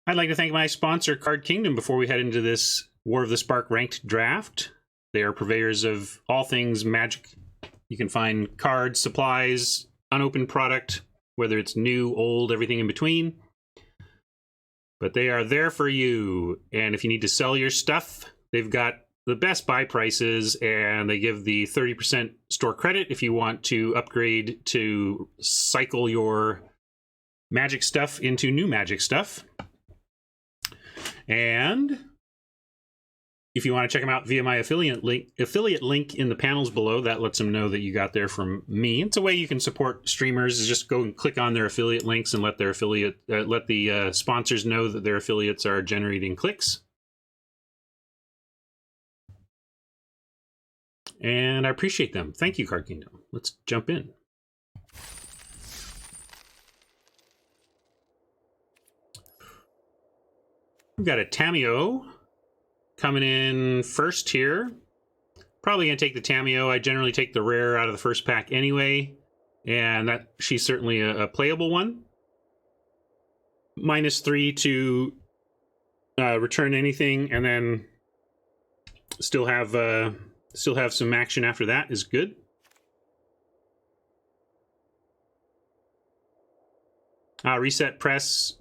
I'd like to thank my sponsor, Card Kingdom, before we head into this War of the Spark ranked draft. They are purveyors of all things Magic. You can find cards, supplies, unopened product, whether it's new, old, everything in between. But they are there for you. And if you need to sell your stuff, they've got the best buy prices, and they give the 30% store credit if you want to upgrade to cycle your Magic stuff into new Magic stuff. And if you want to check them out via my affiliate link in the panels below, that lets them know that you got there from me. It's a way you can support streamers, is just go and click on their affiliate links and let their let the sponsors know that their affiliates are generating clicks. And I appreciate them. Thank you, Card Kingdom. Let's jump in. We've got a Tamiyo coming in first here. Probably going to take the Tamiyo. I generally take the rare out of the first pack anyway. And that she's certainly a playable one. -3 to return anything, and then still have some action after that is good. Reset Press.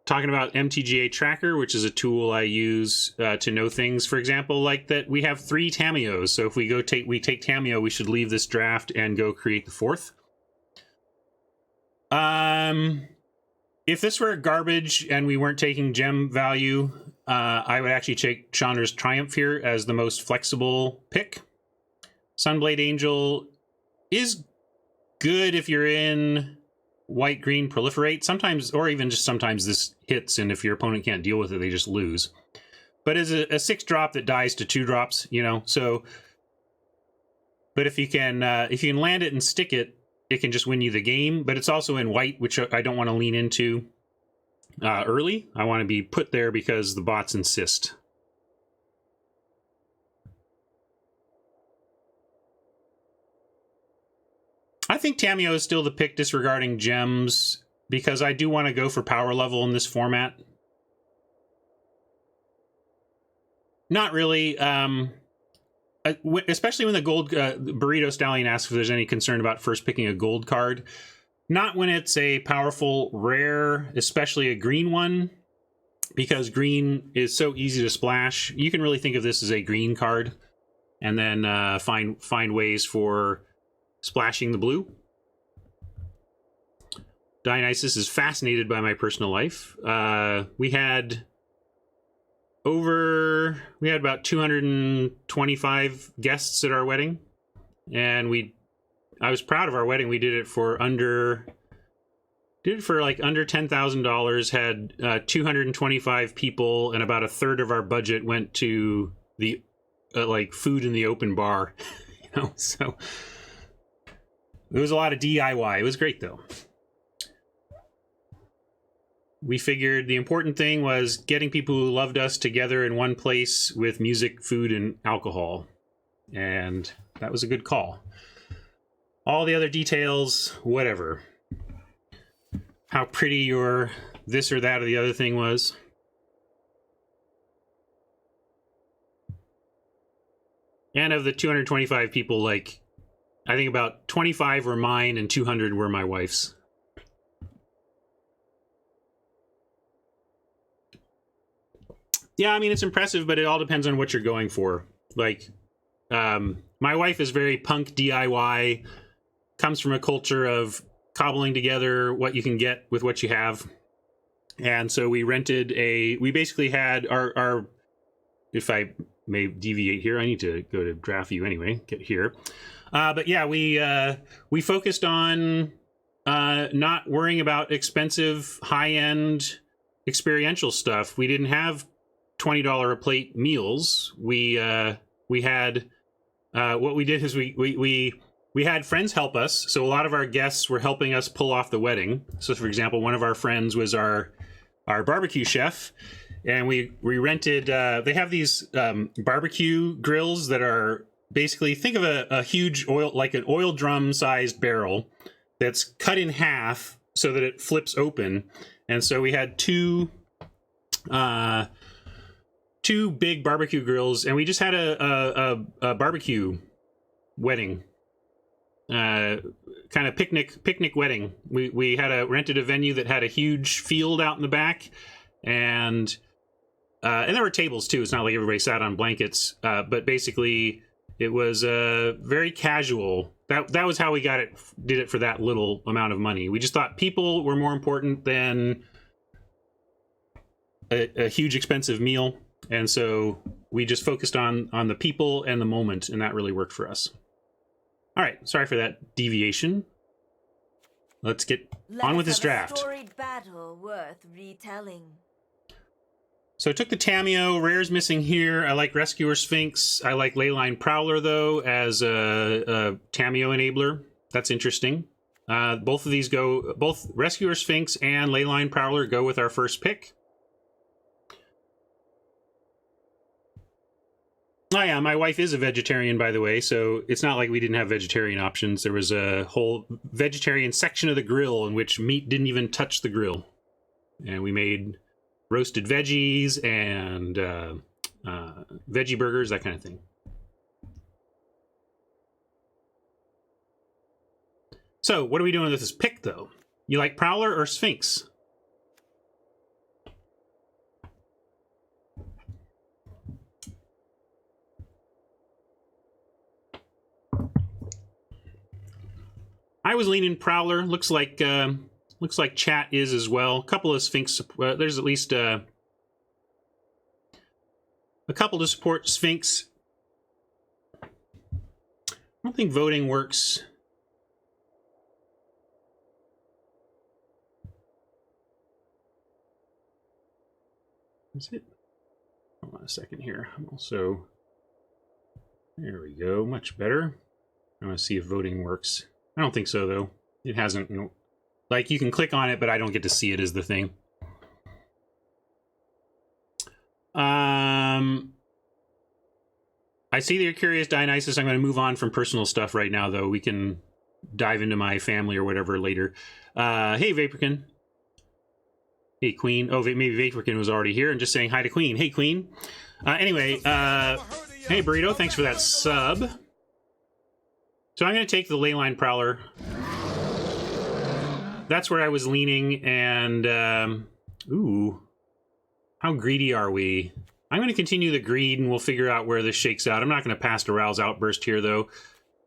Talking about MTGA Tracker, which is a tool I use to know things. For example, like that we have 3 Tamiyos. So if we take Tamiyo, we should leave this draft and go create the 4th. If this were garbage and we weren't taking gem value, I would actually take Chandra's Triumph here as the most flexible pick. Sunblade Angel is good if you're in white, green, proliferate. Sometimes, or even just sometimes this hits, and if your opponent can't deal with it, they just lose. But as a 6-drop that dies to 2-drops, you know, so... But if you can land it and stick it, it can just win you the game. But it's also in white, which I don't want to lean into early. I want to be put there because the bots insist. I think Tamiyo is still the pick disregarding gems, because I do want to go for power level in this format. Not really. Especially when the gold Burrito Stallion asks if there's any concern about first picking a gold card. Not when it's a powerful rare, especially a green one, because green is so easy to splash. You can really think of this as a green card, and then find ways for splashing the blue. Dionysus is fascinated by my personal life. We had about 225 guests at our wedding, and I was proud of our wedding. We did it for under $10,000, had 225 people, and about a third of our budget went to the food in the open bar. You know, so it was a lot of DIY. It was great, though. We figured the important thing was getting people who loved us together in one place with music, food, and alcohol. And that was a good call. All the other details, whatever. How pretty your this or that or the other thing was. And of the 225 people, I think about 25 were mine and 200 were my wife's. Yeah, I mean, it's impressive, but it all depends on what you're going for. My wife is very punk DIY, comes from a culture of cobbling together what you can get with what you have. And so we basically had our if I may deviate here, I need to go to draft view anyway, get here. But yeah, we focused on not worrying about expensive, high-end experiential stuff. We didn't have $20 a plate meals. We had what we did is we had friends help us. So a lot of our guests were helping us pull off the wedding. So for example, one of our friends was our barbecue chef, and we rented. They have these barbecue grills that are basically, think of a huge an oil drum sized barrel that's cut in half so that it flips open. And so we had two 2 big barbecue grills, and we just had a barbecue wedding, kind of picnic wedding. We had rented a venue that had a huge field out in the back, and there were tables too. It's not like everybody sat on blankets, but basically it was very casual. That was how we did it for that little amount of money. We just thought people were more important than a huge expensive meal, and so we just focused on the people and the moment, and that really worked for us. All right, sorry for that deviation. Let's get on with this draft. A storied battle worth retelling. So I took the Tamiyo. Rare's missing here. I like Rescuer Sphinx. I like Leyline Prowler, though, as a Tamiyo enabler. That's interesting. Both of these both Rescuer Sphinx and Leyline Prowler go with our first pick. Oh yeah, my wife is a vegetarian, by the way, so it's not like we didn't have vegetarian options. There was a whole vegetarian section of the grill in which meat didn't even touch the grill. And we made roasted veggies and veggie burgers, that kind of thing. So, what are we doing with this pick, though? You like Prowler or Sphinx? I was leaning Prowler. Looks like chat is as well. A couple of Sphinx. There's at least a couple to support Sphinx. I don't think voting works. Is it? Hold on a second here. I'm also. There we go. Much better. I want to see if voting works. I don't think so, though. It hasn't. Like, you can click on it, but I don't get to see it as the thing. I see that you're curious, Dionysus. I'm going to move on from personal stuff right now, though. We can dive into my family or whatever later. Hey, Vaporkin. Hey, Queen. Oh, maybe Vaporkin was already here and just saying hi to Queen. Hey, Queen. Anyway, hey, Burrito. Thanks for that sub. So I'm going to take the Leyline Prowler. That's where I was leaning, and ooh, how greedy are we? I'm going to continue the greed, and we'll figure out where this shakes out. I'm not going to pass Arouse Outburst here, though.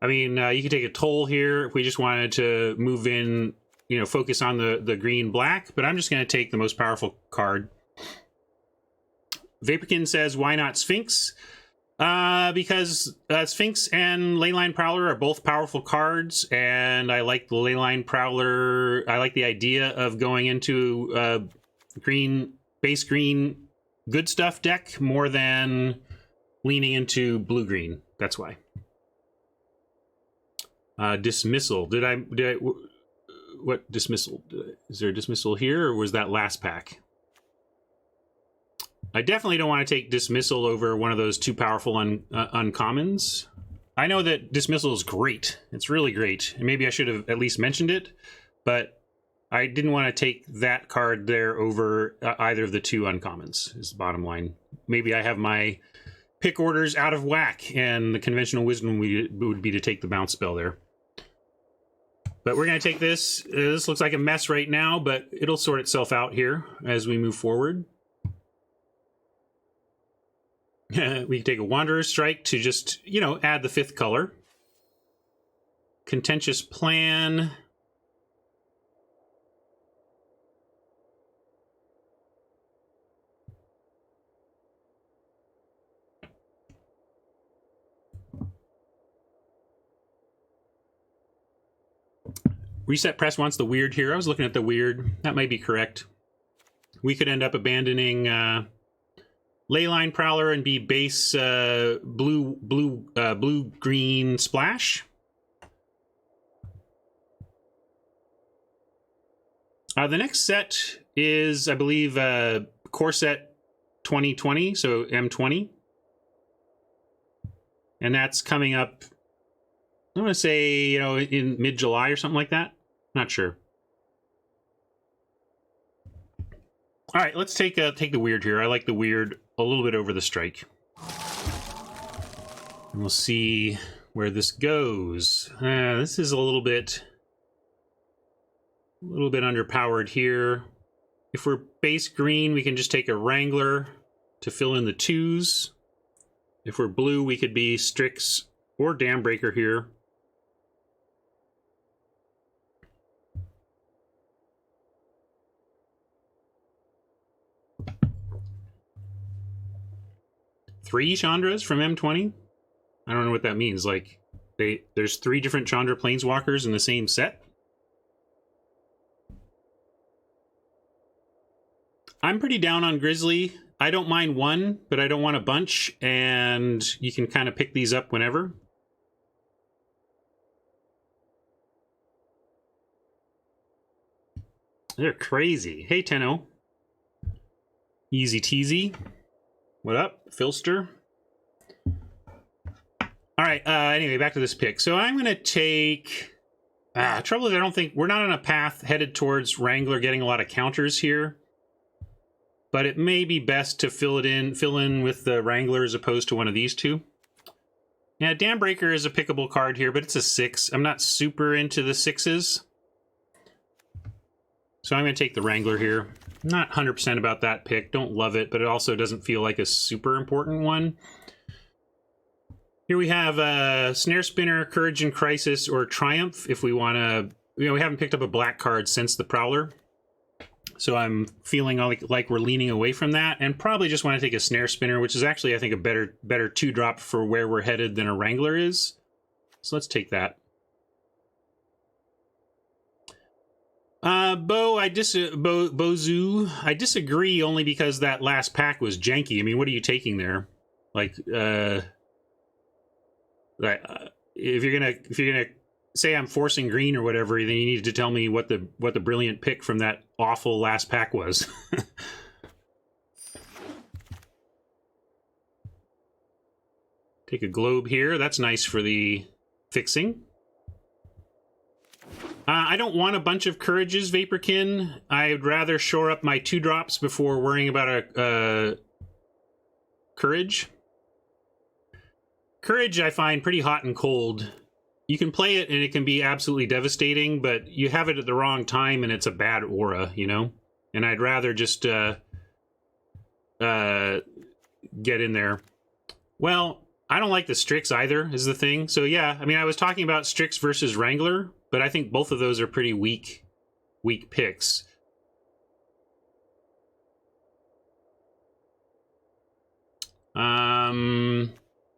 I mean, you could take a Toll here if we just wanted to move in, you know, focus on the green-black, but I'm just going to take the most powerful card. Vaporkin says, why not Sphinx? Because Sphinx and Leyline Prowler are both powerful cards, and I like the Leyline Prowler. I like the idea of going into base green good stuff deck more than leaning into blue-green. That's why. Dismissal. What dismissal? Is there a dismissal here, or was that last pack? I definitely don't want to take Dismissal over one of those too powerful uncommons. I know that Dismissal is great. It's really great. And maybe I should have at least mentioned it, but I didn't want to take that card there over either of the two uncommons, is the bottom line. Maybe I have my pick orders out of whack, and the conventional wisdom would be to take the bounce spell there. But we're going to take this. This looks like a mess right now, but it'll sort itself out here as we move forward. We can take a Wanderer's Strike to just, you know, add the 5th color. Contentious Plan. Reset Press wants the weird here. I was looking at the weird. That might be correct. We could end up abandoning Leyline Prowler and be base blue-green splash. The next set is, I believe, Core Set 2020, so M20. And that's coming up, I'm going to say, you know, in mid-July or something like that. Not sure. All right, let's take the weird here. I like the weird a little bit over the strike. And we'll see where this goes. This is a little bit underpowered here. If we're base green, we can just take a Wrangler to fill in the 2s. If we're blue, we could be Strix or Dam Breaker here. Three Chandras from M20? I don't know what that means. Like, there's 3 different Chandra Planeswalkers in the same set? I'm pretty down on Grizzly. I don't mind one, but I don't want a bunch, and you can kind of pick these up whenever. They're crazy. Hey, Tenno. Easy teasy. What up, Filster? All right, anyway, back to this pick. So I'm going to take... trouble is I don't think... We're not on a path headed towards Wrangler getting a lot of counters here. But it may be best to fill in with the Wrangler as opposed to one of these two. Yeah, Dam Breaker is a pickable card here, but it's a 6. I'm not super into the 6s. So I'm going to take the Wrangler here. Not 100% about that pick. Don't love it, but it also doesn't feel like a super important one. Here we have Snare Spinner, Courage in Crisis, or Triumph if we want to... You know, we haven't picked up a black card since the Prowler. So I'm feeling like we're leaning away from that, and probably just want to take a Snare Spinner, which is actually, I think, a better 2-drop for where we're headed than a Wrangler is. So let's take that. Bozu, I disagree only because that last pack was janky. I mean, what are you taking there? Like, if you're gonna say I'm forcing green or whatever, then you need to tell me what the brilliant pick from that awful last pack was. Take a Globe here. That's nice for the fixing. I don't want a bunch of Courages, Vaporkin. I'd rather shore up my 2-drops before worrying about a Courage. Courage I find pretty hot and cold. You can play it and it can be absolutely devastating, but you have it at the wrong time and it's a bad aura, you know? And I'd rather just get in there. Well, I don't like the Strix either, is the thing. So yeah, I mean, I was talking about Strix versus Wrangler, but I think both of those are pretty weak picks.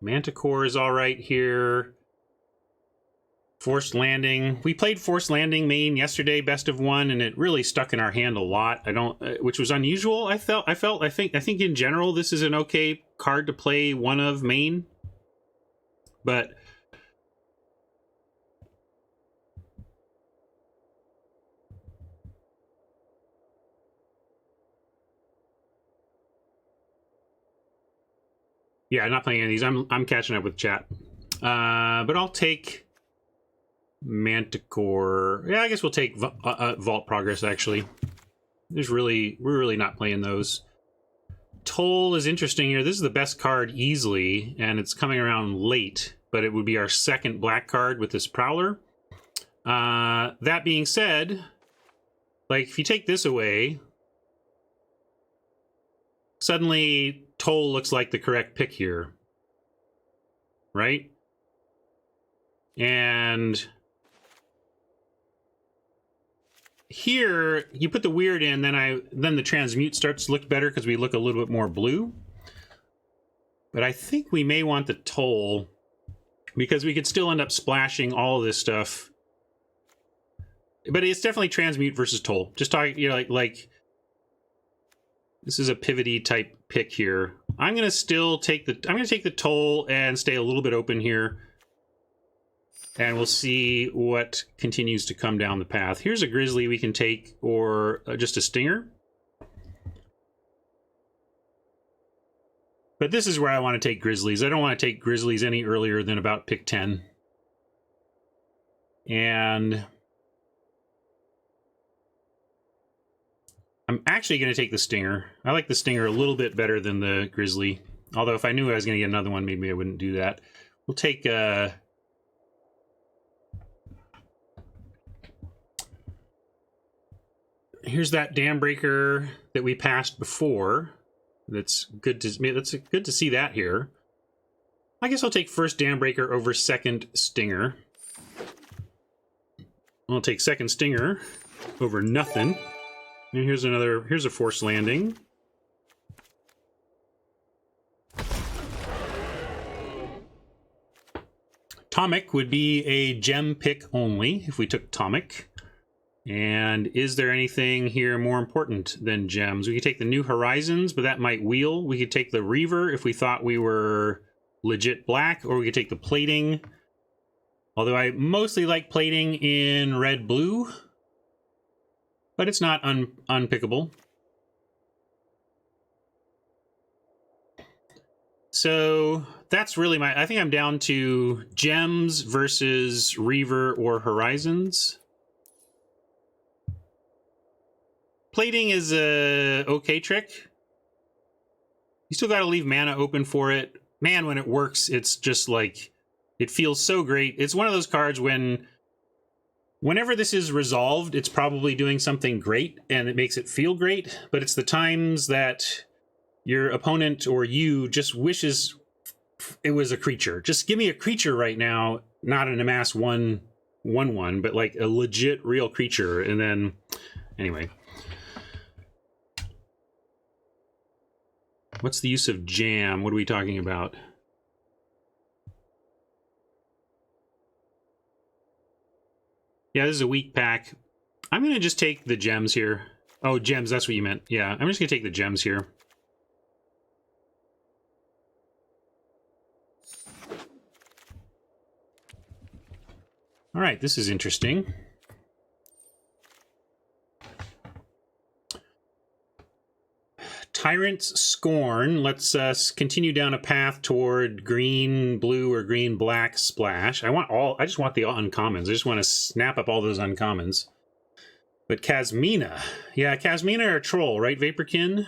Manticore is all right here. Forced Landing. We played Forced Landing main yesterday, best of 1, and it really stuck in our hand a lot. Which was unusual. I think in general this is an okay card to play one of main, but yeah, I'm not playing any of these. I'm catching up with chat. But I'll take Manticore. Yeah, I guess we'll take Vault Progress, actually. We're really not playing those. Toll is interesting here. This is the best card easily, and it's coming around late, but it would be our second black card with this Prowler. That being said, like, if you take this away, suddenly Toll looks like the correct pick here. Right? And here, you put the weird in, then the transmute starts to look better because we look a little bit more blue. But I think we may want the Toll because we could still end up splashing all of this stuff. But it's definitely transmute versus Toll. Just talking, you know, like this is a pivoty type pick here. I'm gonna take the Toll and stay a little bit open here. And we'll see what continues to come down the path. Here's a Grizzly we can take, or just a Stinger. But this is where I want to take Grizzlies. I don't want to take Grizzlies any earlier than about pick 10. And I'm actually going to take the Stinger. I like the Stinger a little bit better than the Grizzly. Although if I knew I was going to get another one, maybe I wouldn't do that. We'll take... here's that Dam Breaker that we passed before. That's good to see that here. I guess I'll take first Dam Breaker over second Stinger. I'll take second Stinger over nothing. And here's a Force Landing. Atomic would be a gem pick only if we took Atomic. And is there anything here more important than gems? We could take the New Horizons, but that might wheel. We could take the Reaver if we thought we were legit black, or we could take the Plating. Although I mostly like Plating in red-blue, but it's not unpickable. So that's really I think I'm down to gems versus Reaver or Horizons. Plating is a okay trick. You still got to leave mana open for it. Man, when it works, it's just like, it feels so great. It's one of those cards whenever this is resolved, it's probably doing something great and it makes it feel great, but it's the times that your opponent or you just wishes it was a creature. Just give me a creature right now, not an amass 1/1, but like a legit real creature. And then, anyway. What's the use of jam? What are we talking about? Yeah, this is a weak pack. I'm going to just take the gems here. Oh, gems, that's what you meant. Yeah, I'm just going to take the gems here. All right, this is interesting. Tyrant's Scorn lets us continue down a path toward green, blue, or green, black splash. I just want the uncommons. I just want to snap up all those uncommons. But Kasmina. Yeah, Kasmina or Troll, right, Vaporkin?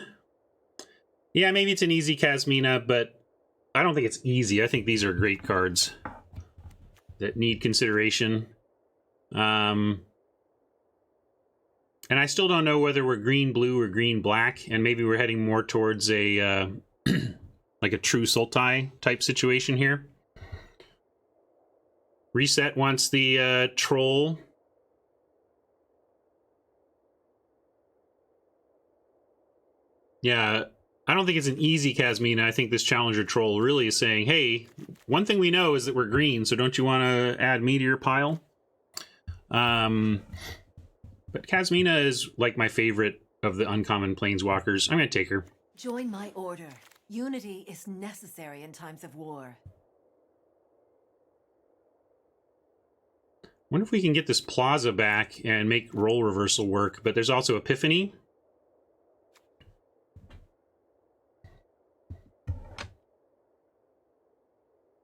Yeah, maybe it's an easy Kasmina, but I don't think it's easy. I think these are great cards that need consideration. And I still don't know whether we're green, blue, or green, black, and maybe we're heading more towards a like a true Sultai type situation here. Reset wants the Troll. Yeah, I don't think it's an easy Kasmina. I think this Challenger Troll really is saying, hey, one thing we know is that we're green, so don't you want to add me to your pile? But Kasmina is like my favorite of the uncommon planeswalkers. I'm going to take her. Join my order. Unity is necessary in times of war. Wonder if we can get this Plaza back and make role reversal work, but there's also Epiphany.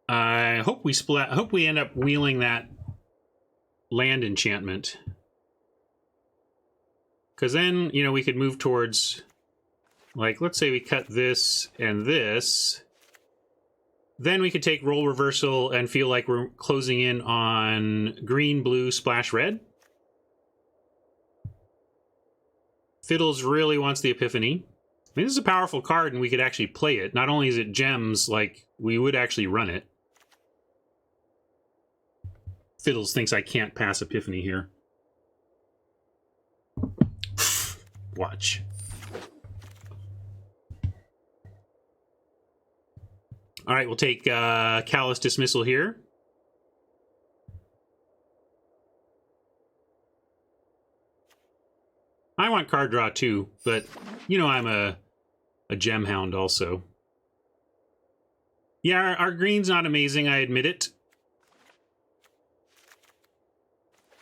I hope we end up wheeling that land enchantment. Because then, you know, we could move towards, like, let's say we cut this and this. Then we could take role reversal and feel like we're closing in on green, blue, splash red. Fiddles really wants the Epiphany. I mean, this is a powerful card and we could actually play it. Not only is it gems, like, we would actually run it. Fiddles thinks I can't pass Epiphany here. Watch. All right, we'll take Callous Dismissal here. I want card draw too, but you know I'm a gem hound also. Yeah, our green's not amazing, I admit it.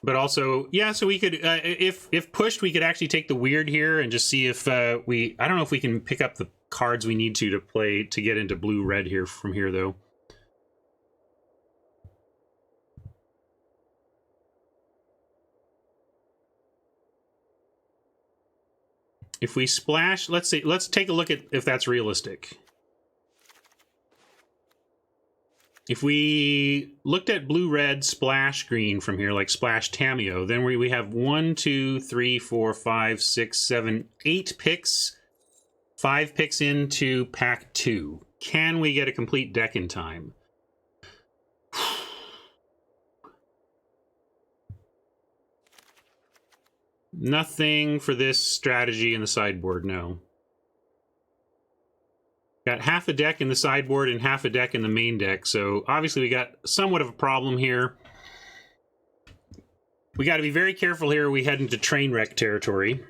But also, yeah, so we could, if pushed, we could actually take the weird here and just see if I don't know if we can pick up the cards we need to play to get into blue-red here from here, though. If we splash, let's see, let's take a look at if that's realistic. If we looked at blue-red splash green from here, like splash Tamiyo, then we have 1, 2, 3, 4, 5, 6, 7, 8 picks, 5 picks into pack 2. Can we get a complete deck in time? Nothing for this strategy in the sideboard, no. Got half a deck in the sideboard and half a deck in the main deck, so obviously we got somewhat of a problem here. We got to be very careful here. We head into train wreck territory.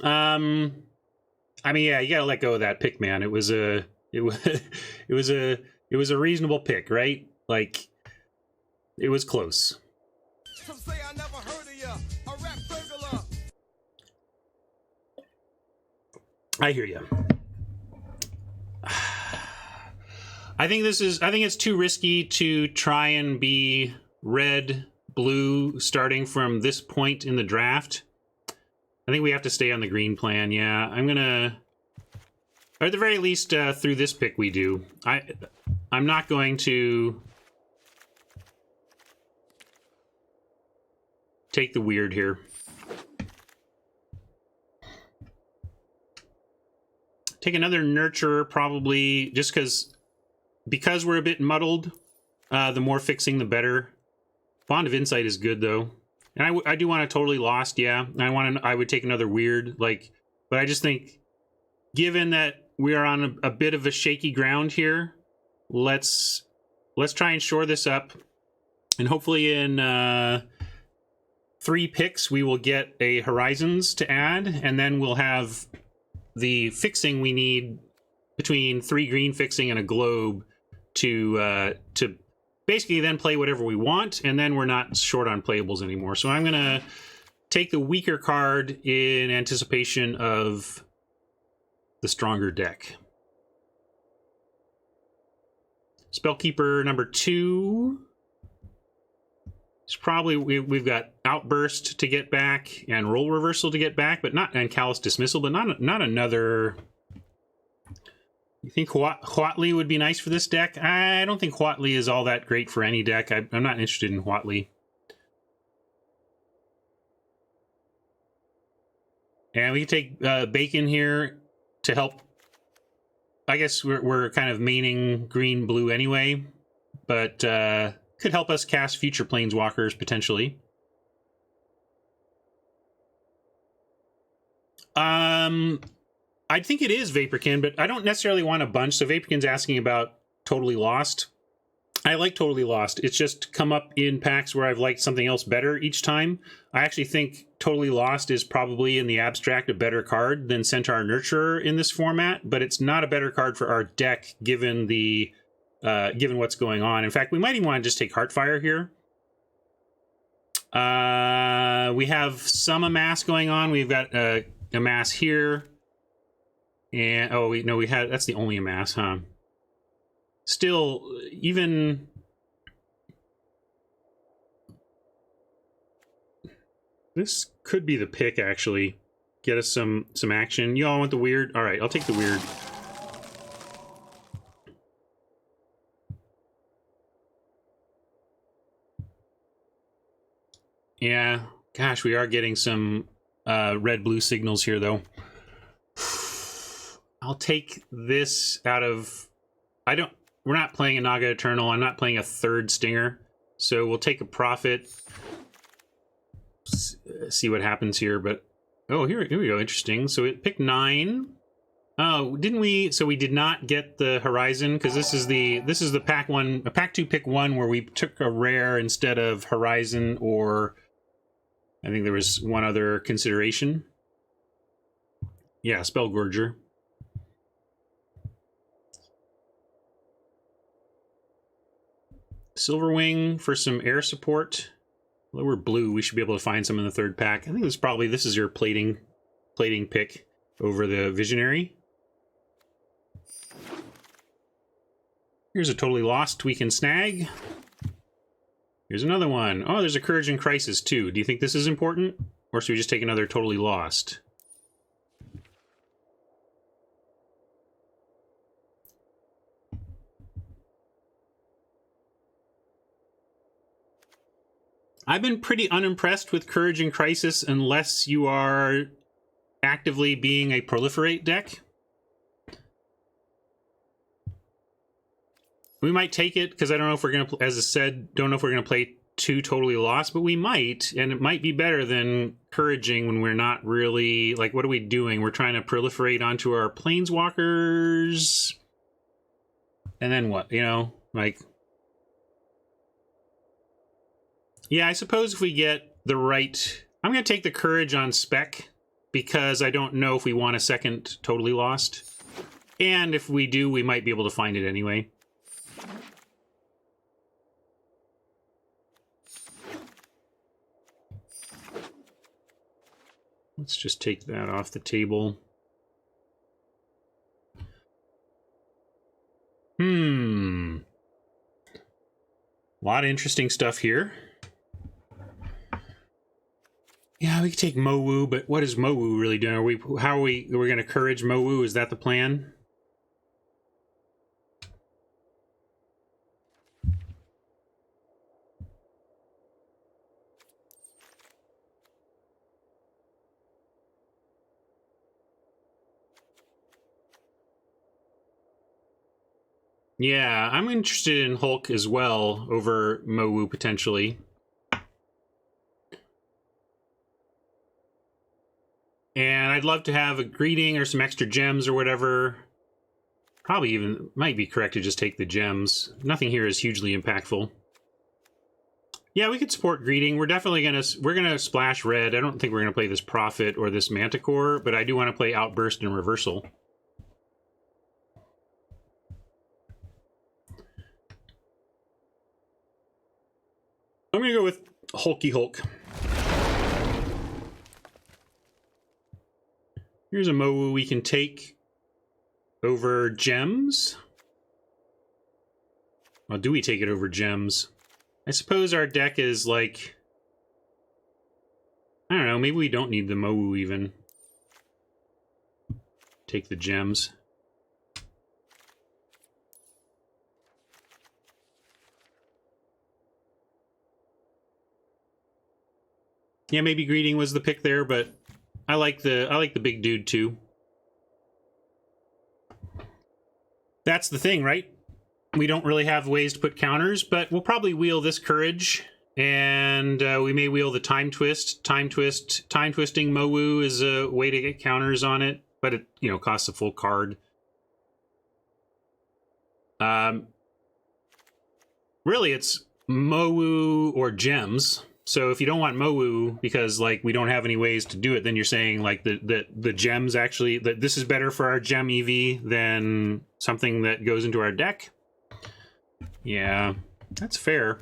I mean, yeah, you gotta let go of that pick, man. It was a reasonable pick, right? Like, it was close. Some say I never heard of ya, a rap burglar. I hear you. I think it's too risky to try and be red, blue starting from this point in the draft. I think we have to stay on the green plan. Yeah, I'm gonna, or at the very least, through this pick we do. I'm not going to take the weird here. Take another nurturer, probably, just because we're a bit muddled. The more fixing, the better. Bond of Insight is good, though. And I do want a totally lost, yeah. I would take another weird, like, but I just think, given that we are on a bit of a shaky ground here, let's try and shore this up, and hopefully in 3 picks we will get a Horizons to add, and then we'll have the fixing we need between 3 green fixing and a globe to basically then play whatever we want, and then we're not short on playables anymore. So I'm gonna take the weaker card in anticipation of the stronger deck. Spellkeeper number 2. It's probably, we've got Outburst to get back and Role Reversal to get back, but not, and Callous Dismissal, but not another. You think Huatli would be nice for this deck? I don't think Huatli is all that great for any deck. I'm not interested in Huatli. And we can take Bacon here to help. I guess we're kind of maining green-blue anyway, but could help us cast future Planeswalkers, potentially. I think it is Vaporkin, but I don't necessarily want a bunch. So Vaporkin's asking about Totally Lost. I like Totally Lost. It's just come up in packs where I've liked something else better each time. I actually think Totally Lost is probably in the abstract a better card than Centaur Nurturer in this format, but it's not a better card for our deck given the given what's going on. In fact, we might even want to just take Heartfire here. We have some Amass going on. We've got Amass here. And, oh, we had, that's the only Amass, huh? Still, even... This could be the pick, actually. Get us some action. You all want the weird? All right, I'll take the weird. Yeah, gosh, we are getting some red-blue signals here, though. I'll take this out of... We're not playing a Naga Eternal. I'm not playing a third Stinger. So we'll take a profit. See what happens here, but... Oh, here we go. Interesting. So it picked 9. Oh, didn't we... So we did not get the Horizon, because this is the pack 1... Pack 2 pick 1 where we took a rare instead of Horizon, or... I think there was one other consideration. Yeah, Spellgorger. Silverwing for some air support. Well, we're blue. We should be able to find some in the third pack. I think this is your plating pick over the Visionary. Here's a totally lost we can snag. Here's another one. Oh, there's a Courage in Crisis, too. Do you think this is important? Or should we just take another totally lost? I've been pretty unimpressed with Courage in Crisis unless you are actively being a proliferate deck. We might take it, because I don't know if we're going to, as I said, don't know if we're going to play 2 totally lost, but we might, and it might be better than Couraging when we're not really, like, what are we doing? We're trying to proliferate onto our Planeswalkers, and then what, you know, like... Yeah, I suppose if we get the right... I'm going to take the Courage on spec, because I don't know if we want a second totally lost. And if we do, we might be able to find it anyway. Let's just take that off the table. A lot of interesting stuff here. Yeah, we could take Mowu, but what is Mowu really doing? Are we going to Courage Mowu? Is that the plan? Yeah, I'm interested in Hulk as well over Mowu potentially. And I'd love to have a greeting or some extra gems or whatever. Probably even might be correct to just take the gems. Nothing here is hugely impactful. Yeah, we could support greeting. We're definitely gonna splash red. I don't think we're gonna play this Prophet or this Manticore, but I do want to play Outburst and Reversal. I'm gonna go with Hulky Hulk. Here's a Mowu we can take over gems. Well, do we take it over gems? I suppose our deck is like... I don't know, maybe we don't need the Mowu even. Take the gems. Yeah, maybe Greeting was the pick there, but I like the big dude too. That's the thing, right? We don't really have ways to put counters, but we'll probably wheel this Courage, and we may wheel the Time Twist. Time twisting Mowu is a way to get counters on it, but it, you know, costs a full card. Really, it's Mowu or gems. So if you don't want Mowu because like we don't have any ways to do it, then you're saying like the gems actually, that this is better for our gem EV than something that goes into our deck. Yeah, that's fair.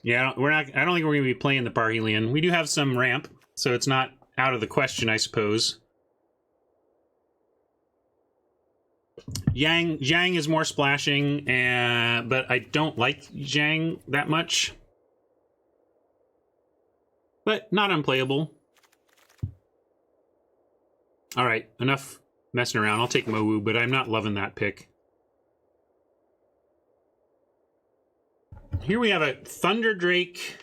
Yeah, I don't think we're going to be playing the Parhelion. We do have some ramp, so it's not out of the question, I suppose. Zhang is more splashing, but I don't like Zhang that much. But not unplayable. Alright, enough messing around. I'll take Mowu, but I'm not loving that pick. Here we have a Thunder Drake.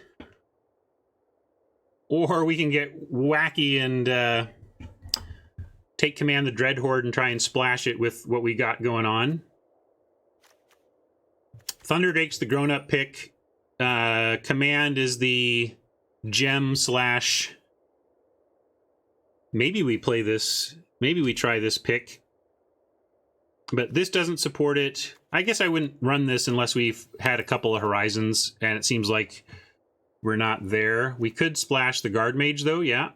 Or we can get wacky and take Command the Dreadhorde and try and splash it with what we got going on. Thunder Drake's the grown-up pick. Command is the gem slash... Maybe we play this. Maybe we try this pick. But this doesn't support it. I guess I wouldn't run this unless we've had a couple of Horizons, and it seems like we're not there. We could splash the Guard Mage, though, yeah.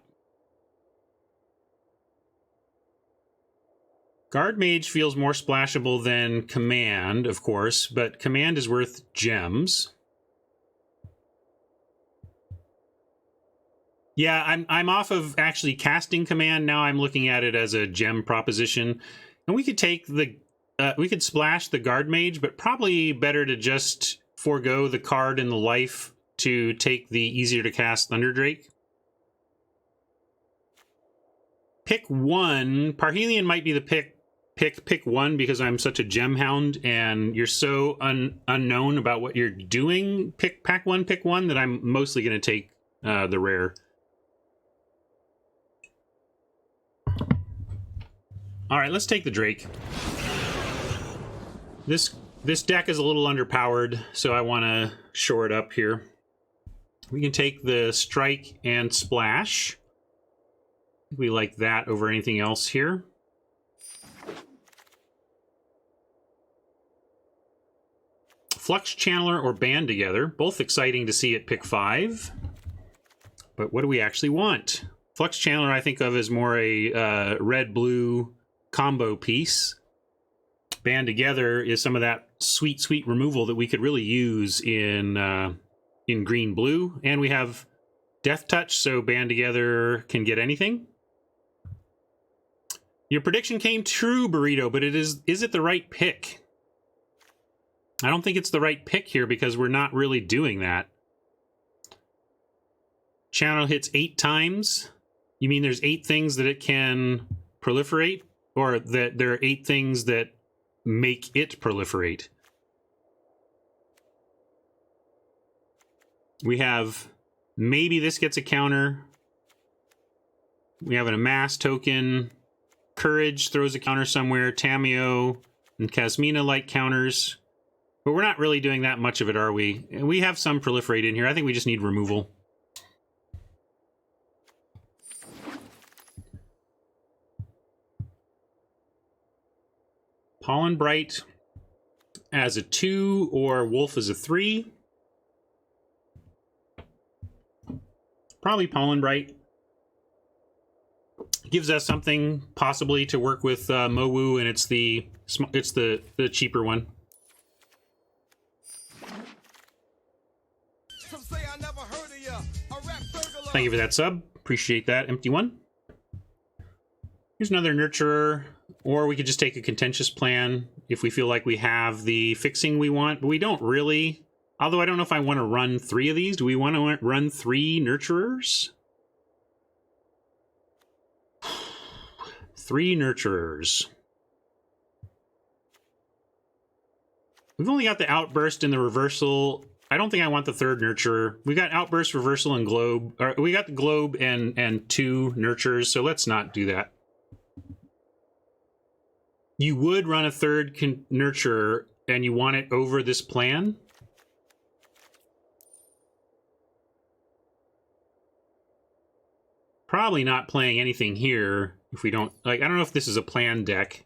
Guard Mage feels more splashable than Command, of course, but Command is worth gems. Yeah, I'm off of actually casting Command. Now I'm looking at it as a gem proposition. And we could take the we could splash the guard mage, but probably better to just forego the card and the life to take the easier to cast Thunderdrake. Pick one. Parhelion might be the pick one because I'm such a gem hound and you're so unknown about what you're doing. Pick one that I'm mostly going to take the rare. All right, let's take the Drake. This deck is a little underpowered, so I want to shore it up here. We can take the strike and splash. We like that over anything else here. Flux Channeler or Band Together, both exciting to see at pick 5. But what do we actually want? Flux Channeler I think of as more a red-blue combo piece. Band Together is some of that sweet removal that we could really use in green-blue. And we have Death Touch, so Band Together can get anything. Your prediction came true, Burrito, but is it the right pick? I don't think it's the right pick here because we're not really doing that. Channel hits 8 times. You mean there's 8 things that it can proliferate? Or that there are 8 things that make it proliferate? We have maybe this gets a counter. We have an Amass token. Courage throws a counter somewhere. Tamiyo and Kasmina like counters. But we're not really doing that much of it, are we? We have some proliferate in here. I think we just need removal. Pollen Bright as a 2 or Wolf as a 3. Probably Pollen Bright. Gives us something possibly to work with Mowu, and it's the cheaper one. Thank you for that sub. Appreciate that, Empty One. Here's another Nurturer, or we could just take a Contentious Plan if we feel like we have the fixing we want, but we don't really. Although I don't know if I want to run 3 of these. Do we want to run 3 Nurturers? 3 Nurturers. We've only got the Outburst and the Reversal. I don't think I want the 3rd Nurturer. We got Outburst, Reversal, and Globe. Or we got the Globe and 2 Nurturers, so let's not do that. You would run a 3rd Nurturer, and you want it over this plan? Probably not playing anything here if we don't... Like, I don't know if this is a plan deck.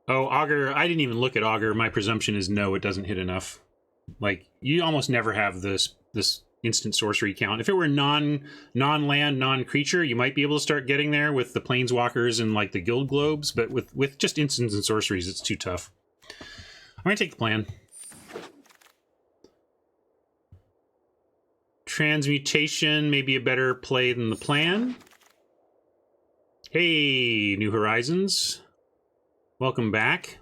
Oh, Augur, I didn't even look at Augur. My presumption is no, it doesn't hit enough. Like, you almost never have this instant sorcery count. If it were non-land, non-creature, you might be able to start getting there with the Planeswalkers and, like, the Guild Globes, but with just instants and sorceries, it's too tough. I'm going to take the plan. Transmutation may be a better play than the plan. Hey, New Horizons. Welcome back.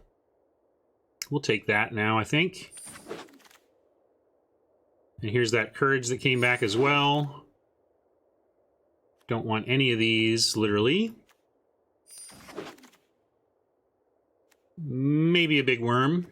We'll take that now, I think. And here's that Courage that came back as well. Don't want any of these, literally. Maybe a Big Worm.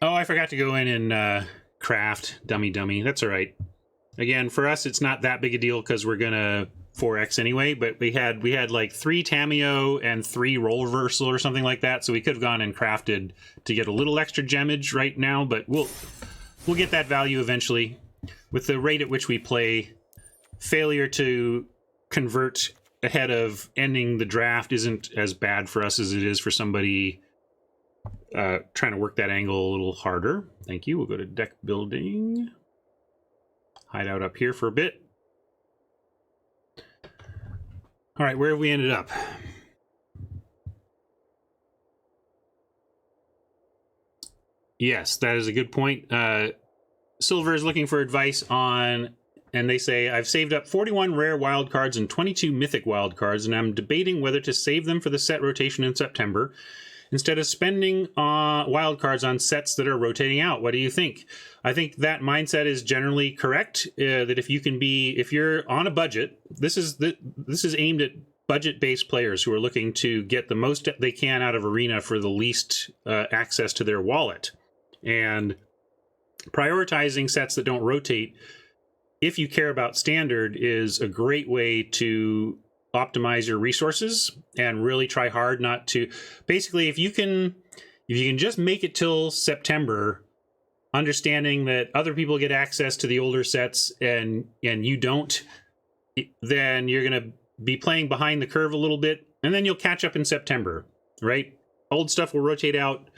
Oh, I forgot to go in and craft dummy. That's all right. Again, for us, it's not that big a deal because we're gonna 4x anyway. But we had like 3 Tamiyo and 3 Roll Reversal or something like that, so we could have gone and crafted to get a little extra gemage right now. But we'll get that value eventually. With the rate at which we play, failure to convert ahead of ending the draft isn't as bad for us as it is for somebody trying to work that angle a little harder. Thank you. We'll go to deck building. Hide out up here for a bit. All right, where have we ended up? Yes, that is a good point. Silver is looking for advice on, and they say, I've saved up 41 rare wild cards and 22 mythic wild cards, and I'm debating whether to save them for the set rotation in September instead of spending wild cards on sets that are rotating out. What do you think? I think that mindset is generally correct. That if you're on a budget, this is aimed at budget-based players who are looking to get the most they can out of Arena for the least access to their wallet. And prioritizing sets that don't rotate, if you care about Standard, is a great way to optimize your resources and really try hard not to. Basically, if you can just make it till September, understanding that other people get access to the older sets and you don't, then you're going to be playing behind the curve a little bit, and then you'll catch up in September, right? Old stuff will rotate out.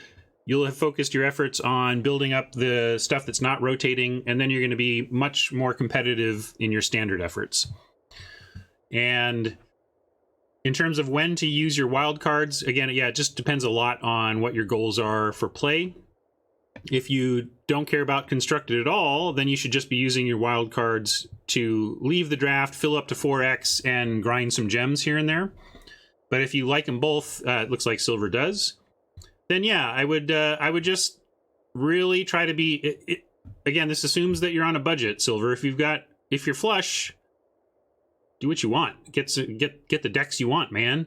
You'll have focused your efforts on building up the stuff that's not rotating, and then you're going to be much more competitive in your Standard efforts. And in terms of when to use your wild cards, again, yeah, it just depends a lot on what your goals are for play. If you don't care about constructed at all, then you should just be using your wild cards to leave the draft, fill up to 4x, and grind some gems here and there. But if you like them both, it looks like Silver does, then yeah, I would just really try to be. Again, this assumes that you're on a budget, Silver. If you're flush, do what you want. Get the decks you want, man.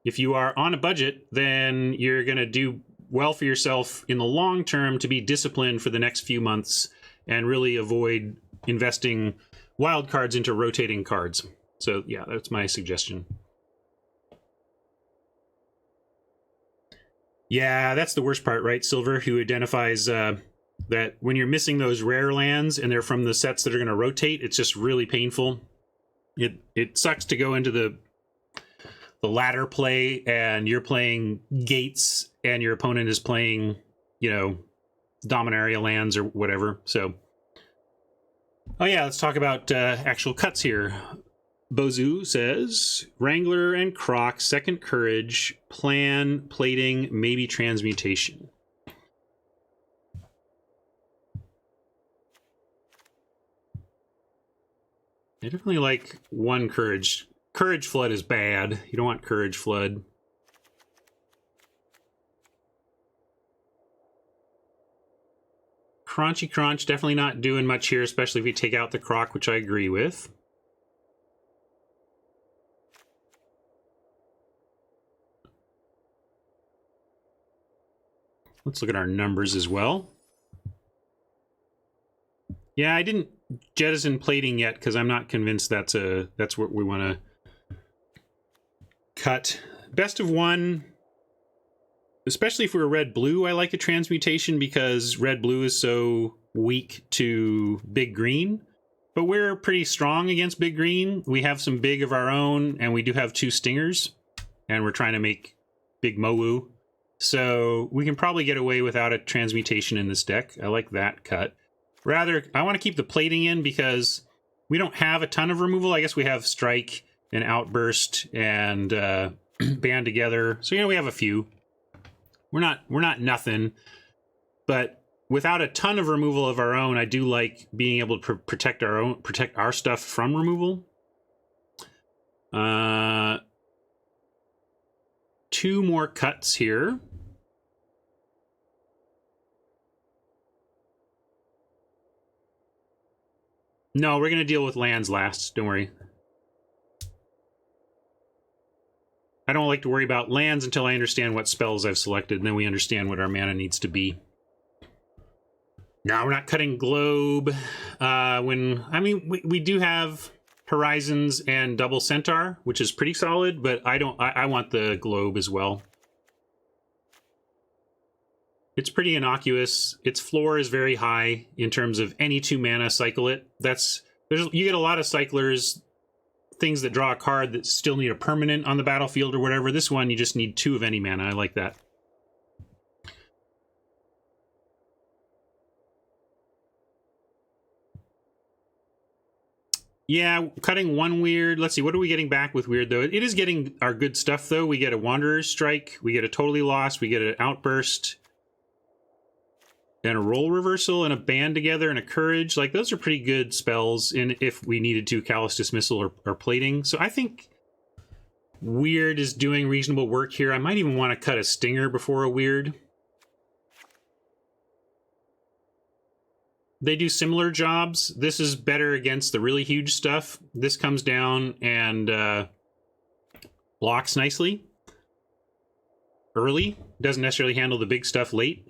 If you are on a budget, then you're gonna do well for yourself in the long term to be disciplined for the next few months and really avoid investing wild cards into rotating cards. So yeah, that's my suggestion. Yeah, that's the worst part, right, Silver? Who identifies that when you're missing those rare lands and they're from the sets that are going to rotate, it's just really painful. It sucks to go into the ladder play and you're playing gates and your opponent is playing, Dominaria lands or whatever. So, oh yeah, let's talk about actual cuts here. Bozu says, Wrangler and Croc, second courage, plan, plating, maybe transmutation. I definitely like one courage. Courage Flood is bad. You don't want Courage Flood. Crunchy Crunch, definitely not doing much here, especially if you take out the Croc, which I agree with. Let's look at our numbers as well. Yeah, I didn't jettison plating yet because I'm not convinced that's what we want to cut. Best of one, especially if we're red-blue, I like a transmutation because red-blue is so weak to big green. But we're pretty strong against big green. We have some big of our own, and we do have 2 stingers, and we're trying to make big Mowu. So we can probably get away without a transmutation in this deck. I like that cut. Rather, I want to keep the plating in because we don't have a ton of removal. I guess we have Strike and Outburst and Band Together. So, we have a few. We're not nothing. But without a ton of removal of our own, I do like being able to protect our stuff from removal. 2 more cuts here. No, we're going to deal with lands last. Don't worry. I don't like to worry about lands until I understand what spells I've selected, and then we understand what our mana needs to be. No, we're not cutting Globe. We do have Horizons and Double Centaur, which is pretty solid, but I want the Globe as well. It's pretty innocuous. Its floor is very high in terms of any 2 mana cycle it. You get a lot of cyclers, things that draw a card that still need a permanent on the battlefield or whatever. This one, you just need 2 of any mana. I like that. Yeah, cutting one weird. Let's see, what are we getting back with weird, though? It is getting our good stuff, though. We get a Wanderer's Strike, we get a Totally Lost, we get an Outburst, and a Roll Reversal, and a Band Together, and a Courage. Like, those are pretty good spells in if we needed to, Callous Dismissal or Plating. So I think weird is doing reasonable work here. I might even want to cut a Stinger before a weird. They do similar jobs. This is better against the really huge stuff. This comes down and blocks nicely early. Doesn't necessarily handle the big stuff late.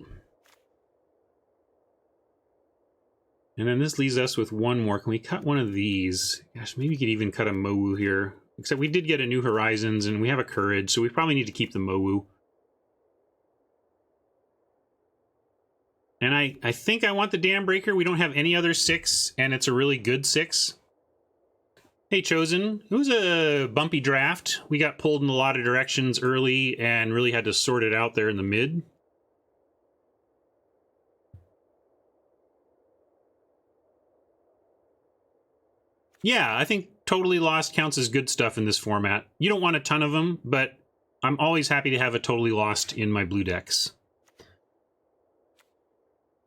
And then this leaves us with one more. Can we cut one of these? Gosh, maybe we could even cut a Mowu here. Except we did get a New Horizons and we have a Courage, so we probably need to keep the Mowu. And I think I want the Dam Breaker. We don't have any other 6, and it's a really good 6. Hey, Chosen. It was a bumpy draft. We got pulled in a lot of directions early and really had to sort it out there in the mid. Yeah, I think Totally Lost counts as good stuff in this format. You don't want a ton of them, but I'm always happy to have a Totally Lost in my blue decks.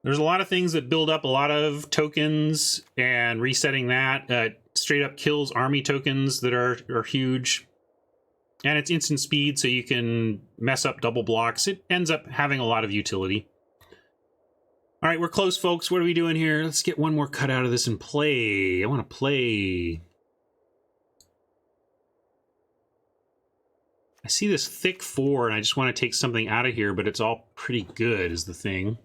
There's a lot of things that build up a lot of tokens, and resetting that straight up kills army tokens that are huge. And it's instant speed, so you can mess up double blocks. It ends up having a lot of utility. All right, we're close, folks. What are we doing here? Let's get one more cut out of this and play. I want to play. I see this thick 4, and I just want to take something out of here, but it's all pretty good is the thing.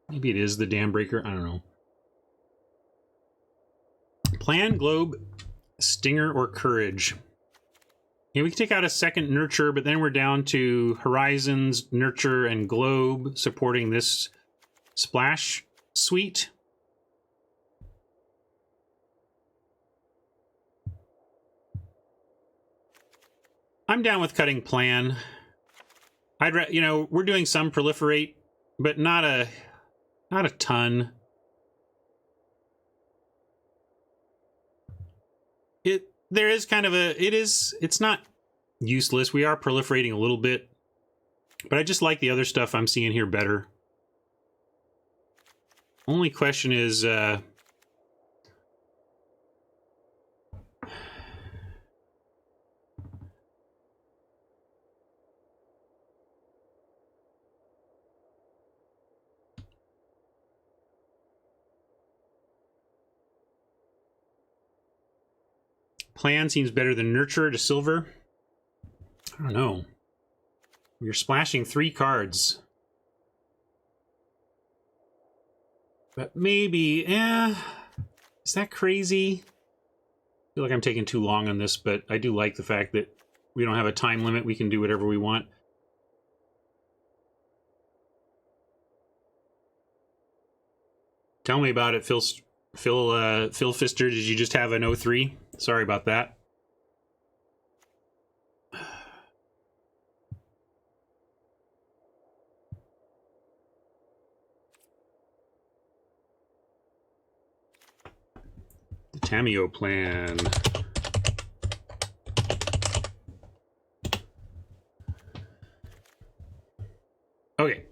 Maybe it is the Dam Breaker. I don't know. Plan, Globe, Stinger, or Courage. Yeah, we can take out a second Nurture, but then we're down to Horizons, Nurture, and Globe supporting this splash suite. I'm down with cutting Plan. You know, we're doing some Proliferate, but not a ton. There is kind of it's not useless. We are proliferating a little bit, but I just like the other stuff I'm seeing here better. Only question is, Plan seems better than Nurture to silver. I don't know. You're splashing 3 cards. But maybe, is that crazy? I feel like I'm taking too long on this, but I do like the fact that we don't have a time limit. We can do whatever we want. Tell me about it, Phil Fister. Did you just have an 03? Sorry about that. The Tamiyo plan. Okay.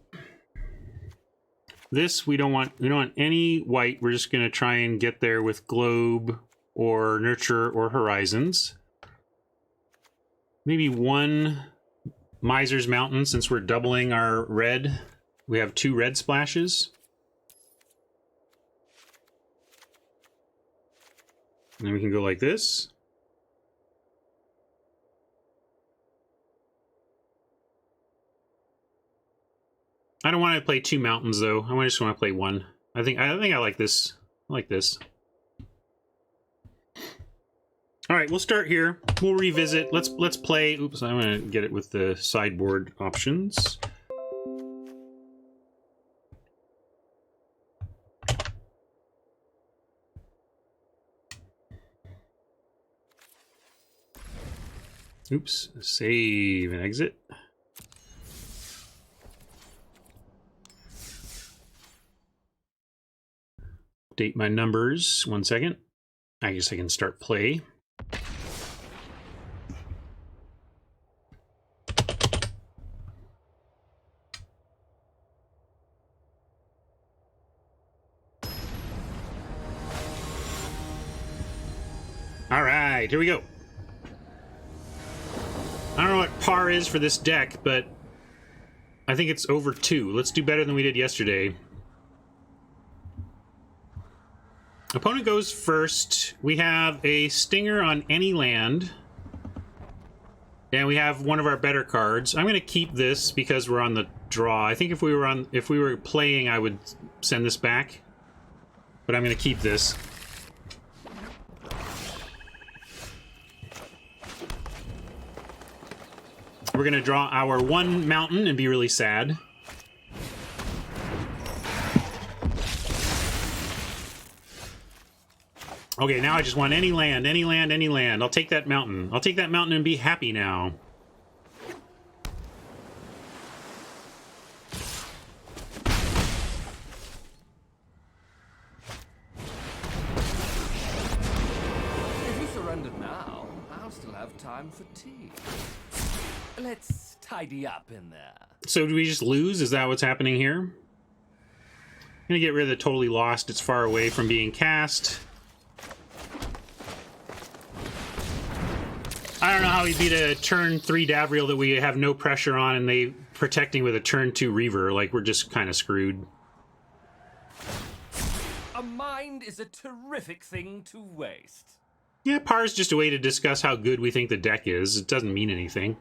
This we don't want any white. We're just gonna try and get there with Globe or Nurture or Horizons. Maybe one Miser's Mountain, since we're doubling our red. We have 2 red splashes. And then we can go like this. I don't want to play 2 mountains though. I just want to play 1. I think I like this. I like this. All right, we'll start here. We'll revisit. Let's play. Oops, I'm gonna get it with the sideboard options. Oops, save and exit. update my numbers. 1 second. I guess I can start play. All right, here we go. I don't know what par is for this deck, but I think it's over 2. Let's do better than we did yesterday. Opponent goes first. We have a Stinger on any land. And we have one of our better cards. I'm going to keep this because we're on the draw. I think if we were playing, I would send this back. But I'm going to keep this. We're going to draw our 1 mountain and be really sad. Okay, now I just want any land, any land, any land. I'll take that mountain. I'll take that mountain and be happy now. If you surrender now, I'll still have time for tea. Let's tidy up in there. So do we just lose? Is that what's happening here? I'm gonna get rid of the totally lost. It's far away from being cast. I don't know how we beat a turn 3 Davriel that we have no pressure on and they protecting with a turn 2 Reaver. Like, we're just kind of screwed. A mind is a terrific thing to waste. Yeah, par is just a way to discuss how good we think the deck is. It doesn't mean anything.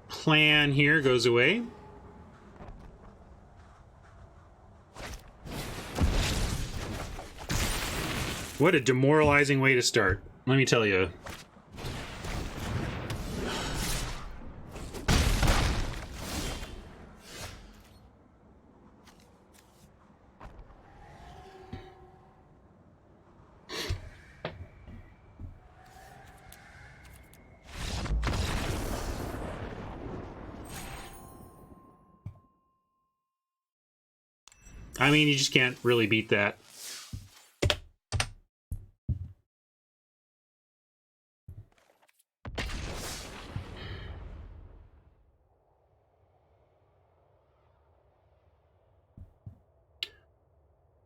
Plan here goes away. What a demoralizing way to start, let me tell you. I mean, you just can't really beat that.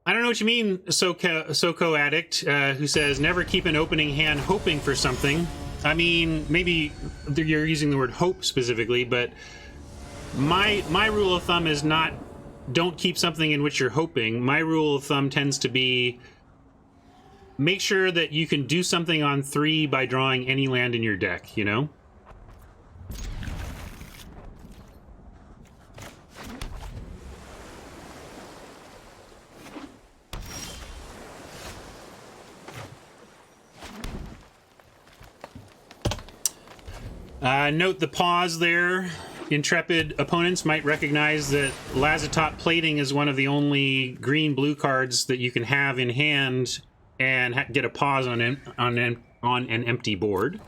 I don't know what you mean, Soko Addict, who says, never keep an opening hand hoping for something. I mean, maybe you're using the word hope specifically, but my rule of thumb is not don't keep something in which you're hoping. My rule of thumb tends to be make sure that you can do something on 3 by drawing any land in your deck, you know? Note the pause there. Intrepid opponents might recognize that Lazatop Plating is one of the only green-blue cards that you can have in hand and get a pause on an empty board.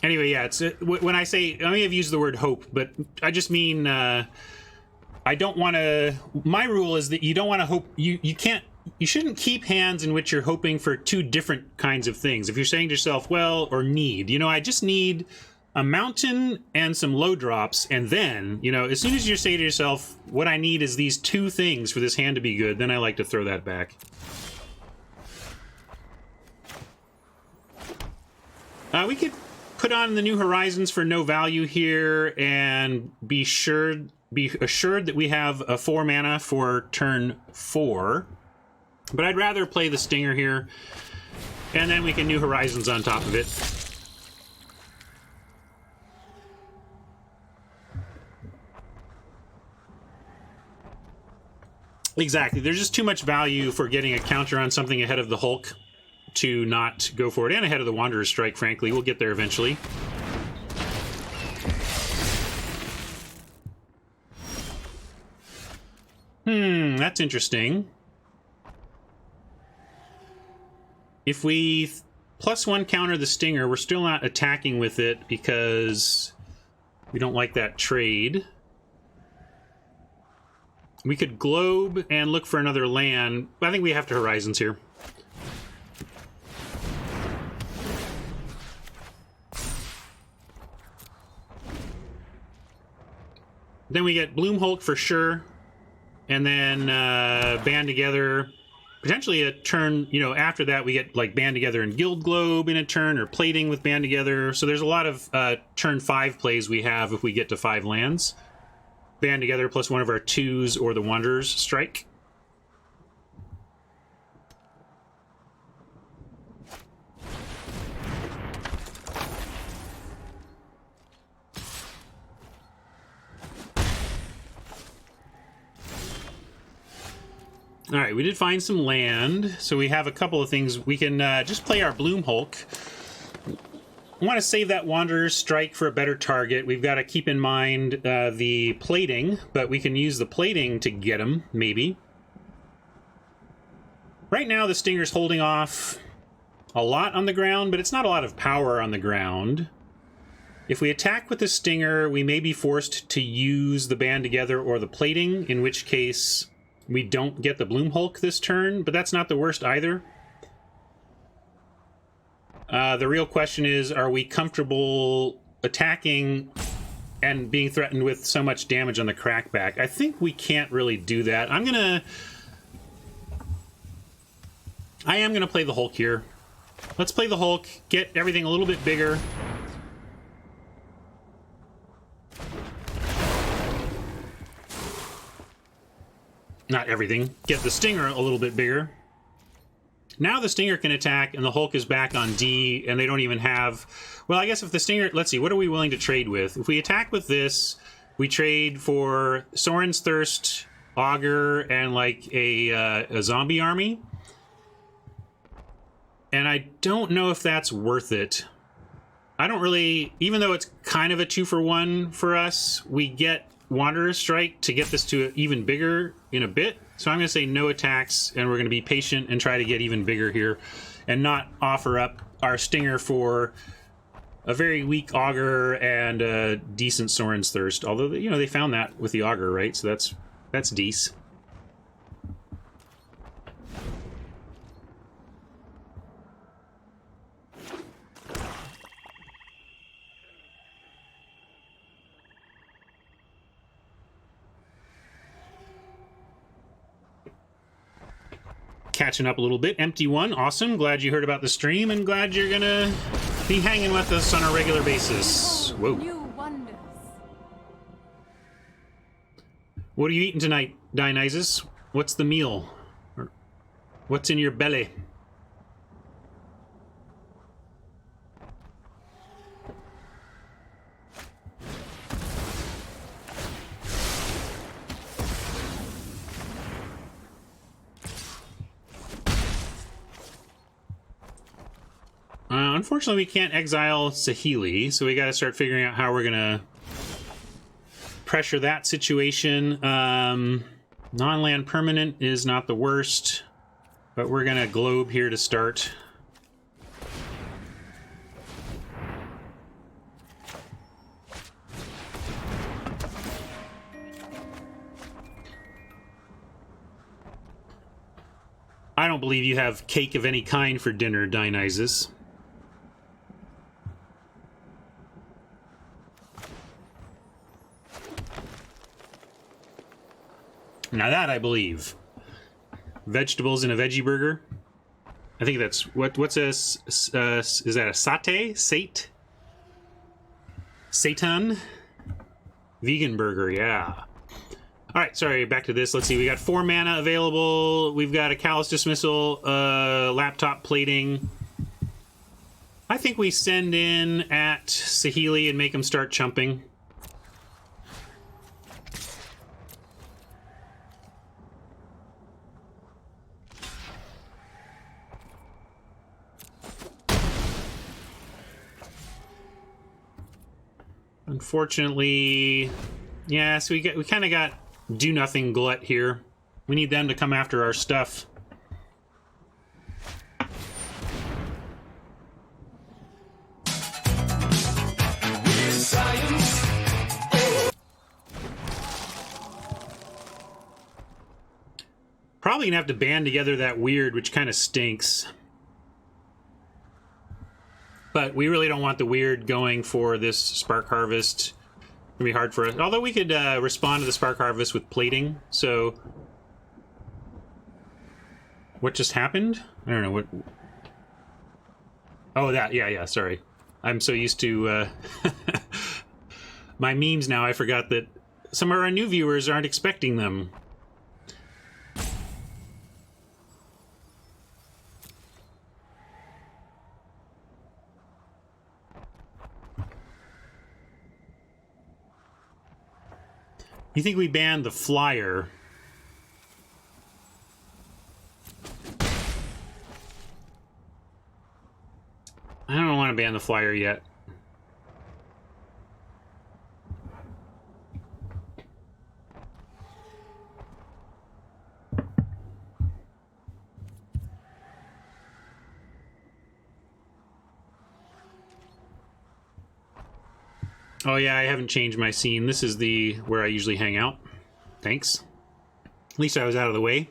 Anyway, yeah, it's when I say, I may have used the word hope, but I just mean I don't want to. My rule is that you don't want to hope. You shouldn't keep hands in which you're hoping for 2 different kinds of things. If you're saying to yourself, well, or need, you know, I just need a mountain and some low drops, and then, you know, as soon as you say to yourself, what I need is these 2 things for this hand to be good, then I like to throw that back. We could put on the New Horizons for no value here and be assured that we have a 4 mana for turn 4. But I'd rather play the Stinger here, and then we can New Horizons on top of it. Exactly. There's just too much value for getting a counter on something ahead of the Hulk to not go for it, and ahead of the Wanderer's Strike, frankly. We'll get there eventually. That's interesting. If we +1 counter the Stinger, we're still not attacking with it because we don't like that trade. We could globe and look for another land. I think we have to Horizons here. Then we get Bloom Hulk for sure. And then Band Together. Potentially a turn, you know, after that we get like Band Together and Guild Globe in a turn, or Plating with Band Together. So there's a lot of turn 5 plays we have if we get to 5 lands. Band Together plus one of our 2s or the Wanderer's Strike. All right, we did find some land, so we have a couple of things. We can just play our Bloom Hulk. I want to save that Wanderer's Strike for a better target. We've got to keep in mind the Plating, but we can use the Plating to get him, maybe. Right now, the Stinger's holding off a lot on the ground, but it's not a lot of power on the ground. If we attack with the Stinger, we may be forced to use the Band Together or the Plating, in which case we don't get the Bloom Hulk this turn, but that's not the worst either. The real question is, are we comfortable attacking and being threatened with so much damage on the crackback? I think we can't really do that. I am gonna play the Hulk here. Let's play the Hulk, get everything a little bit bigger. Not everything. Get the Stinger a little bit bigger. Now the Stinger can attack, and the Hulk is back on D, and they don't even have... Well, I guess if the Stinger... Let's see, what are we willing to trade with? If we attack with this, we trade for Sorin's Thirst, Augur, and like a zombie army. And I don't know if that's worth it. I don't really... Even though it's kind of a 2-for-1 for us, we get Wanderer's Strike to get this to even bigger in a bit. So I'm going to say no attacks, and we're going to be patient and try to get even bigger here and not offer up our Stinger for a very weak Augur and a decent Sorin's Thirst. Although, you know, they found that with the Augur, right? So that's decent. Catching up a little bit. Empty one, awesome. Glad you heard about the stream, and glad you're gonna be hanging with us on a regular basis. Whoa. What are you eating tonight, Dionysus? What's the meal? Or what's in your belly? Unfortunately, we can't exile Saheeli, so we got to start figuring out how we're going to pressure that situation. Non-land permanent is not the worst, but we're going to globe here to start. I don't believe you have cake of any kind for dinner, Dionysus. Now that I believe. Vegetables in a veggie burger. I think that's what's a is that a satay? Seitan? Vegan burger, yeah. All right, sorry, back to this. Let's see, we got 4 mana available. We've got a Callous Dismissal, laptop plating. I think we send in at Saheeli and make him start chumping. Unfortunately, yeah, so we kind of got do nothing glut here. We need them to come after our stuff. probably gonna have to band together that weird, which kind of stinks. But we really don't want the weird going for this Spark Harvest. It's gonna be hard for us. Although we could respond to the Spark Harvest with plating. So, what just happened? I don't know what. Oh, that. Yeah. Sorry, I'm so used to my memes now. I forgot that some of our new viewers aren't expecting them. You think we banned the flyer? I don't want to ban the flyer yet. Oh yeah, I haven't changed my scene. This is the where I usually hang out. Thanks. At least I was out of the way.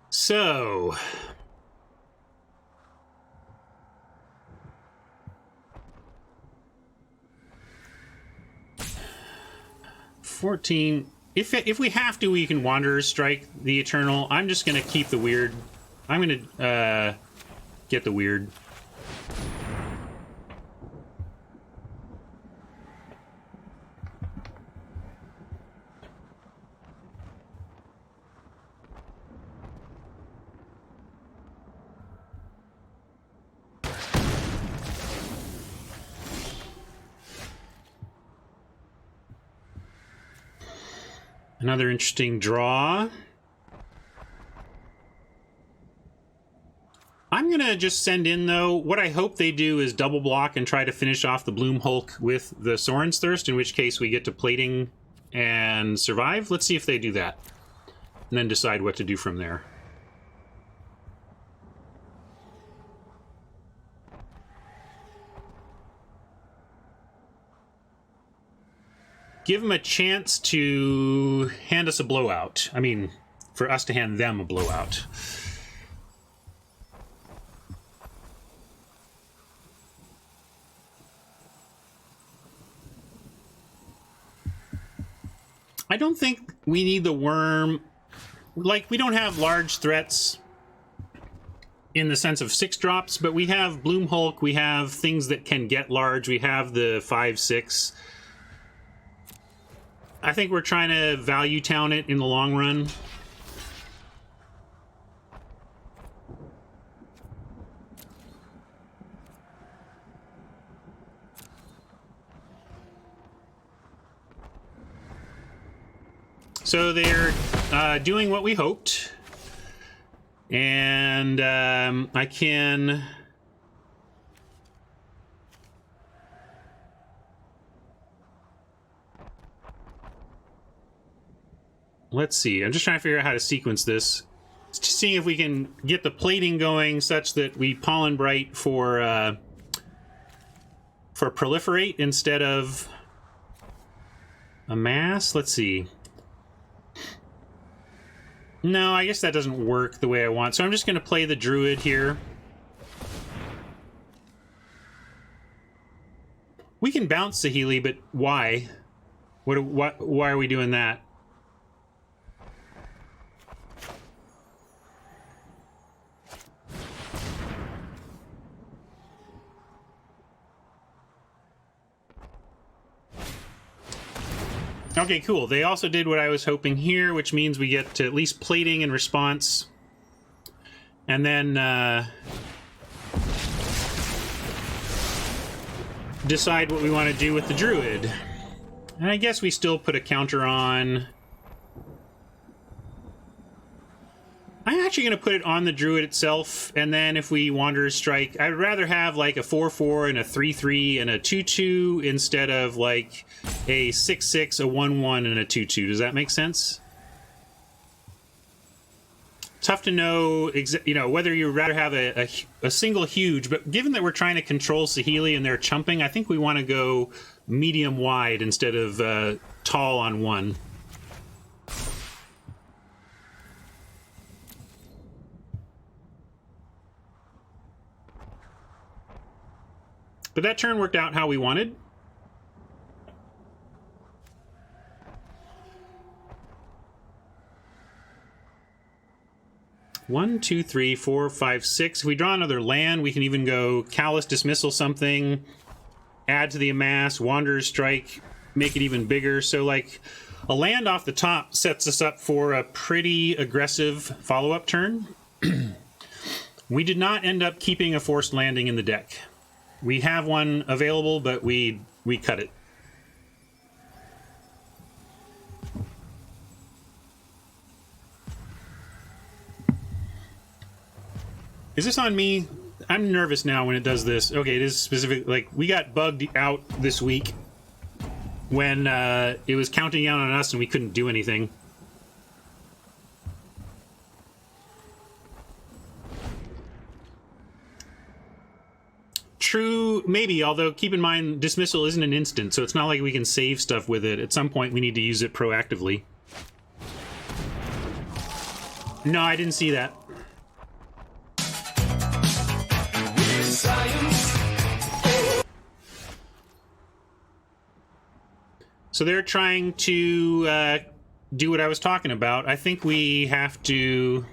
So... 14. If we have to, we can Wanderer's Strike the Eternal. I'm just gonna keep the weird. I'm gonna get the weird. Another interesting draw. I'm gonna just send in, though, what I hope they do is double block and try to finish off the Bloom Hulk with the Sorin's Thirst, in which case we get to plating and survive. Let's see if they do that, and then decide what to do from there. Give them a chance to hand us a blowout. I mean, for us to hand them a blowout. I don't think we need the worm. Like, we don't have large threats in the sense of 6-drops, but we have Bloom Hulk, we have things that can get large, we have the 5/6. I think we're trying to value town it in the long run. So they're doing what we hoped. And I can... Let's see. I'm just trying to figure out how to sequence this. Just seeing if we can get the plating going such that we Pollen Bright for Proliferate instead of Amass. Let's see. No, I guess that doesn't work the way I want. So I'm just going to play the Druid here. We can bounce Saheeli, but why? Why are we doing that? Okay, cool. They also did what I was hoping here, which means we get to at least plating in response. And then decide what we want to do with the Druid. And I guess we still put a counter on. I'm actually going to put it on the Druid itself, and then if we Wanderer's Strike, I'd rather have like a 4/4 and a 3/3 and a 2/2 instead of like a 6/6, a 1/1, and a 2/2. Does that make sense? Tough to know, you know, whether you'd rather have a single huge, but given that we're trying to control Saheeli and they're chumping, I think we want to go medium wide instead of tall on one. But that turn worked out how we wanted. One, two, three, four, five, six. If we draw another land, we can even go Callous Dismissal something, add to the amass, Wanderer's Strike, make it even bigger. So, like, a land off the top sets us up for a pretty aggressive follow-up turn. We did not end up keeping a Forced Landing in the deck. We have one available, but we cut it. Is this on me? I'm nervous now when it does this. Okay, it is specific. Like, we got bugged out this week when it was counting down on us and we couldn't do anything. True, maybe, although keep in mind, Dismissal isn't an instant, so it's not like we can save stuff with it. At some point, we need to use it proactively. No, I didn't see that. So they're trying to do what I was talking about. I think we have to...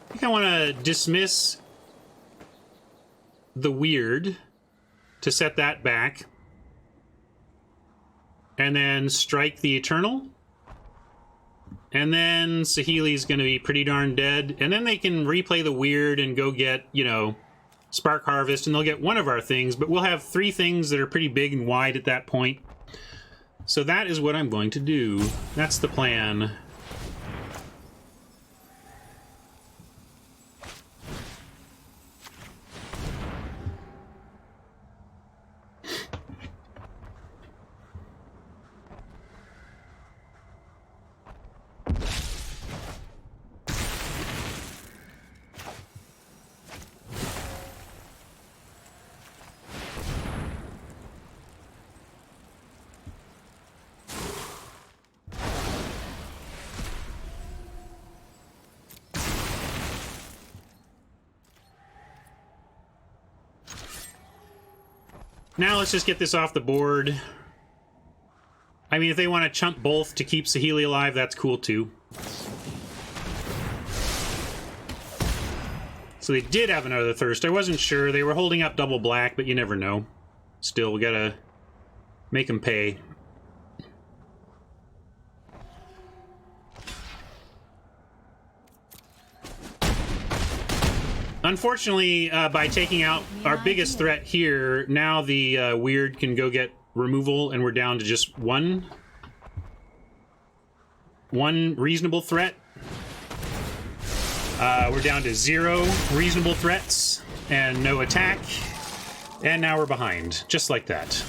I think I want to dismiss the weird to set that back. And then strike the Eternal. And then Saheeli's going to be pretty darn dead. And then they can replay the weird and go get, you know, Spark Harvest, and they'll get one of our things, but we'll have 3 things that are pretty big and wide at that point. So that is what I'm going to do. That's the plan. Now let's just get this off the board. I mean, if they want to chump both to keep Saheeli alive, that's cool too. So they did have another Thirst. I wasn't sure. They were holding up double black, but you never know. Still, we gotta make them pay. Unfortunately, by taking out our biggest threat here, now the weird can go get removal, and we're down to just one reasonable threat. We're down to 0 reasonable threats and no attack, and now we're behind, just like that.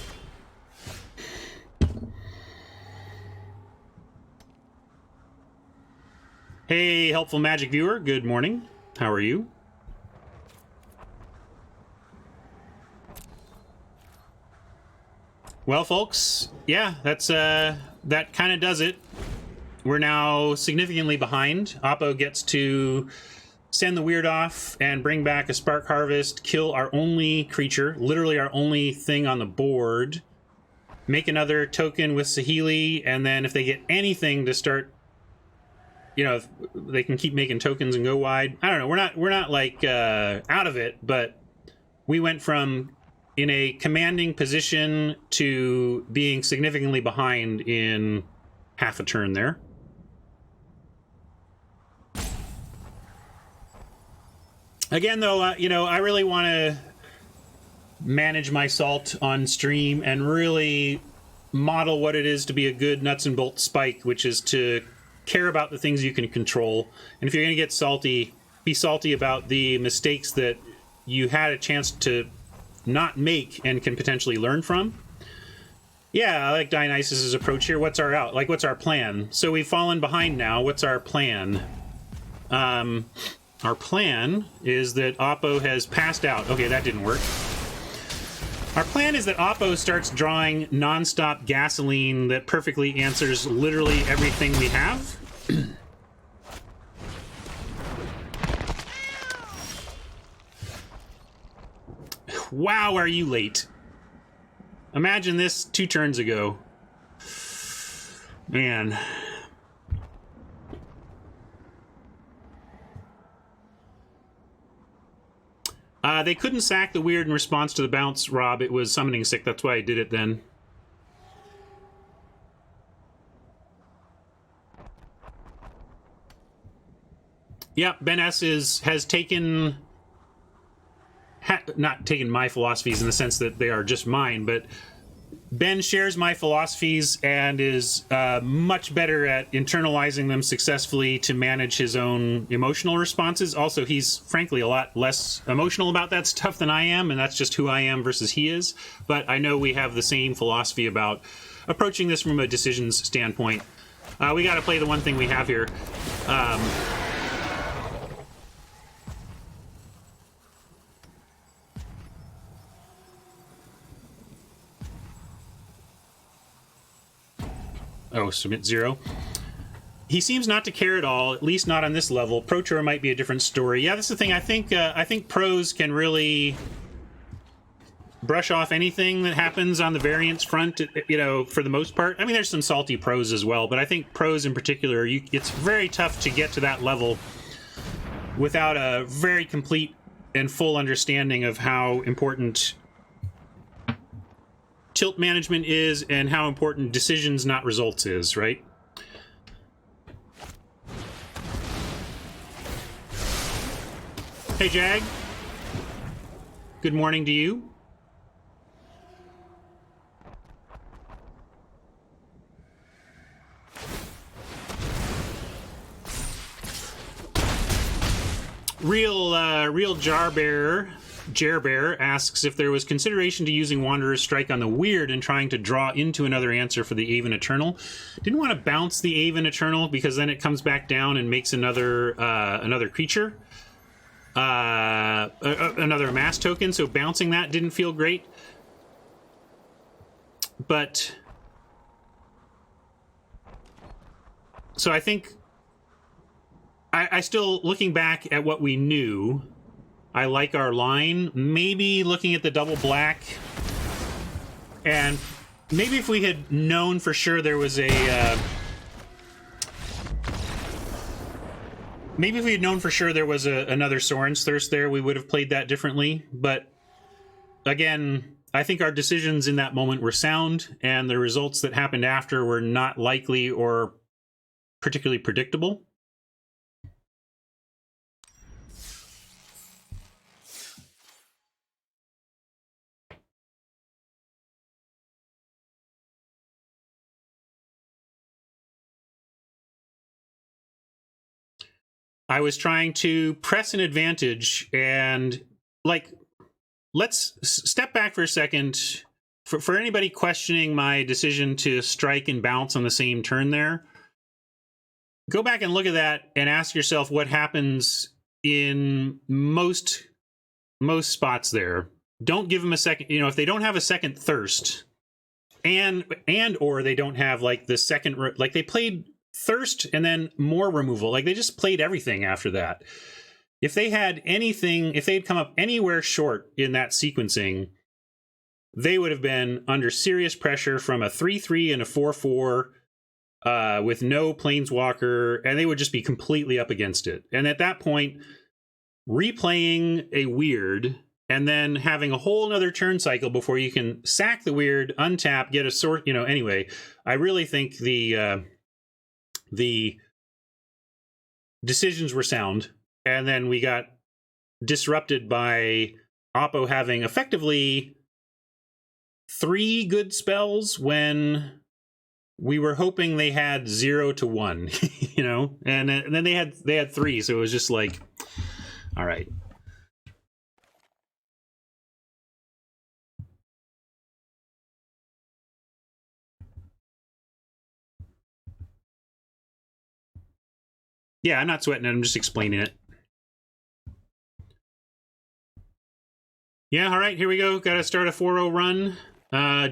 Hey, helpful Magic viewer, good morning. How are you? Well, folks, yeah, that's that kind of does it. We're now significantly behind. Oppo gets to send the weird off and bring back a Spark Harvest, kill our only creature, literally our only thing on the board, make another token with Saheeli, and then if they get anything to start, you know, they can keep making tokens and go wide. I don't know. We're not like out of it, but we went from in a commanding position to being significantly behind in half a turn there. Again, though, you know, I really want to manage my salt on stream and really model what it is to be a good nuts and bolts spike, which is to care about the things you can control. And if you're going to get salty, be salty about the mistakes that you had a chance to not make and can potentially learn from. Yeah, I like Dionysus's approach here. What's our out? Like, what's our plan? So we've fallen behind now. What's our plan? Our plan is that Oppo has passed out. Okay, that didn't work. Our plan is that Oppo starts drawing non-stop gasoline that perfectly answers literally everything we have. Wow, are you late? Imagine this 2 turns ago. Man. They couldn't sack the weird in response to the bounce, Rob. It was summoning sick. That's why I did it then. Yep, Ben S has taken... not taken my philosophies in the sense that they are just mine, but Ben shares my philosophies and is much better at internalizing them successfully to manage his own emotional responses. Also, he's frankly a lot less emotional about that stuff than I am, and that's just who I am versus he is. But I know we have the same philosophy about approaching this from a decisions standpoint. We got to play the one thing we have here. Oh, submit 0. He seems not to care at all, at least not on this level. Pro Tour might be a different story. Yeah, that's the thing. I think pros can really brush off anything that happens on the variance front, you know, for the most part. I mean, there's some salty pros as well, but I think pros in particular, it's very tough to get to that level without a very complete and full understanding of how important tilt management is and how important decisions, not results, is, right? Hey, Jag. Good morning to you. Real Jerbear asks if there was consideration to using Wanderer's Strike on the weird and trying to draw into another answer for the Aven Eternal. Didn't want to bounce the Aven Eternal because then it comes back down and makes another creature, another mass token. So bouncing that didn't feel great. But so I think I still, looking back at what we knew, I like our line. Maybe looking at the double black, and maybe if we had known for sure there was a maybe if we had known for sure there was another Soren's Thirst there, we would have played that differently. But again, I think our decisions in that moment were sound, and the results that happened after were not likely or particularly predictable. I was trying to press an advantage, and like, let's step back for a second. For anybody questioning my decision to strike and bounce on the same turn there, go back and look at that and ask yourself what happens in most spots there. Don't give them a second, you know, if they don't have a second thirst, and or they don't have like the second, like they played thirst and then more removal, like they just played everything after that. If they had anything, if they'd come up anywhere short in that sequencing, they would have been under serious pressure from a 3/3 and a 4/4 with no planeswalker, and they would just be completely up against it. And at that point, replaying a weird and then having a whole nother turn cycle before you can sack the weird, untap, get a sort, you know, anyway, I really think the decisions were sound, and then we got disrupted by Oppo having effectively 3 good spells when we were hoping they had 0 to 1, you know, and then they had 3, so it was just like, all right. Yeah, I'm not sweating it. I'm just explaining it. Yeah, all right, here we go. Got to start a 4-0 run.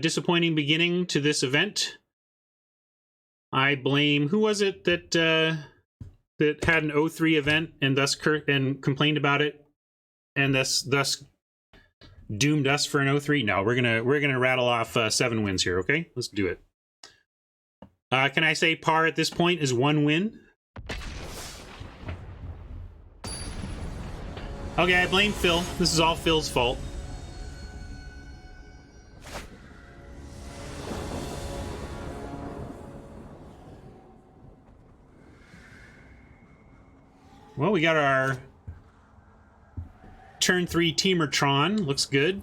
Disappointing beginning to this event. I blame, who was it that that had an 0-3 event and thus and complained about it, and thus doomed us for an 0-3? No, we're gonna rattle off 7 wins here. Okay, let's do it. Can I say par at this point is 1 win? Okay, I blame Phil. This is all Phil's fault. Well, we got our turn 3 Teamertron. Looks good.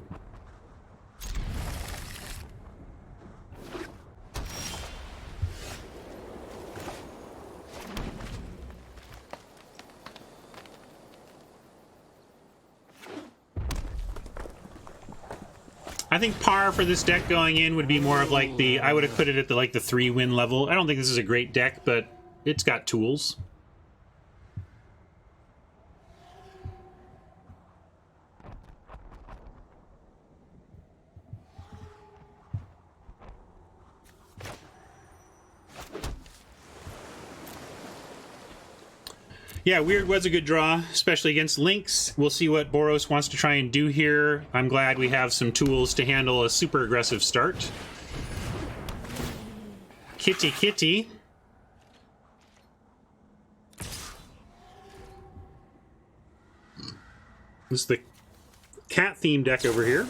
I think par for this deck going in would be more of like the, I would have put it at the like the 3-win level. I don't think this is a great deck, but it's got tools. Yeah, Weird was a good draw, especially against Lynx. We'll see what Boros wants to try and do here. I'm glad we have some tools to handle a super aggressive start. Kitty Kitty. This is the cat theme deck over here.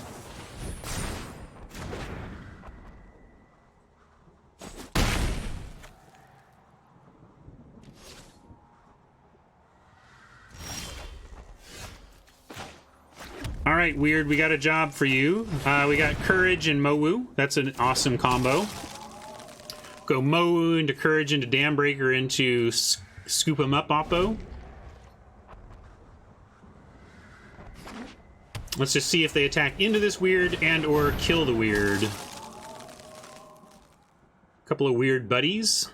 All right, Weird, we got a job for you. We got Courage and Mowu. That's an awesome combo. Go Mowu into Courage into Dambreaker into Scoop 'em Up Oppo. Let's just see if they attack into this Weird and or kill the Weird. Couple of Weird buddies.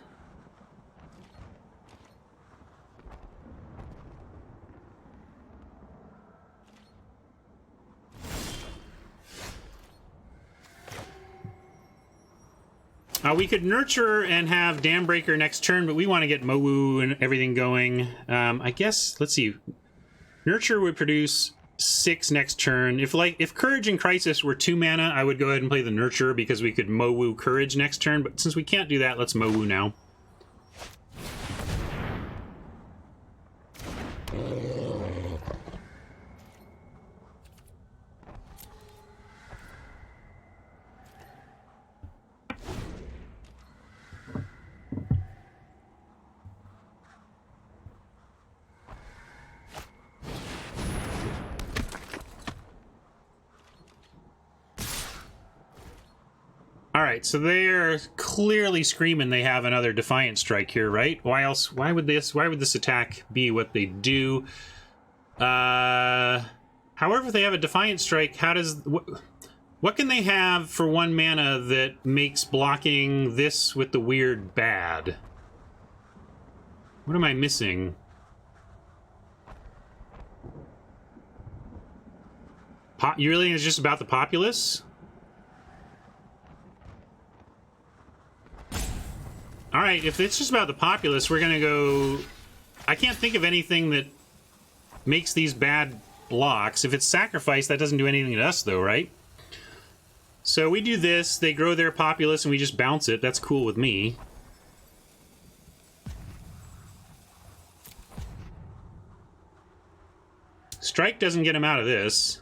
We could Nurture and have Dambreaker next turn, but we want to get Mowu and everything going. I guess, let's see. Nurture would produce 6 next turn. If Courage and Crisis were 2 mana, I would go ahead and play the Nurture because we could Mowu Courage next turn, but since we can't do that, let's Mowu now. Alright, so they're clearly screaming they have another Defiant Strike here, right? Why else? Why would this attack be what they do? However, if they have a Defiant Strike, how does... What can they have for 1 mana that makes blocking this with the Weird bad? What am I missing? You really think it's just about the Populace? Alright, if it's just about the Populace, we're gonna go... I can't think of anything that makes these bad blocks. If it's Sacrifice, that doesn't do anything to us, though, right? So we do this, they grow their Populace, and we just bounce it. That's cool with me. Strike doesn't get him out of this.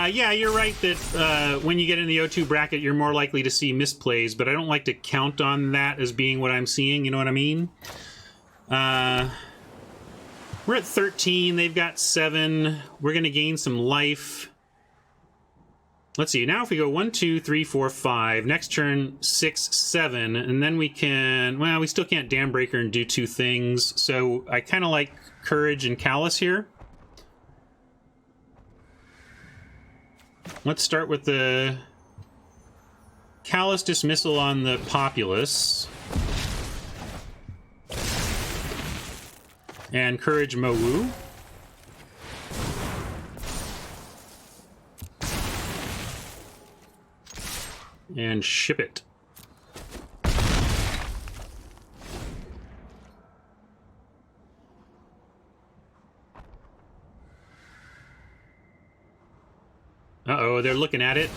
Yeah, you're right that when you get in the O2 bracket, you're more likely to see misplays, but I don't like to count on that as being what I'm seeing, you know what I mean? We're at 13, they've got 7. We're going to gain some life. Let's see, now if we go 1, 2, 3, 4, 5, next turn 6, 7, and then we can, well, we still can't Dambreaker and do 2 things, so I kind of like Courage and Callous here. Let's start with the Callous Dismissal on the Populace. And Courage Mowu. And ship it. Uh-oh, they're looking at it.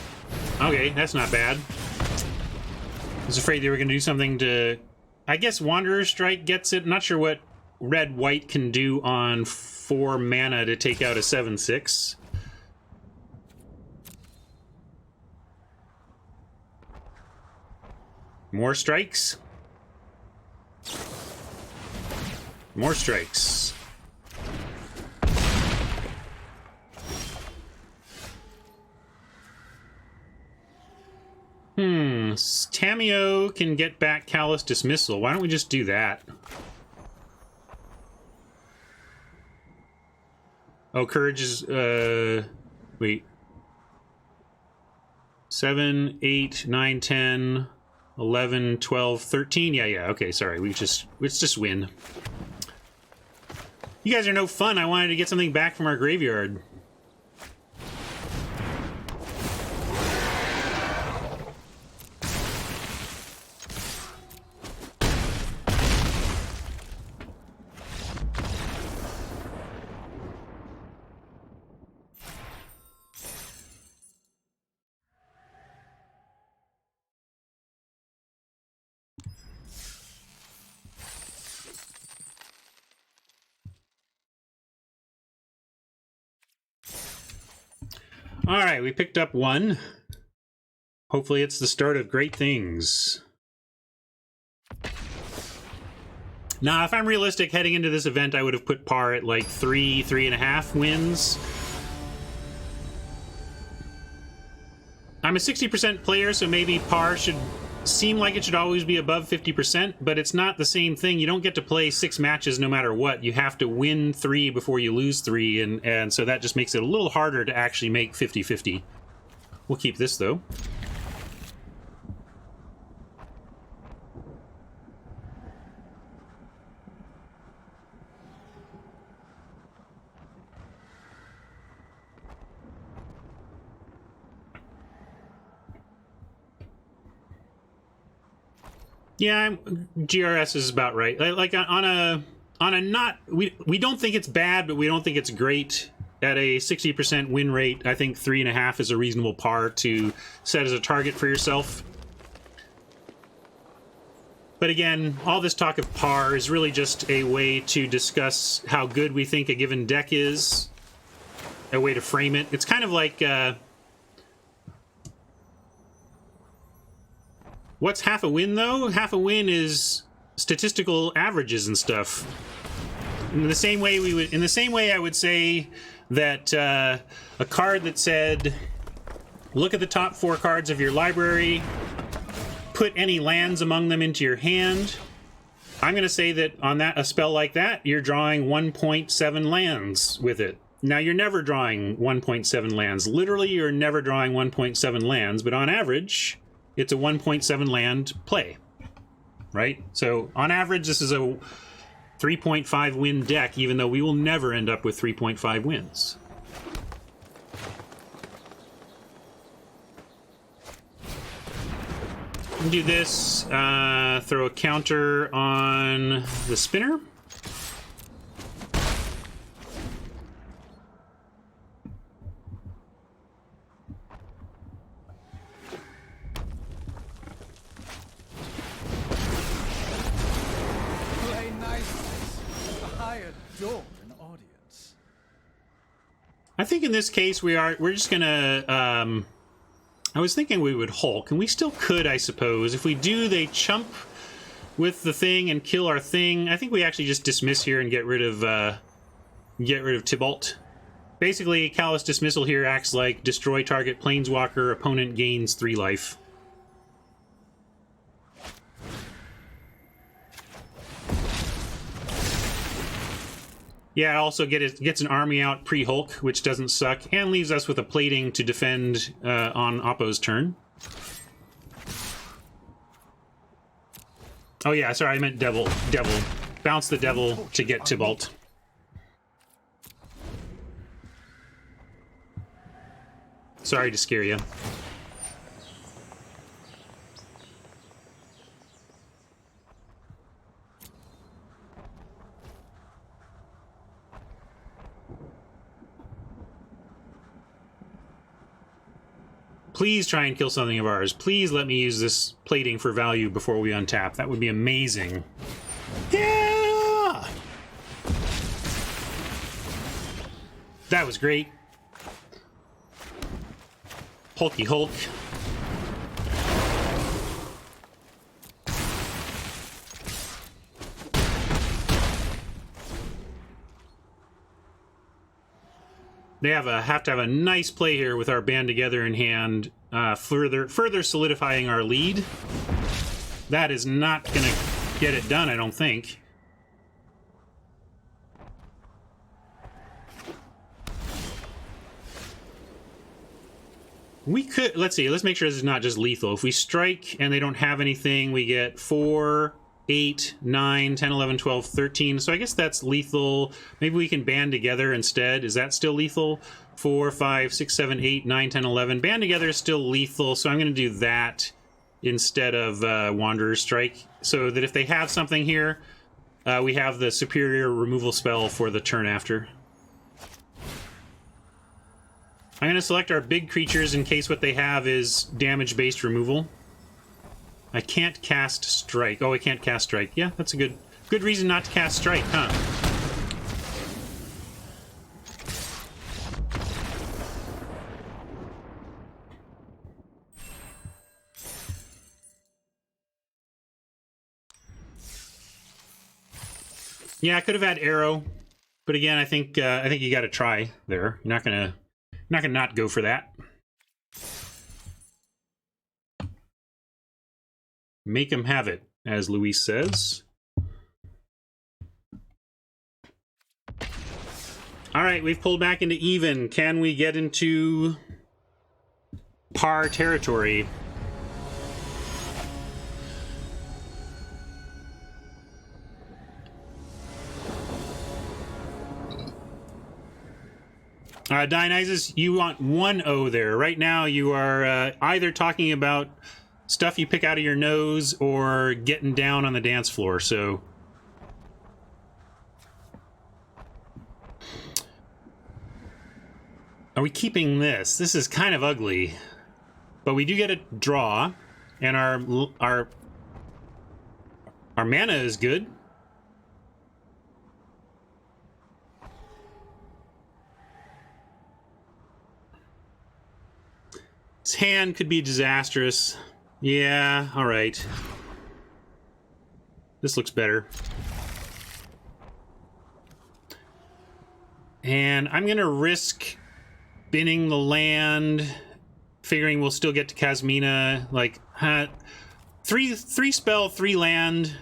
Okay, that's not bad. I was afraid they were going to do something to... I guess Wanderer's Strike gets it. I'm not sure what red-white can do on 4 mana to take out a 7/6. More strikes. More strikes. Tamiyo can get back Callous Dismissal. Why don't we just do that? Oh, Courage is, wait. 7, 8, 9, 10, 11, 12, 13. Yeah, okay, sorry. Let's just win. You guys are no fun. I wanted to get something back from our graveyard. All right, we picked up 1. Hopefully it's the start of great things. Now, if I'm realistic, heading into this event, I would have put par at like 3.5 wins. I'm a 60% player, so maybe par should seem like it should always be above 50%, but it's not the same thing. You don't get to play 6 matches no matter what. You have to win 3 before you lose 3, and so that just makes it a little harder to actually make 50-50. We'll keep this, though. Yeah, GRS is about right. Like on a not we don't think it's bad, but we don't think it's great. At a 60% win rate, I think 3.5 is a reasonable par to set as a target for yourself. But again, all this talk of par is really just a way to discuss how good we think a given deck is. A way to frame it. It's kind of like what's half a win, though? Half a win is statistical averages and stuff. In the same way, I would say that a card that said, look at the top 4 cards of your library, put any lands among them into your hand. I'm going to say that on a spell like that, you're drawing 1.7 lands with it. Now, you're never drawing 1.7 lands. Literally, you're never drawing 1.7 lands, but on average, it's a 1.7 land play, right? So on average, this is a 3.5 win deck, even though we will never end up with 3.5 wins. Do this, throw a counter on the spinner. I think in this case we're just gonna I was thinking we would Hulk, and we still could, I suppose. If we do, they chump with the thing and kill our thing. I think we actually just dismiss here and get rid of Tybalt. Basically, Callous Dismissal here acts like destroy target planeswalker, opponent gains 3 life. Yeah, it also gets an army out pre-Hulk, which doesn't suck, and leaves us with a plating to defend on Oppo's turn. Oh yeah, sorry, I meant Devil. Bounce the Devil to get Tybalt. Sorry to scare you. Please try and kill something of ours. Please let me use this plating for value before we untap. That would be amazing. Yeah! That was great. Hulky Hulk. They have to have a nice play here with our band together in hand, further solidifying our lead. That is not going to get it done, I don't think. We could, let's see, let's make sure this is not just lethal. If we strike and they don't have anything, we get 4, 8, 9, 10, 11, 12, 13. So I guess that's lethal. Maybe we can band together instead. Is that still lethal? 4, 5, 6, 7, 8, 9, 10, 11. Band together is still lethal, so I'm going to do that instead of Wanderer's Strike. So that if they have something here, we have the superior removal spell for the turn after. I'm going to select our big creatures in case what they have is damage-based removal. I can't cast Strike. Oh, I can't cast Strike. Yeah, that's a good reason not to cast Strike, huh? Yeah, I could have had Arrow, but again, I think you got to try there. You're not gonna not go for that. Make him have it, as Luis says. All right, we've pulled back into even. Can we get into par territory? Dionysus, you want 1-0 there. Right now, you are either talking about stuff you pick out of your nose or getting down on the dance floor, so... Are we keeping this? This is kind of ugly. But we do get a draw, and our mana is good. His hand could be disastrous. Yeah, alright. This looks better. And I'm gonna risk binning the land, figuring we'll still get to Kasmina. Like, 3 spell, 3 land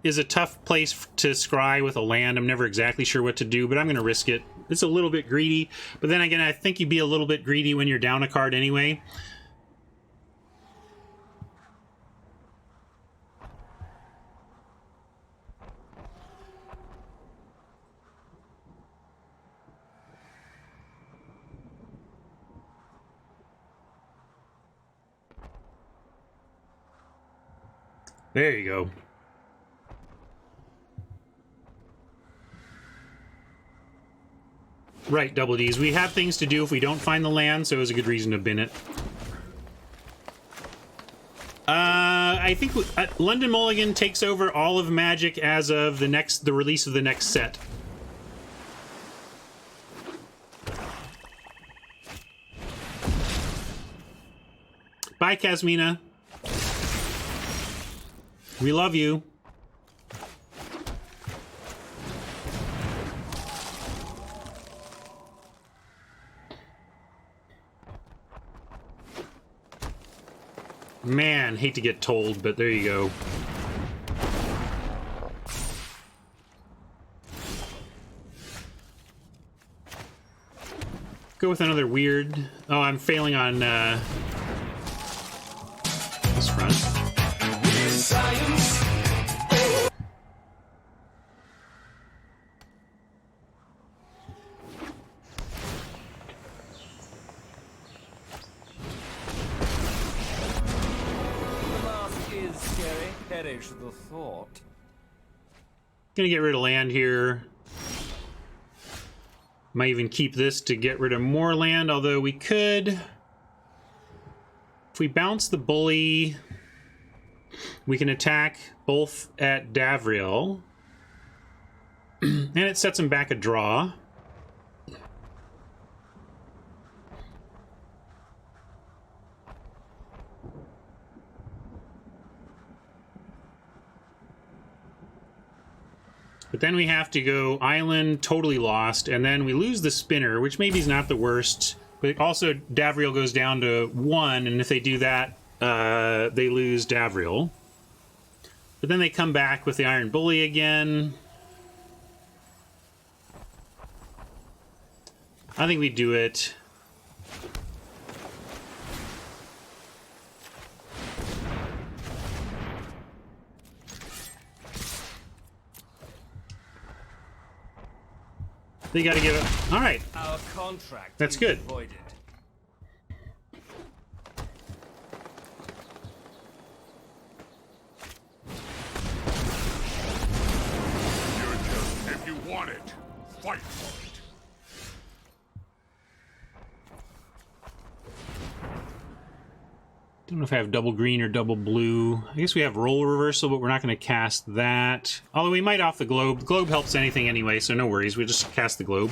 is a tough place to scry with a land. I'm never exactly sure what to do, but I'm gonna risk it. It's a little bit greedy, but then again, I think you'd be a little bit greedy when you're down a card anyway. There you go. Right, Double D's. We have things to do if we don't find the land, so it was a good reason to bin it. I think London Mulligan takes over all of Magic as of the release of the next set. Bye, Kasmina. We love you. Man, hate to get told, but there you go. Go with another weird... Oh, I'm failing on this front. Perish the thought. Gonna get rid of land here. Might even keep this to get rid of more land, although we could If we bounce the bully, we can attack both at Davriel. And it sets him back a draw. But then we have to go island, totally lost, and then we lose the spinner, which maybe is not the worst. But also, Davriel goes down to 1, and if they do that, they lose Davriel. But then they come back with the Iron Bully again. I think we do it. They got to give it. All right. Our contract. That's good. Voided. If you want it, fight for it. Don't know if I have double green or double blue. I guess we have roll reversal, but we're not going to cast that. Although we might off the globe. The globe helps anything anyway, so no worries. We'll just cast the globe.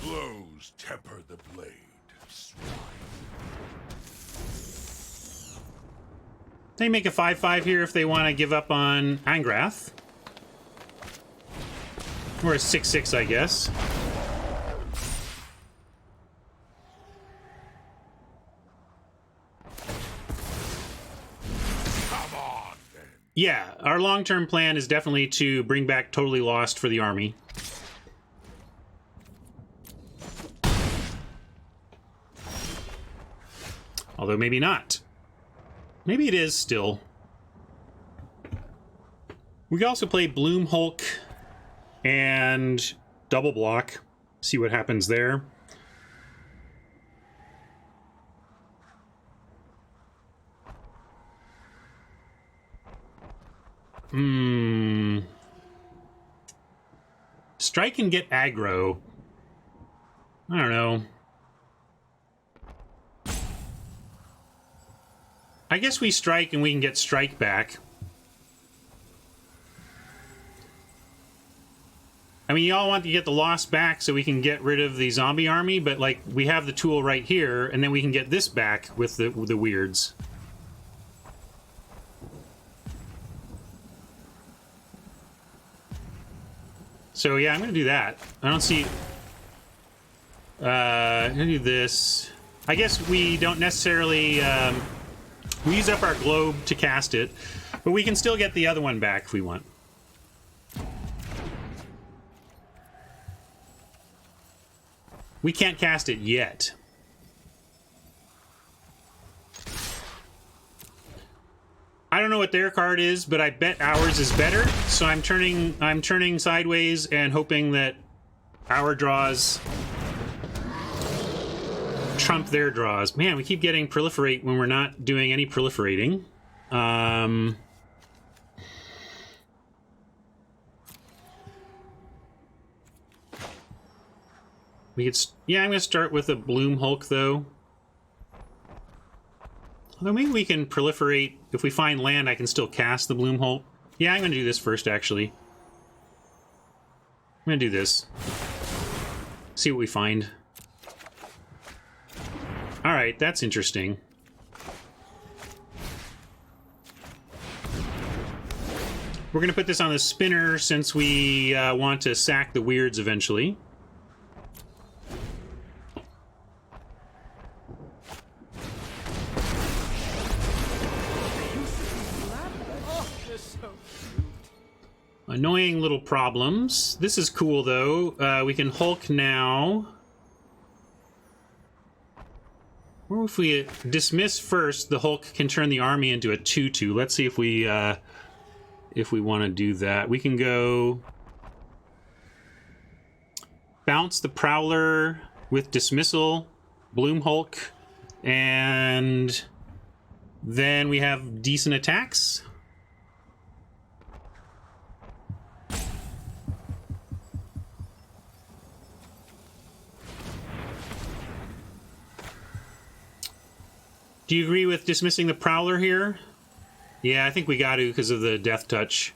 Blows temper the blade, swine. They make a 5/5 here if they want to give up on Angrath. Or a 6/6, I guess. Come on, then. Yeah, our long-term plan is definitely to bring back Totally Lost for the army. Although maybe not. Maybe it is still. We can also play Bloom Hulk and double block. See what happens there. Strike and get aggro. I don't know. I guess we strike and we can get strike back. I mean, y'all want to get the loss back so we can get rid of the zombie army, but, like, we have the tool right here, and then we can get this back with the weirds. So, yeah, I'm going to do that. I don't see... I'm going to do this. I guess we don't necessarily... we use up our globe to cast it, but we can still get the other one back if we want. We can't cast it yet. I don't know what their card is, but I bet ours is better. So I'm turning sideways and hoping that our draws trump their draws. Man, we keep getting proliferate when we're not doing any proliferating. We could, yeah, I'm going to start with a Bloom Hulk, though. Although maybe we can proliferate. If we find land, I can still cast the Bloom Hulk. Yeah, I'm going to do this first, actually. I'm going to do this. See what we find. Alright, that's interesting. We're going to put this on the spinner since we want to sack the weirds eventually. Annoying little problems. This is cool, though. We can Hulk now. Or if we dismiss first, the Hulk can turn the army into a 2/2. Let's see if we want to do that. We can go bounce the Prowler with Dismissal, Bloom Hulk, and then we have decent attacks. Do you agree with dismissing the Prowler here? Yeah, I think we got to because of the Death Touch.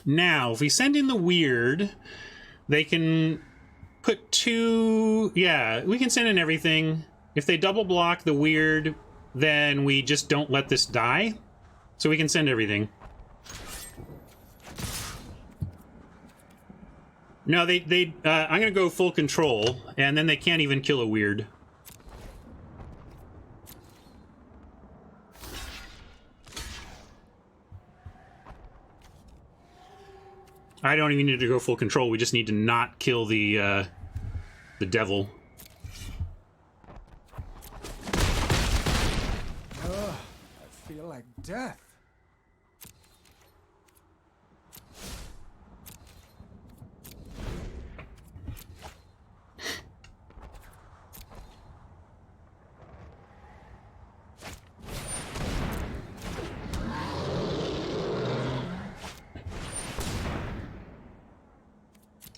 Now, if we send in the Weird, they can put 2... Yeah, we can send in everything. If they double block the Weird, then we just don't let this die. So we can send everything. No, I'm going to go full control, and then they can't even kill a Weird. I don't even need to go full control. We just need to not kill the devil. Ugh, I feel like death.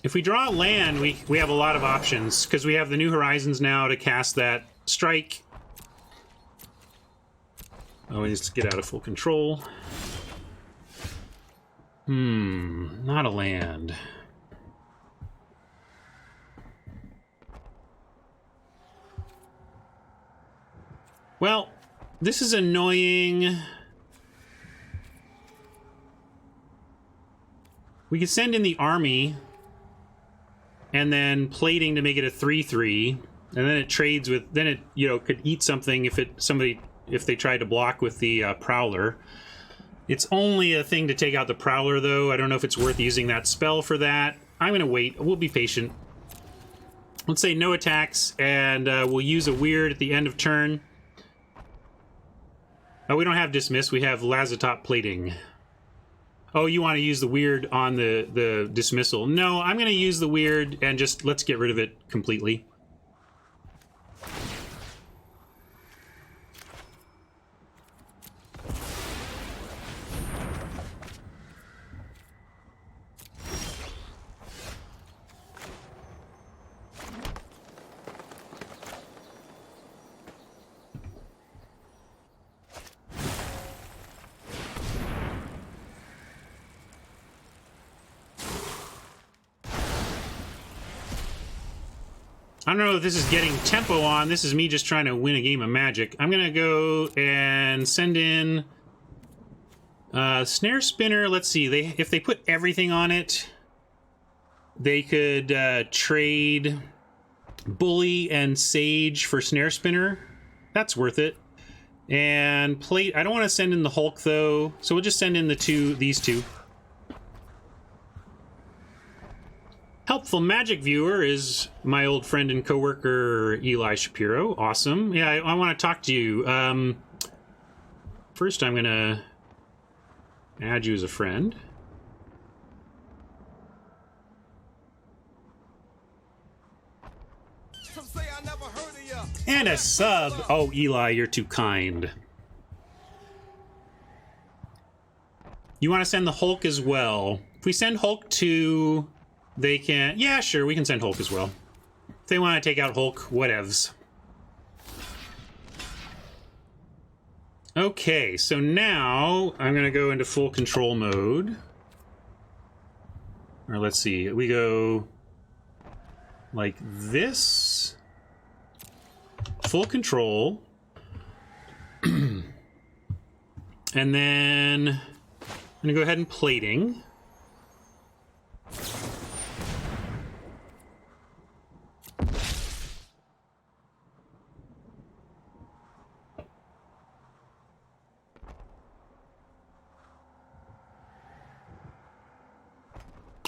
If we draw land, we have a lot of options, because we have the New Horizons now to cast that strike. Oh, we need to get out of full control. Not a land. Well, this is annoying. We could send in the army, and then plating to make it a 3/3, and then it trades with. Then it, you know, could eat something if they tried to block with the Prowler. It's only a thing to take out the Prowler, though. I don't know if it's worth using that spell for that. I'm gonna wait. We'll be patient. Let's say no attacks, and we'll use a Weird at the end of turn. Oh, we don't have Dismiss. We have Lazatop Plating. Oh, you want to use the Weird on the Dismissal. No, I'm going to use the Weird and just let's get rid of it completely. I don't know if this is getting tempo on. This is me just trying to win a game of Magic. I'm going to go and send in Snare Spinner. Let's see. If they put everything on it, they could trade Bully and Sage for Snare Spinner. That's worth it. And Plate. I don't want to send in the Hulk, though. So we'll just send in these two. Helpful Magic Viewer is my old friend and coworker Eli Shapiro. Awesome. Yeah, I want to talk to you. First, I'm going to add you as a friend. Some say I never heard of ya. And a sub. Oh, Eli, you're too kind. You want to send the Hulk as well. If we send Hulk to... They can... Yeah, sure, we can send Hulk as well. If they want to take out Hulk, whatevs. Okay, so now I'm going to go into full control mode. Or let's see, we go like this. Full control. And then I'm going to go ahead and plating.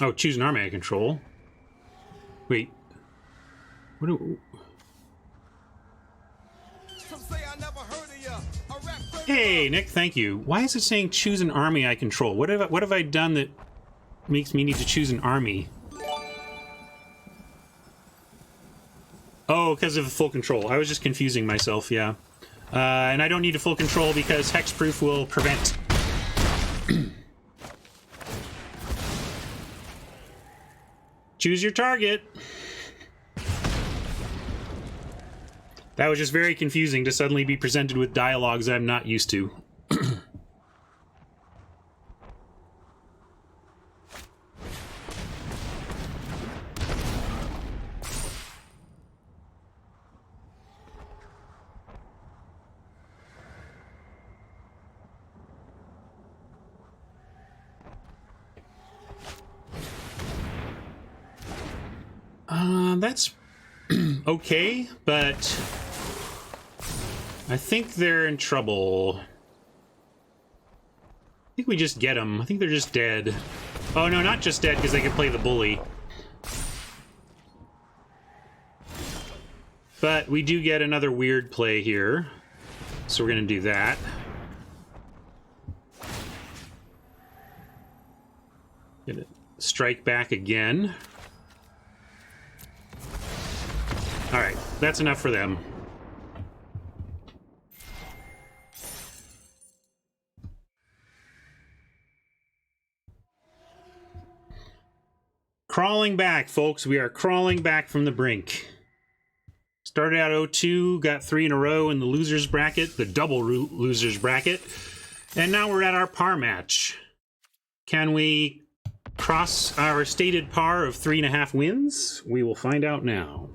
Oh, choose an army I control. Wait. What do... Some say I never heard of ya. A rap Hey, Nick, thank you. Why is it saying choose an army I control? What have I done that makes me need to choose an army? Oh, because of full control. I was just confusing myself, yeah. And I don't need a full control because hexproof will prevent. Choose your target. That was just very confusing to suddenly be presented with dialogues I'm not used to. That's okay, but I think they're in trouble. I think we just get them. I think they're just dead. Oh no, not just dead because they can play the bully. But we do get another weird play here. So we're going to do that. Gonna strike back again. Alright, that's enough for them. Crawling back, folks. We are crawling back from the brink. Started out 0-2, got 3 in a row in the losers bracket, the double losers bracket. And now we're at our par match. Can we cross our stated par of 3.5 wins? We will find out now.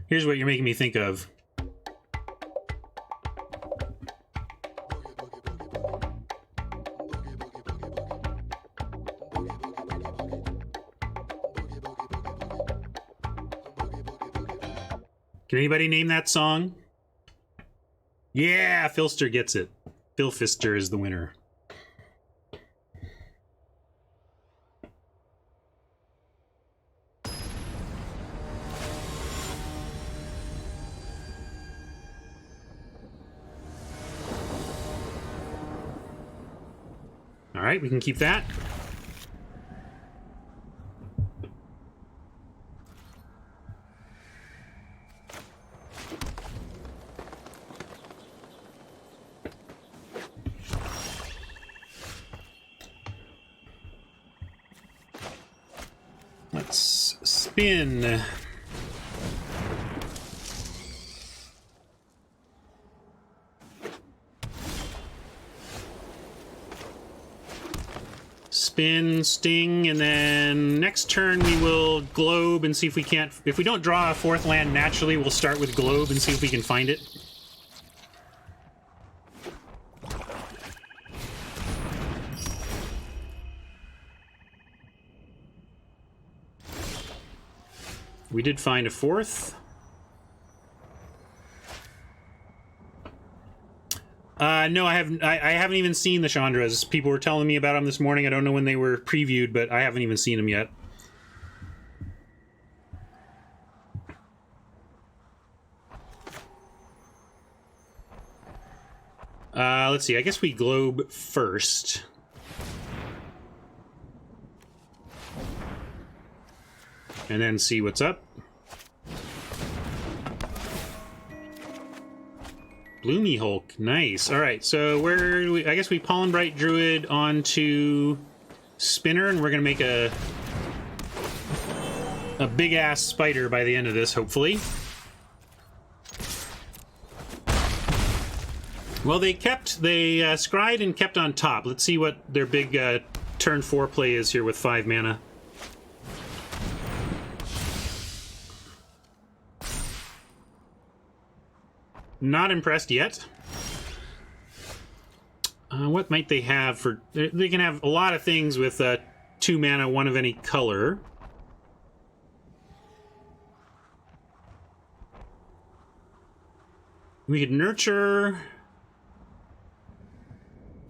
Here's what you're making me think of. Can anybody name that song? Yeah, Philster gets it. Phil Fister is the winner. All right, we can keep that. Let's spin. Spin, sting, and then next turn we will globe and see if we can't... If we don't draw a 4th land naturally, we'll start with globe and see if we can find it. We did find a 4th. No, I haven't even seen the Chandras. People were telling me about them this morning. I don't know when they were previewed, but I haven't even seen them yet. Let's see. I guess we globe first. And then see what's up. Bloomy Hulk, nice. All right, so where do we? I guess we Pollen Bright Druid onto Spinner, and we're gonna make a big ass spider by the end of this, hopefully. Well, they scryed and kept on top. Let's see what their big turn 4 play is here with 5 mana. Not impressed yet. What might they have for... They can have a lot of things with 2 mana, 1 of any color. We could nurture.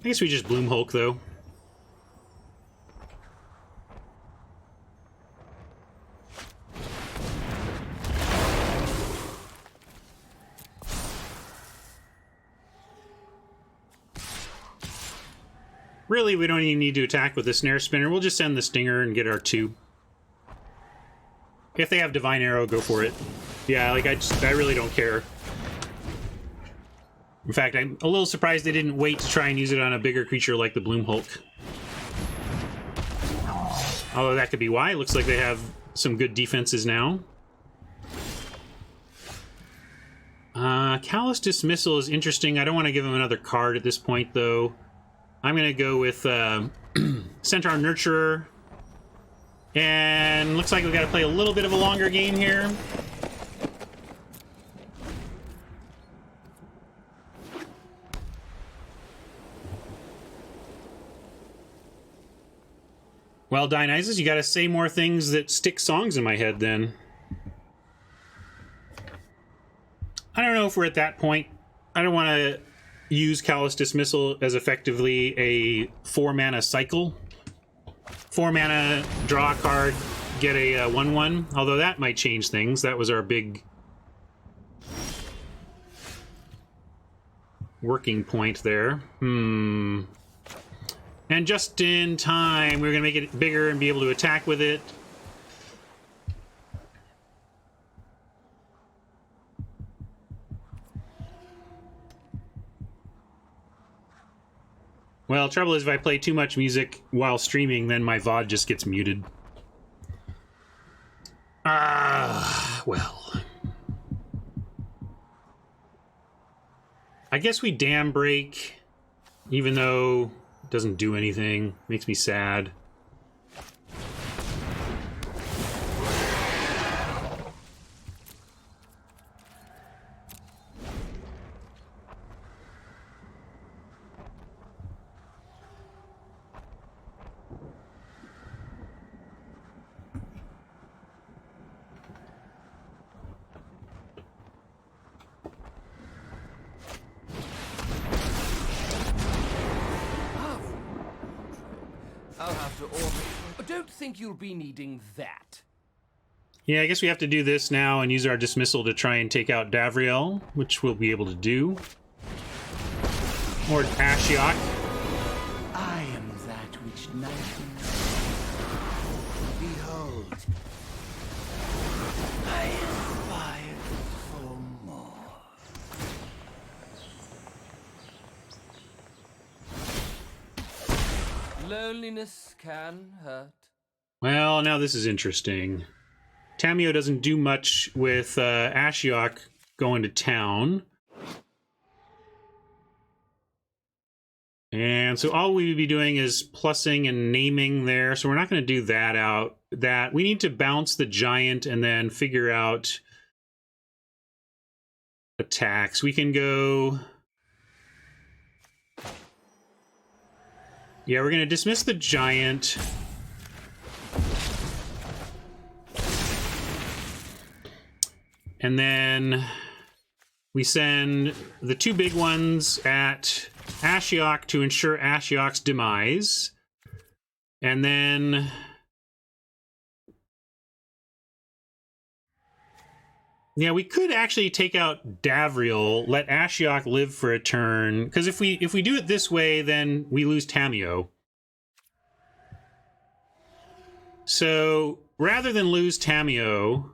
I guess we just Bloom Hulk, though. Really, we don't even need to attack with the Snare Spinner. We'll just send the Stinger and get our 2. If they have Divine Arrow, go for it. Yeah, like, I really don't care. In fact, I'm a little surprised they didn't wait to try and use it on a bigger creature like the Bloom Hulk. Although that could be why. It looks like they have some good defenses now. Callous Dismissal is interesting. I don't want to give him another card at this point, though. I'm going to go with Centaur Nurturer. And looks like we've got to play a little bit of a longer game here. Well, Dionysus, you got to say more things that stick songs in my head, then. I don't know if we're at that point. I don't want to use Callous Dismissal as effectively a 4-mana cycle. 4-mana, draw a card, get a 1/1. Although that might change things. That was our big working point there. And just in time, we're going to make it bigger and be able to attack with it. Well, trouble is if I play too much music while streaming, then my VOD just gets muted. Well. I guess we Dam Break, even though it doesn't do anything. Makes me sad. I'll have to order. But don't think you'll be needing that. Yeah, I guess we have to do this now and use our Dismissal to try and take out Davriel, which we'll be able to do. Or Ashiok. I am that which nightmares. Behold, I aspire for more. Loneliness can hurt. Well, now this is interesting. Tamiyo doesn't do much with Ashiok going to town. And so all we would be doing is plussing and naming there. So we're not going to do that out. That we need to bounce the giant and then figure out attacks. We can go... Yeah, we're going to dismiss the giant. And then we send the 2 big ones at Ashiok to ensure Ashiok's demise. And then... Yeah, we could actually take out Davriel, let Ashiok live for a turn, because if we do it this way, then we lose Tamiyo. So, rather than lose Tamiyo,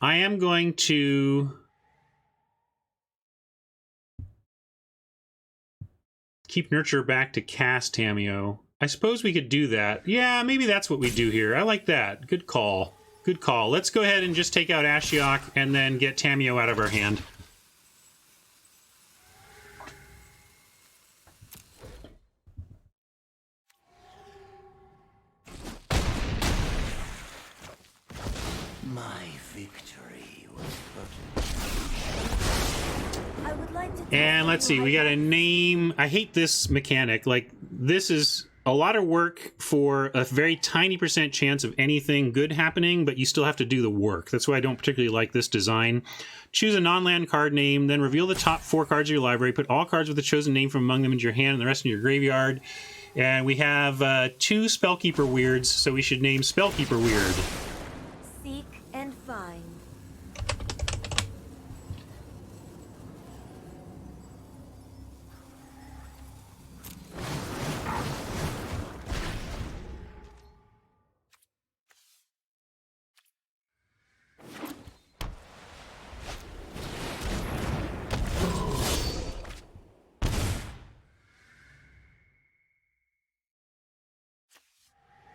I am going to keep Nurture back to cast Tamiyo. I suppose we could do that. Yeah, maybe that's what we do here. I like that. Good call. Good call. Let's go ahead and just take out Ashiok and then get Tamiyo out of our hand. My victory was I would like to And let's see, we got a name. I hate this mechanic. Like, this is a lot of work for a very tiny % chance of anything good happening, but you still have to do the work. That's why I don't particularly like this design. Choose a non-land card name, then reveal the top 4 cards of your library. Put all cards with the chosen name from among them into your hand and the rest in your graveyard. And we have 2 Spellkeeper Weirds, so we should name Spellkeeper Weird. Seek and find.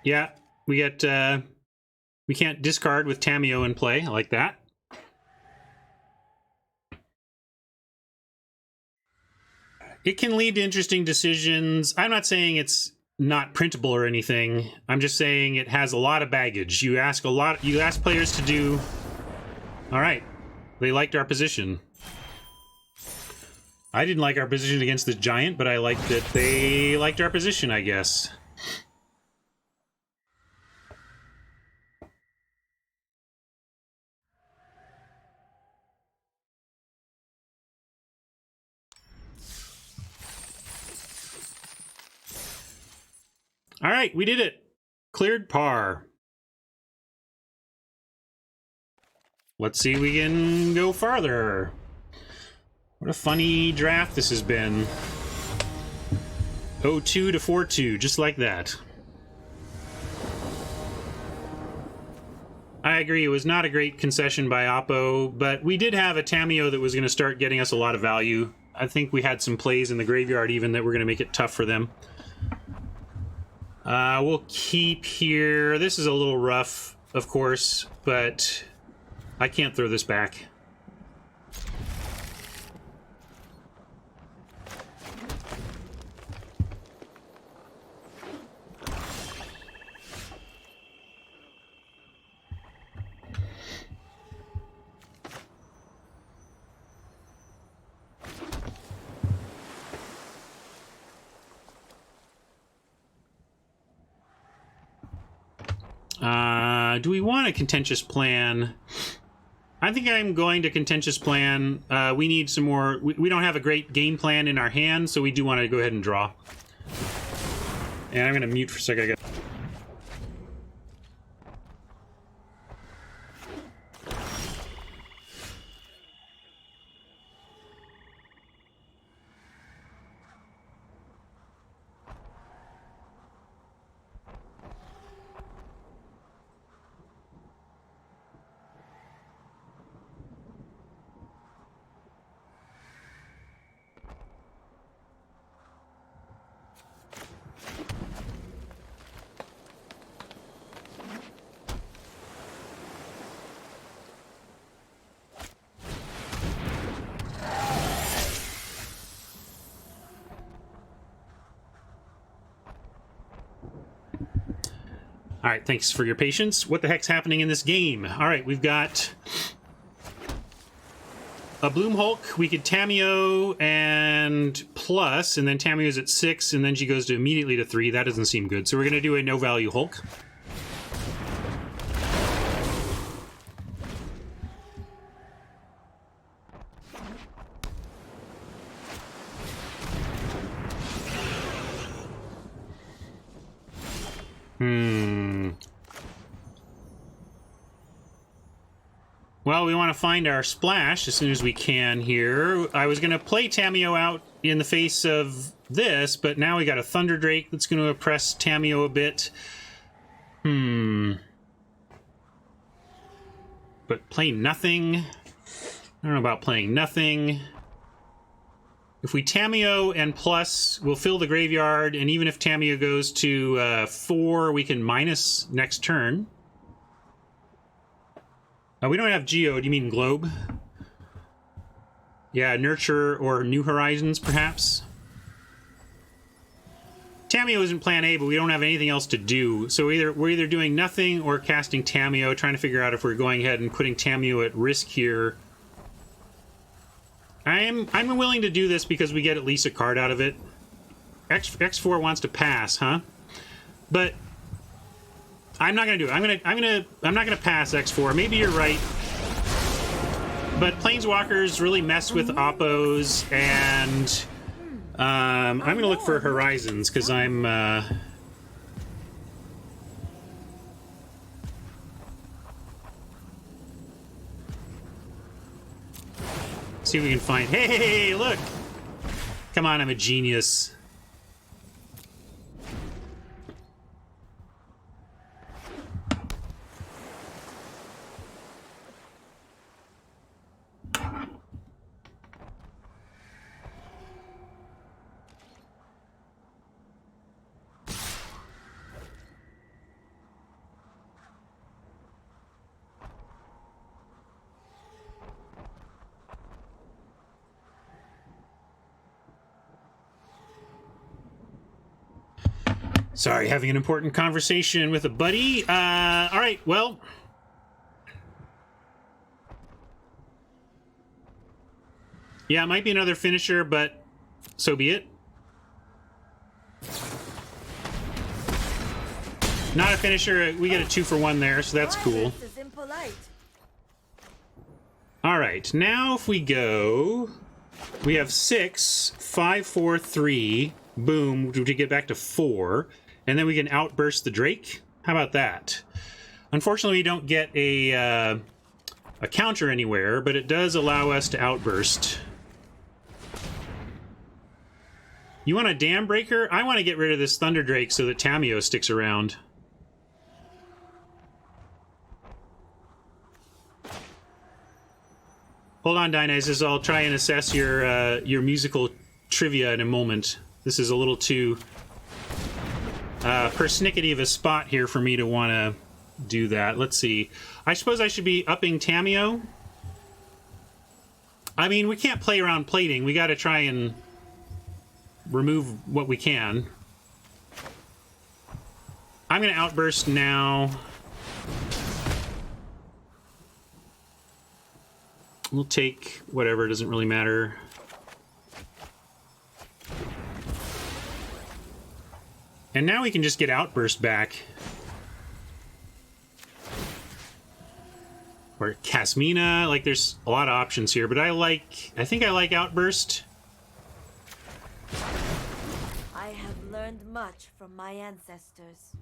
Yeah, we get we can't discard with Tamiyo in play. I like that. It can lead to interesting decisions. I'm not saying it's not printable or anything. I'm just saying it has a lot of baggage. You ask players to do. All right, they liked our position. I didn't like our position against the giant, but I liked that they liked our position, I guess. All right, we did it. Cleared par. Let's see if we can go farther. What a funny draft this has been. 0-2 to 4-2, just like that. I agree, it was not a great concession by Oppo, but we did have a Tamiyo that was going to start getting us a lot of value. I think we had some plays in the graveyard even that were going to make it tough for them. We'll keep here. This is a little rough, of course, but I can't throw this back. Do we want a contentious plan? I think I'm going to contentious plan. We need some more. We don't have a great game plan in our hand, so we do want to go ahead and draw. And I'm going to mute for a second. All right, thanks for your patience. What the heck's happening in this game? All right, we've got a Bloom Hulk. We could Tamiyo and plus, and then Tamiyo's at 6, and then she goes to immediately to 3. That doesn't seem good. So we're going to do a no-value Hulk. Well, we want to find our splash as soon as we can here. I was going to play Tamiyo out in the face of this, but now we got a Thunder Drake that's going to oppress Tamiyo a bit. But play nothing. I don't know about playing nothing. If we Tamiyo and plus, we'll fill the graveyard, and even if Tamiyo goes to 4, we can minus next turn. We don't have Geo. Do you mean Globe? Yeah, Nurture or New Horizons, perhaps? Tamiyo isn't plan A, but we don't have anything else to do. So we're either doing nothing or casting Tamiyo, trying to figure out if we're going ahead and putting Tamiyo at risk here. I'm willing to do this because we get at least a card out of it. X4 wants to pass, huh? But I'm not gonna do it. I'm not gonna pass X4. Maybe you're right. But Planeswalkers really mess with Oppos, and I'm gonna look for Horizons because I'm see if we can find. Hey, look! Come on, I'm a genius. Sorry, having an important conversation with a buddy. All right, well. Yeah, it might be another finisher, but so be it. Not a finisher. We get a 2-for-1 there, so that's cool. Violence is impolite. All right, now if we go, we have 6, 5, 4, 3. Boom, to get back to 4. And then we can outburst the Drake. How about that? Unfortunately, we don't get a counter anywhere, but it does allow us to outburst. You want a Dam Breaker? I want to get rid of this Thunder Drake so that Tamiyo sticks around. Hold on, Dionysus. I'll try and assess your musical trivia in a moment. This is a little too persnickety of a spot here for me to want to do that. Let's see. I suppose I should be upping Tamiyo. I mean, we can't play around plating. We got to try and remove what we can. I'm going to outburst now. We'll take whatever. It doesn't really matter. And now we can just get Outburst back. Or Casmina. Like, there's a lot of options here, but I think I like Outburst. I have learned much from my ancestors.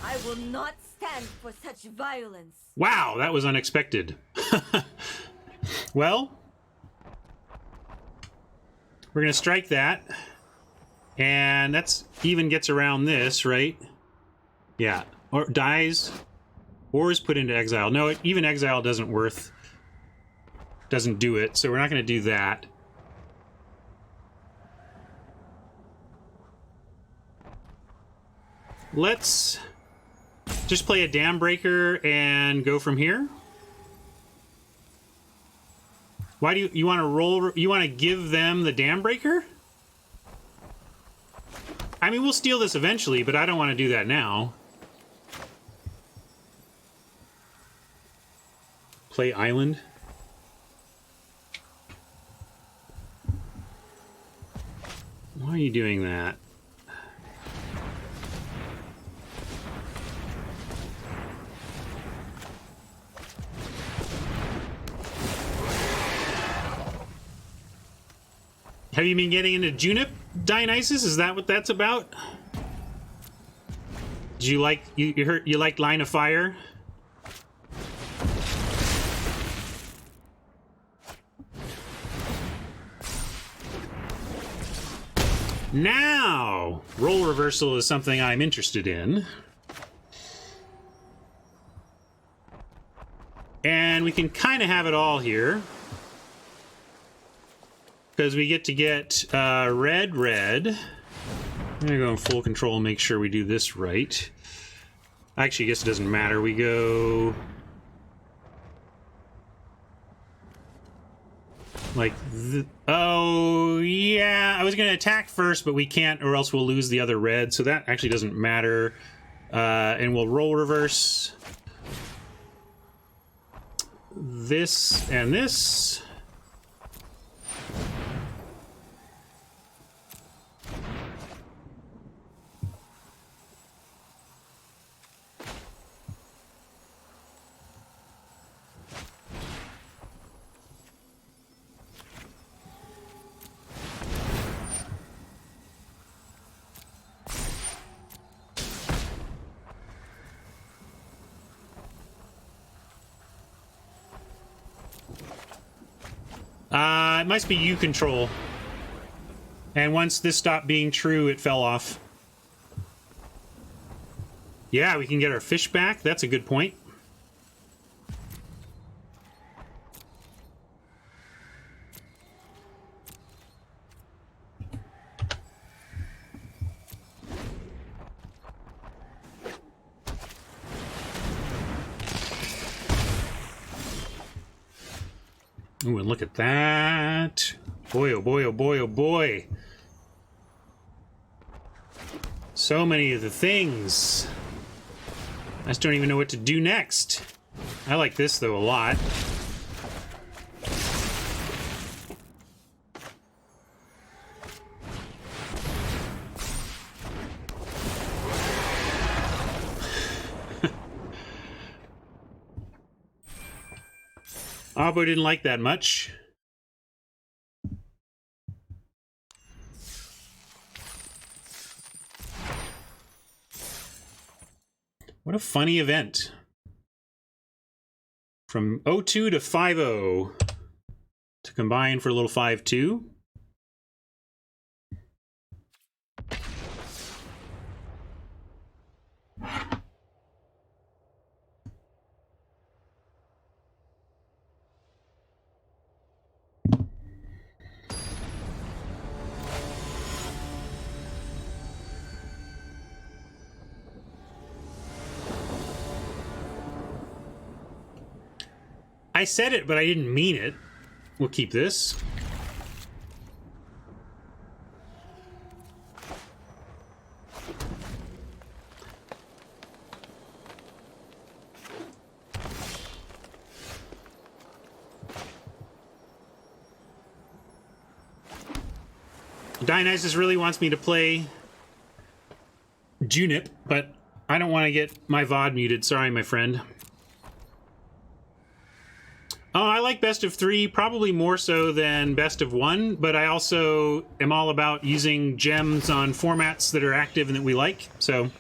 I will not stand for such violence. Wow, that was unexpected. Well, we're going to strike that. And that's even gets around this, right? Yeah. Or dies. Or is put into exile. No, even exile doesn't do it. So we're not going to do that. Let's just play a Dam Breaker and go from here. Why do you want to roll? You want to give them the Dam Breaker? I mean, we'll steal this eventually, but I don't want to do that now. Play Island. Why are you doing that? Have you been getting into Junip, Dionysus? Is that what that's about? Did you like you like Line of Fire? Now, role reversal is something I'm interested in. And we can kind of have it all here. Because we get to get red. I'm gonna go in full control and make sure we do this right. Actually, I guess it doesn't matter. We go... Like, oh, yeah, I was going to attack first, but we can't, or else we'll lose the other red, so that actually doesn't matter. And we'll roll reverse. This and this. It must be you control. And once this stopped being true, it fell off. Yeah, we can get our fish back. That's a good point. Ooh, and look at that. Boy, oh boy, oh boy, oh boy. So many of the things. I just don't even know what to do next. I like this, though, a lot. Abo didn't like that much. What a funny event. From 0-2 to 5-0 to combine for a little 5-2. I said it, but I didn't mean it. We'll keep this. Dionysus really wants me to play Junip, but I don't want to get my VOD muted. Sorry, my friend. Oh, I like best of 3, probably more so than best of 1, but I also am all about using gems on formats that are active and that we like, so...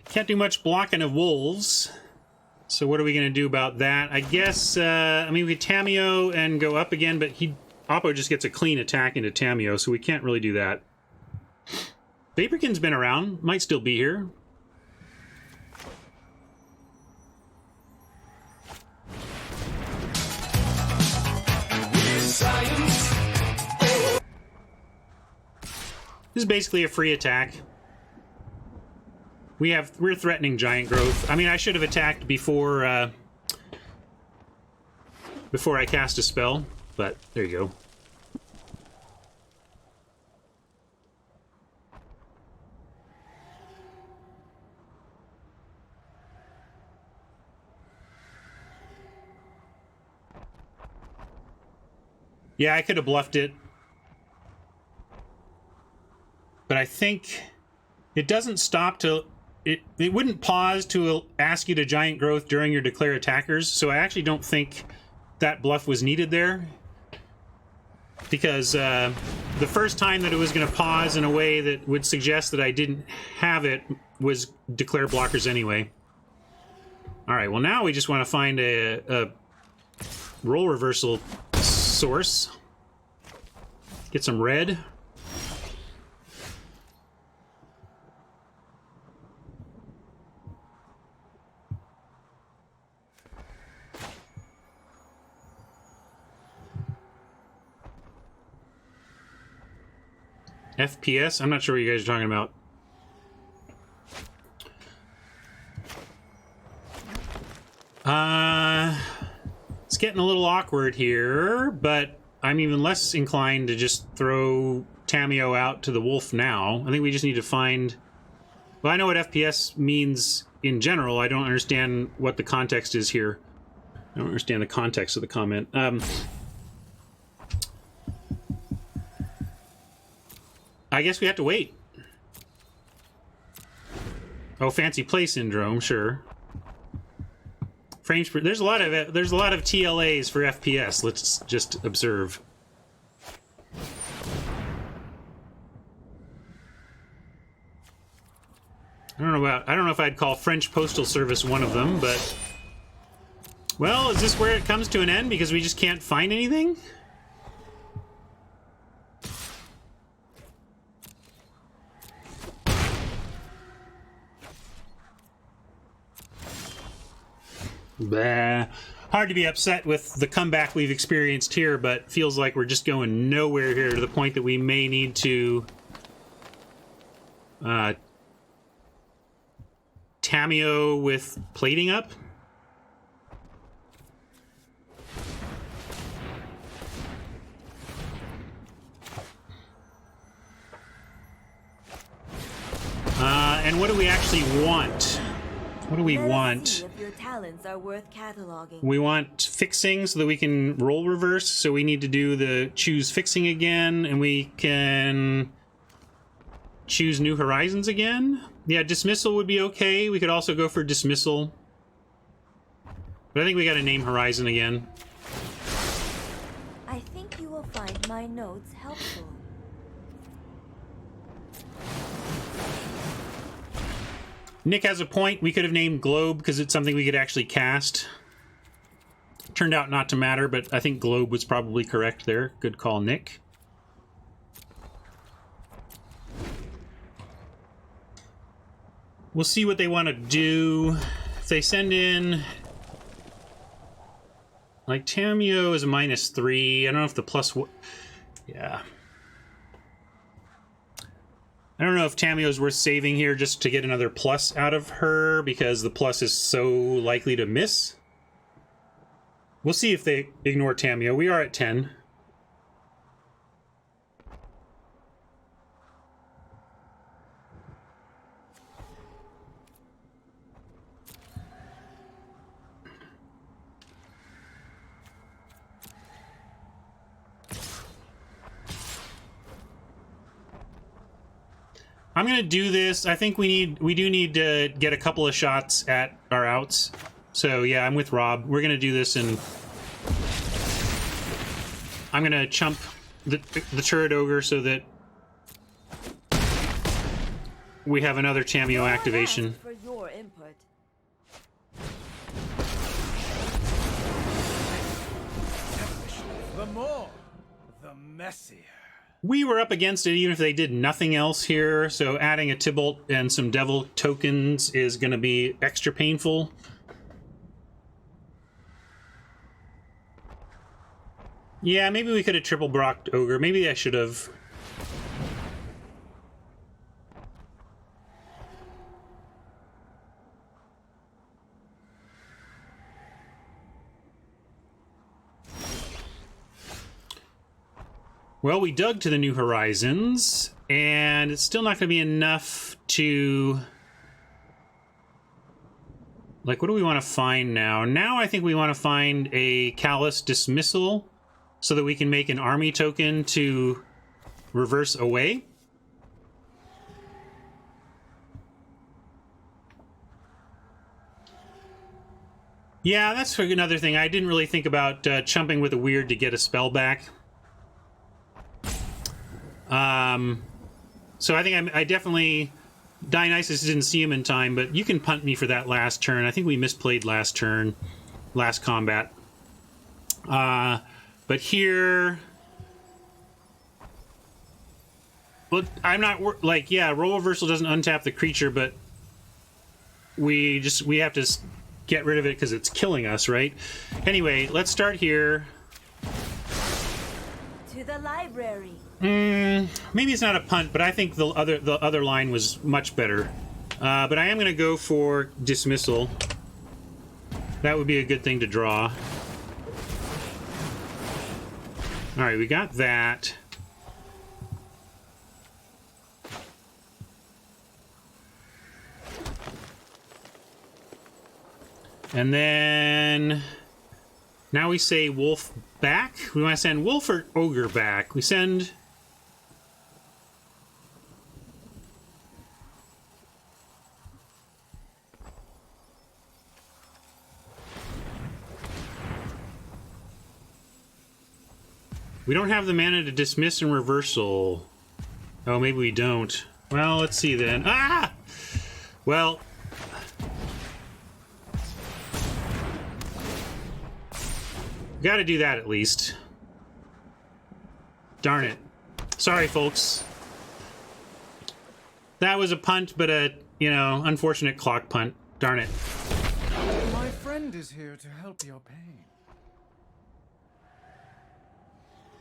Can't do much blocking of wolves. So what are we going to do about that? I guess, I mean, we could Tamiyo and go up again, but Oppo just gets a clean attack into Tamiyo, so we can't really do that. Vaporkin's been around. Might still be here. This is basically a free attack. We're threatening giant growth. I mean, I should have attacked before I cast a spell, but there you go. Yeah, I could have bluffed it. But I think it doesn't stop till... It wouldn't pause to ask you to giant growth during your declare attackers, so I actually don't think that bluff was needed there. Because the first time that it was going to pause in a way that would suggest that I didn't have it was declare blockers anyway. Alright, well now we just want to find a roll reversal source. Get some red. FPS? I'm not sure what you guys are talking about. It's getting a little awkward here, but I'm even less inclined to just throw Tamiyo out to the wolf now. I think we just need to find... Well, I know what FPS means in general. I don't understand what the context is here. I don't understand the context of the comment. I guess we have to wait. Oh, fancy play syndrome, sure. Frames per... There's a lot of TLAs for FPS. Let's just observe. I don't know if I'd call French Postal Service one of them, but... Well, is this where it comes to an end because we just can't find anything? Bah. Hard to be upset with the comeback we've experienced here, but feels like we're just going nowhere here to the point that we may need to Tamiyo with plating up. And what do we actually want? What do we want? See if your talents are worth cataloging. We want fixing so that we can roll reverse. So we need to do the choose fixing again, and we can choose New Horizons again. Yeah, dismissal would be okay. We could also go for dismissal. But I think we got to name Horizon again. I think you will find my notes helpful. Nick has a point. We could have named Globe because it's something we could actually cast. Turned out not to matter, but I think Globe was probably correct there. Good call, Nick. We'll see what they want to do. If they send in... Like, Tamiyo is a -3. I don't know if the plus... Yeah. I don't know if Tamiyo is worth saving here just to get another plus out of her, because the plus is so likely to miss. We'll see if they ignore Tamiyo. We are at 10. I'm gonna do this. I think we do need to get a couple of shots at our outs. So yeah, I'm with Rob. We're gonna do this, and I'm gonna chump the turret ogre so that we have another Tamiyo activation. For your input. The more, the messier. We were up against it even if they did nothing else here, so adding a Tybalt and some Devil tokens is going to be extra painful. Yeah, maybe we could have triple blocked Ogre. Maybe I should have. Well, we dug to the New Horizons, and it's still not going to be enough to... Like, what do we want to find now? Now I think we want to find a Callous Dismissal so that we can make an army token to reverse away. Yeah, that's another thing. I didn't really think about chumping with a weird to get a spell back. So I think I definitely... Dionysus didn't see him in time, but you can punt me for that last turn. I think we misplayed last turn, last combat. But here, well, I'm not like, yeah, role reversal doesn't untap the creature, but we have to get rid of it because it's killing us, right? Anyway, let's start here. To the library. Maybe it's not a punt, but I think the other line was much better. But I am going to go for dismissal. That would be a good thing to draw. All right, we got that. And then now we say wolf back. We want to send wolf or ogre back. We send... We don't have the mana to dismiss and reversal. Oh, maybe we don't. Well, let's see then. Ah! Well... Gotta do that at least. Darn it. Sorry, folks. That was a punt, but a, you know, unfortunate clock punt. Darn it. My friend is here to help your pain.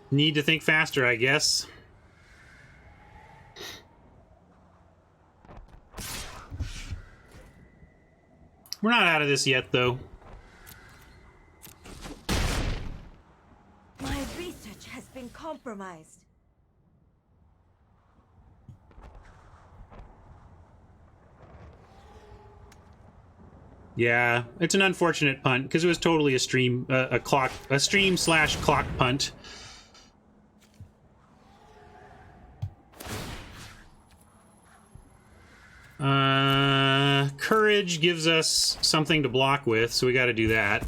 Need to think faster, I guess. We're not out of this yet, though. My research has been compromised. Yeah, it's an unfortunate punt because it was totally a stream slash clock punt. Courage gives us something to block with, so we got to do that.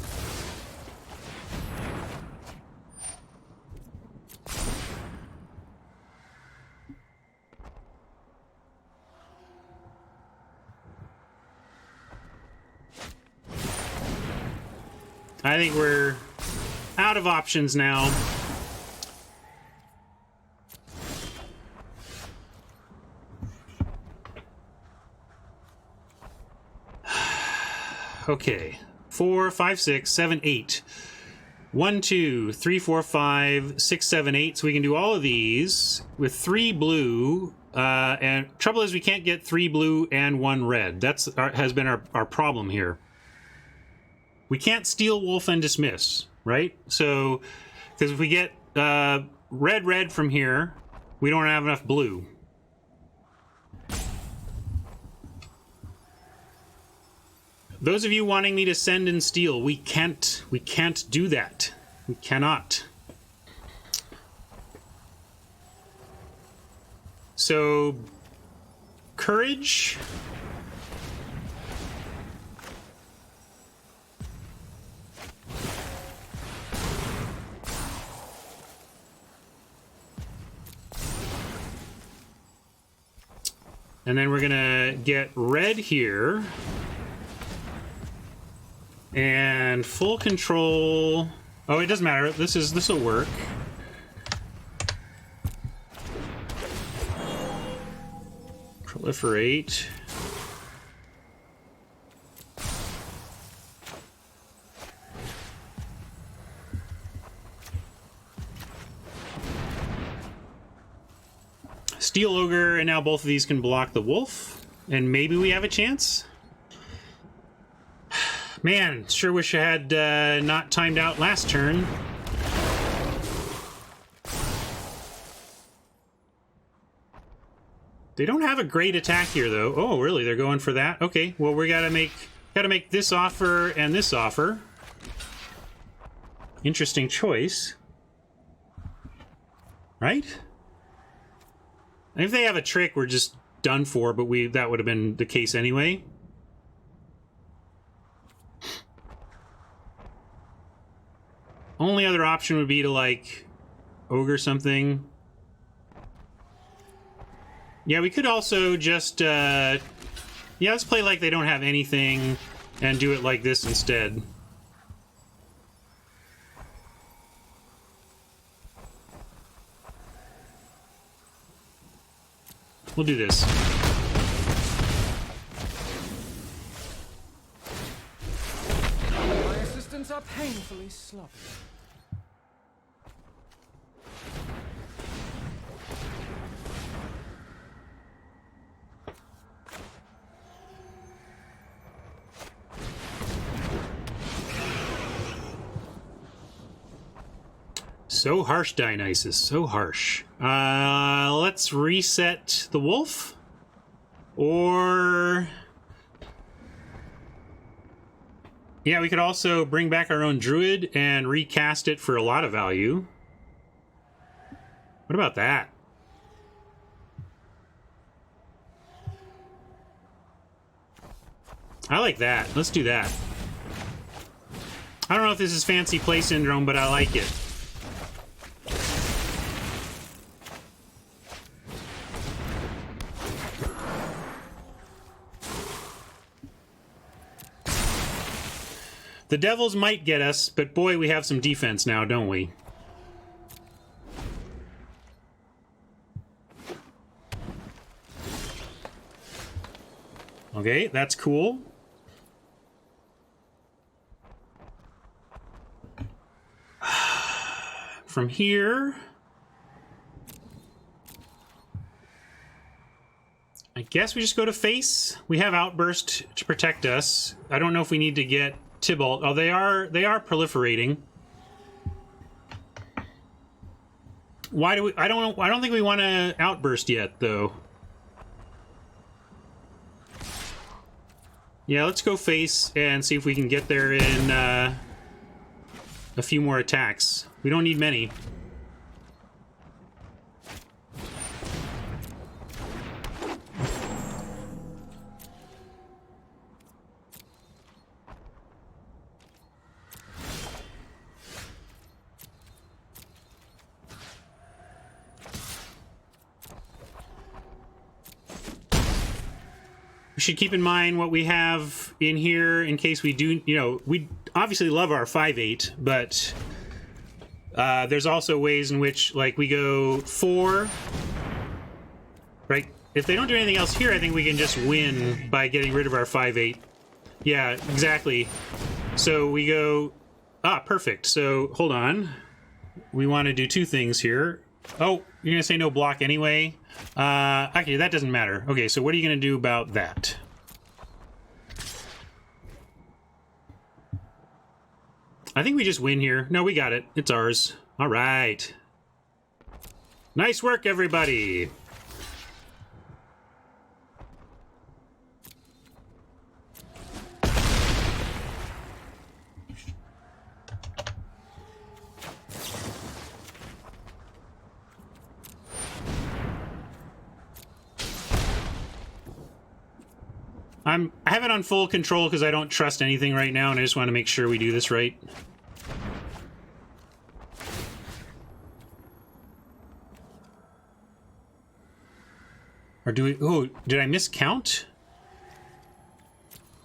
I think we're out of options now. Okay. 4, 5, 6, 7, 8. 1, 2, 3, 4, 5, 6, 7, 8. So we can do all of these with 3 blue. And trouble is we can't get 3 blue and 1 red. That's has been our problem here. We can't steal wolf and dismiss, right? So, because if we get red from here, we don't have enough blue. Those of you wanting me to send and steal, we can't do that. We cannot. So, courage. And then we're gonna get red here. And full control. Oh, it doesn't matter. This will work. Proliferate. Steel Ogre, and now both of these can block the wolf. And maybe we have a chance? Man, sure wish I had not timed out last turn. They don't have a great attack here, though. Oh, really? They're going for that? Okay, well, we gotta make this offer and this offer. Interesting choice. Right? And if they have a trick, we're just done for, but that would have been the case anyway. Only other option would be to, like, ogre something. Yeah, we could also just, yeah, let's play like they don't have anything and do it like this instead. We'll do this. My assistants are painfully sloppy. So harsh, Dionysus. So harsh. Let's reset the wolf. Or... yeah, we could also bring back our own druid and recast it for a lot of value. What about that? I like that. Let's do that. I don't know if this is fancy play syndrome, but I like it. The devils might get us, but boy, we have some defense now, don't we? Okay, that's cool. From here... I guess we just go to face. We have Outburst to protect us. I don't know if we need to get Tybalt. Oh, they are proliferating. Why do we... I don't think we want to Outburst yet, though. Yeah, let's go face and see if we can get there in a few more attacks. We don't need many. We should keep in mind what we have in here in case we do, you know, we obviously love our 5/8, but there's also ways in which, like, we go 4, right? If they don't do anything else here, I think we can just win by getting rid of our 5/8. Yeah, exactly. So we go, perfect. So hold on. We want to do 2 things here. Oh, you're going to say no block anyway? Okay, that doesn't matter. Okay, so what are you going to do about that? I think we just win here. No, we got it. It's ours. All right. Nice work, everybody. I have it on full control because I don't trust anything right now, and I just want to make sure we do this right. Or do we... oh, did I miscount?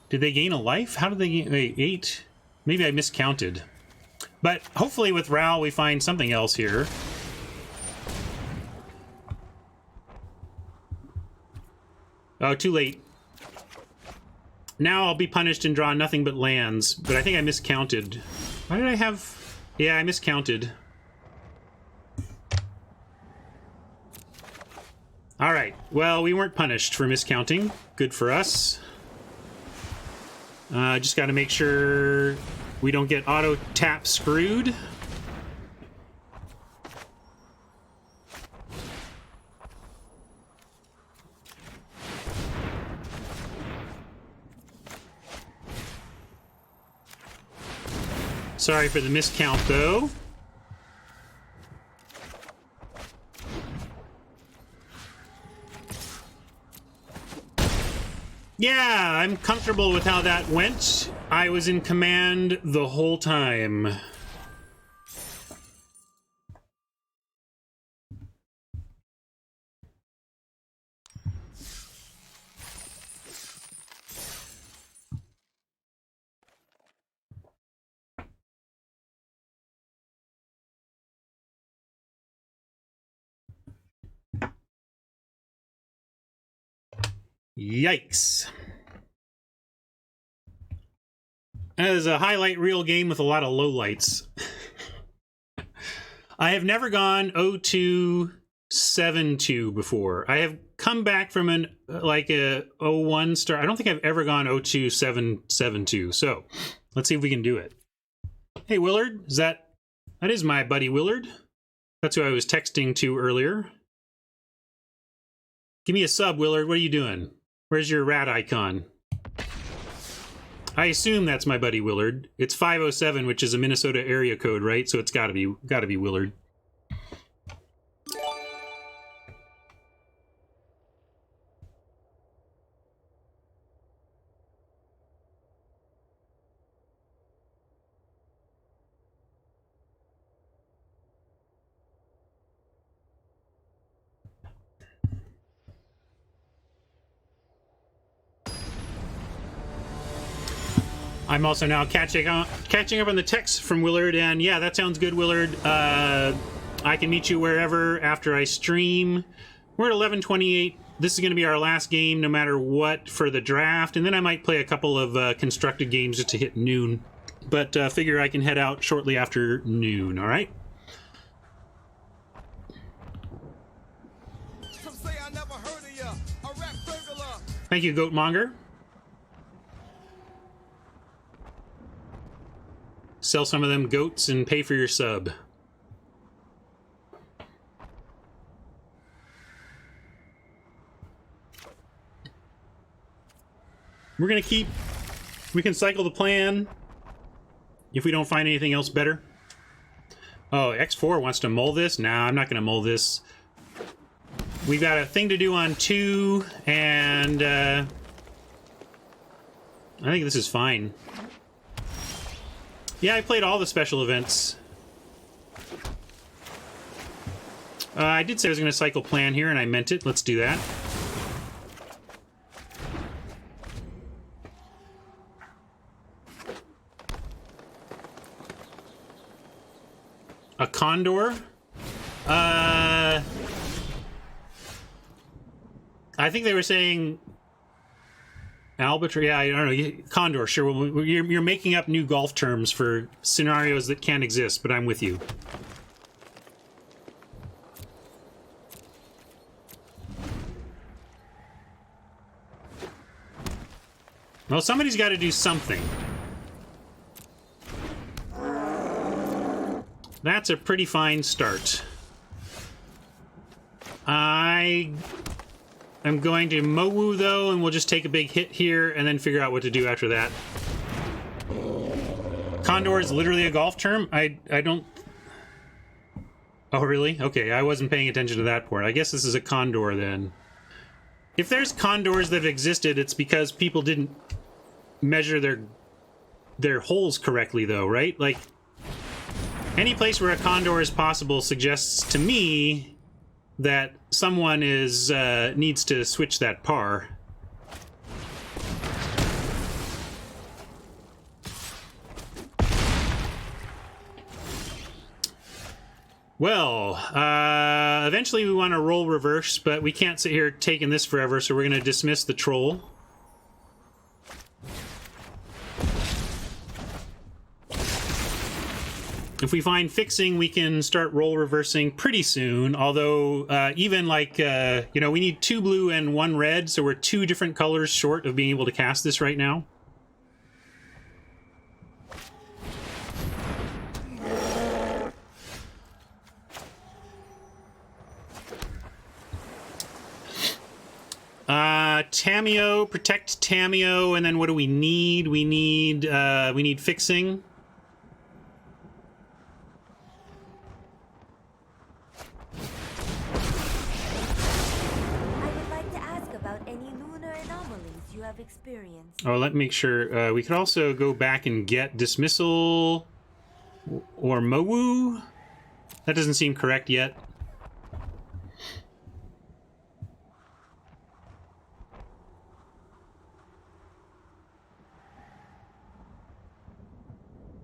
Did they gain a life? How did they gain... wait, 8? Maybe I miscounted. But hopefully with Ral we find something else here. Oh, too late. Now I'll be punished and draw nothing but lands, but I think I miscounted. Why did I have... yeah, I miscounted. Alright, well, we weren't punished for miscounting. Good for us. Just gotta make sure we don't get auto-tap screwed. Sorry for the miscount, though. Yeah, I'm comfortable with how that went. I was in command the whole time. Yikes. That is a highlight reel game with a lot of lowlights. I have never gone 0-2-7-2 before. I have come back from an like a 0-1 start. I don't think I've ever gone 0-2-7-7-2. So let's see if we can do it. Hey Willard, that is my buddy Willard. That's who I was texting to earlier. Give me a sub, Willard. What are you doing? Where's your rat icon? I assume that's my buddy Willard. It's 507, which is a Minnesota area code, right? So it's gotta be Willard. I'm also now catching up on the text from Willard, and yeah, that sounds good, Willard. I can meet you wherever after I stream. We're at 11:28. This is going to be our last game, no matter what, for the draft, and then I might play a couple of constructed games just to hit noon. But figure I can head out shortly after noon. All right. Some say I never heard of ya, a rap burglar. Thank you, Goatmonger. Sell some of them goats and pay for your sub. We're gonna keep... We can cycle the plan if we don't find anything else better. Oh, X4 wants to mull this? Nah, I'm not gonna mull this. We've got a thing to do on 2, and I think this is fine. Yeah, I played all the special events. I did say I was going to cycle plan here, and I meant it. Let's do that. A condor? I think they were saying... Albatross, yeah, I don't know. Condor, sure. Well, you're making up new golf terms for scenarios that can't exist, but I'm with you. Well, somebody's got to do something. That's a pretty fine start. I'm going to Mowu, though, and we'll just take a big hit here and then figure out what to do after that. Condor is literally a golf term? I don't... Oh, really? Okay, I wasn't paying attention to that part. I guess this is a condor, then. If there's condors that have existed, it's because people didn't measure their holes correctly, though, right? Like, any place where a condor is possible suggests to me that someone is needs to switch that par. Well, eventually we want to roll reverse, but we can't sit here taking this forever, so we're going to dismiss the troll. If we find fixing, we can start roll reversing pretty soon, although even like, you know, we need 2 blue and 1 red, so we're 2 different colors short of being able to cast this right now. Tamiyo, protect Tamiyo, and then what do we need? We need fixing. Experience. Oh, let me make sure. We could also go back and get dismissal or Mowu. That doesn't seem correct yet.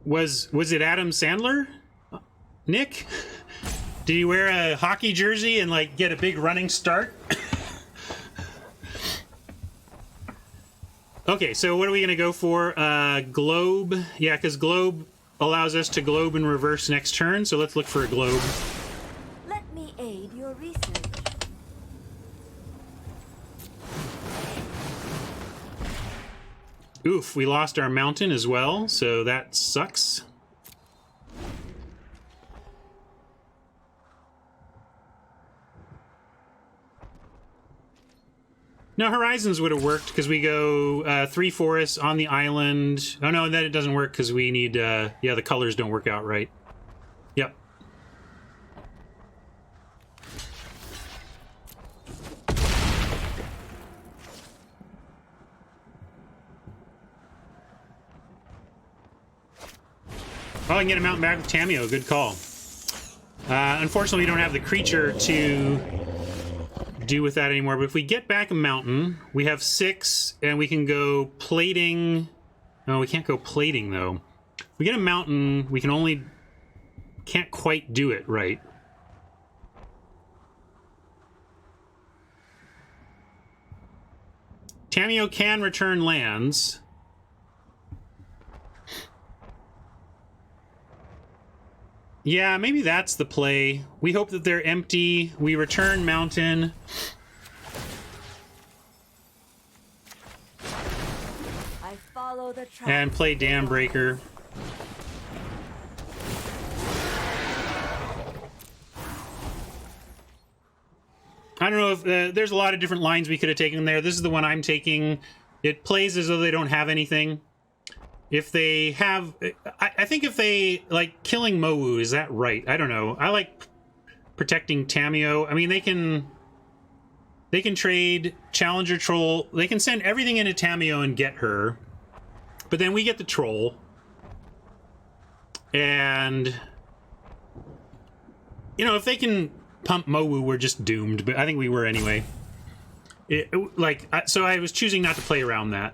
Was it Adam Sandler? Nick? Did he wear a hockey jersey and like get a big running start? Okay, so what are we going to go for? Globe. Yeah, because globe allows us to globe in reverse next turn, so let's look for a globe. Let me aid your research. Oof, we lost our mountain as well, so that sucks. No, Horizons would have worked because we go 3 forests on the island. Oh no, then it doesn't work because we need, yeah, the colors don't work out right. Yep. Oh, I can get a mountain back with Tamiyo. Good call. Unfortunately, we don't have the creature to do with that anymore, but if we get back a mountain, we have 6, and we can go plating. No, we can't go plating, though. If we get a mountain, we can only... can't quite do it right. Tamiyo can return lands. Yeah, maybe that's the play. We hope that they're empty. We return mountain. I follow the tracks. And play Dam Breaker. I don't know if there's a lot of different lines we could have taken there. This is the one I'm taking. It plays as though they don't have anything. If they have... I think if they... like, killing Mowu, is that right? I don't know. I like protecting Tamiyo. I mean, they can trade Challenger Troll. They can send everything into Tamiyo and get her. But then we get the Troll. And... you know, if they can pump Mowu, we're just doomed. But I think we were anyway. So I was choosing not to play around that.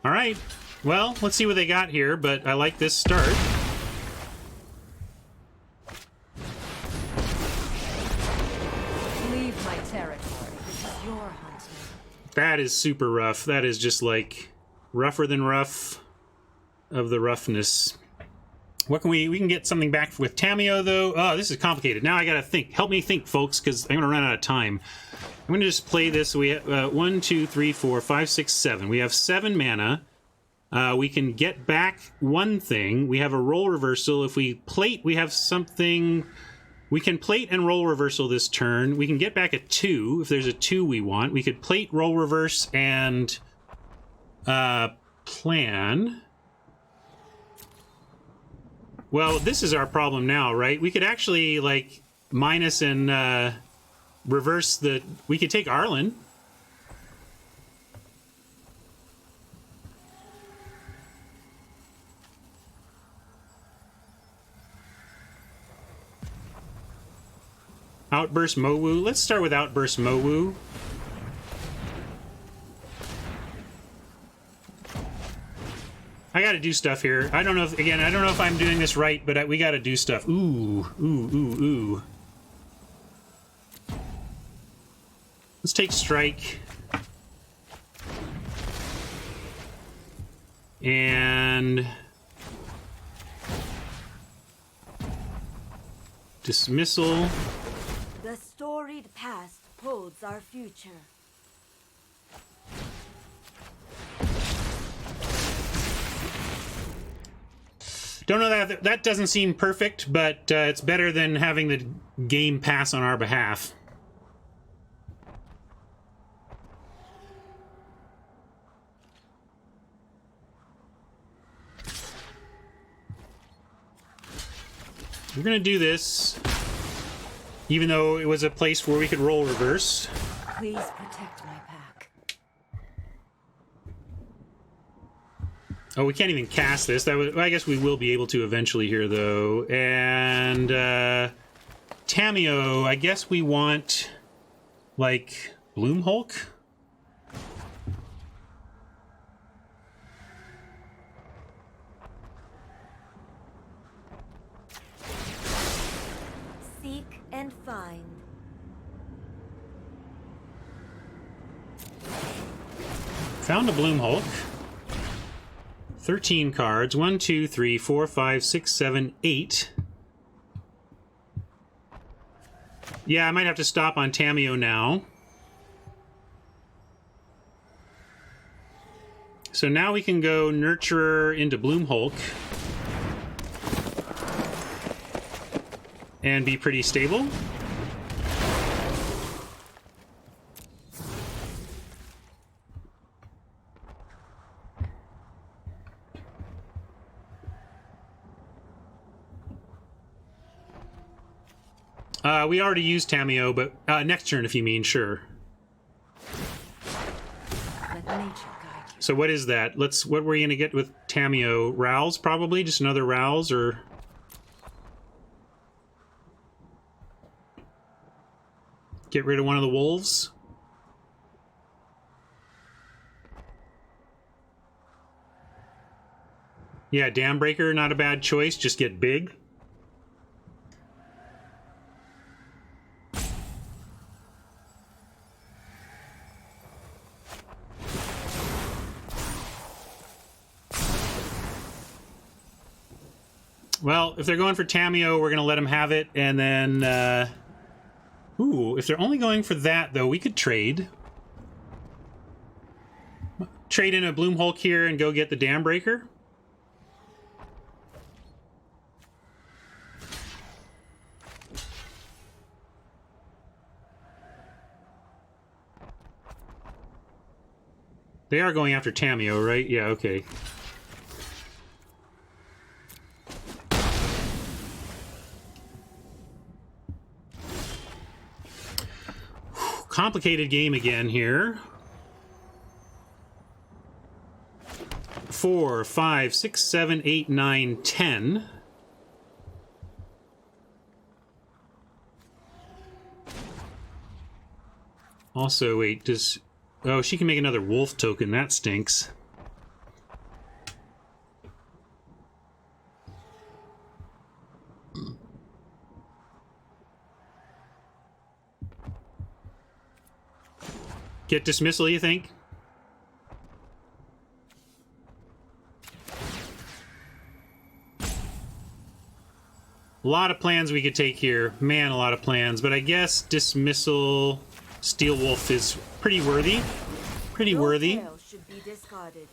All right, well, let's see what they got here, but I like this start. Leave my territory. This is your hunting. That is super rough. That is just like rougher than rough of the roughness. What can we can get something back with Tamiyo, though. Oh, this is complicated. Now I gotta think. Help me think, folks, because I'm gonna run out of time. I'm going to just play this. We have 1, 2, 3, 4, 5, 6, 7. We have 7 mana. We can get back one thing. We have a roll reversal. If we plate, we have something. We can plate and roll reversal this turn. We can get back a 2 if there's a 2 we want. We could plate, roll reverse, and plan. Well, this is our problem now, right? We could actually, like, minus and... reverse the... we could take Arlen. Outburst Mowu. Let's start with Outburst Mowu. I gotta do stuff here. I don't know if... again, I don't know if I'm doing this right, but we gotta do stuff. Ooh. Ooh, ooh, ooh. Let's take Strike. And... Dismissal. The storied past holds our future. Don't know that... that doesn't seem perfect, but it's better than having the game pass on our behalf. We're gonna do this, even though it was a place where we could roll reverse. Please protect my pack. Oh, we can't even cast this. That was, I guess we will be able to eventually here, though. And Tamiyo, I guess we want, like, Bloom Hulk? Seek and find. Found a Bloom Hulk. 13 cards. 1, 2, 3, 4, 5, 6, 7, 8. Yeah, I might have to stop on Tamiyo now. So now we can go Nurturer into Bloom Hulk. And be pretty stable. We already used Tamiyo, but next turn if you mean, sure. Let nature guide you. So what is that? What were you gonna get with Tamiyo? Rouse, probably? Just another Rouse, or... Get rid of one of the wolves? Yeah, Dam Breaker, not a bad choice. Just get big. Well, if they're going for Tamiyo, we're going to let them have it, and then... Ooh, if they're only going for that, though, we could trade. Trade in a Bloom Hulk here and go get the Dam Breaker. They are going after Tamiyo, right? Yeah, okay. Complicated game again here. 4, 5, 6, 7, 8, 9, 10. Also, wait, does... Oh, she can make another wolf token. That stinks. Get dismissal, you think? A lot of plans we could take here. Man, a lot of plans. But I guess dismissal Steel Wolf is pretty worthy. Pretty Your worthy. tail should be discarded.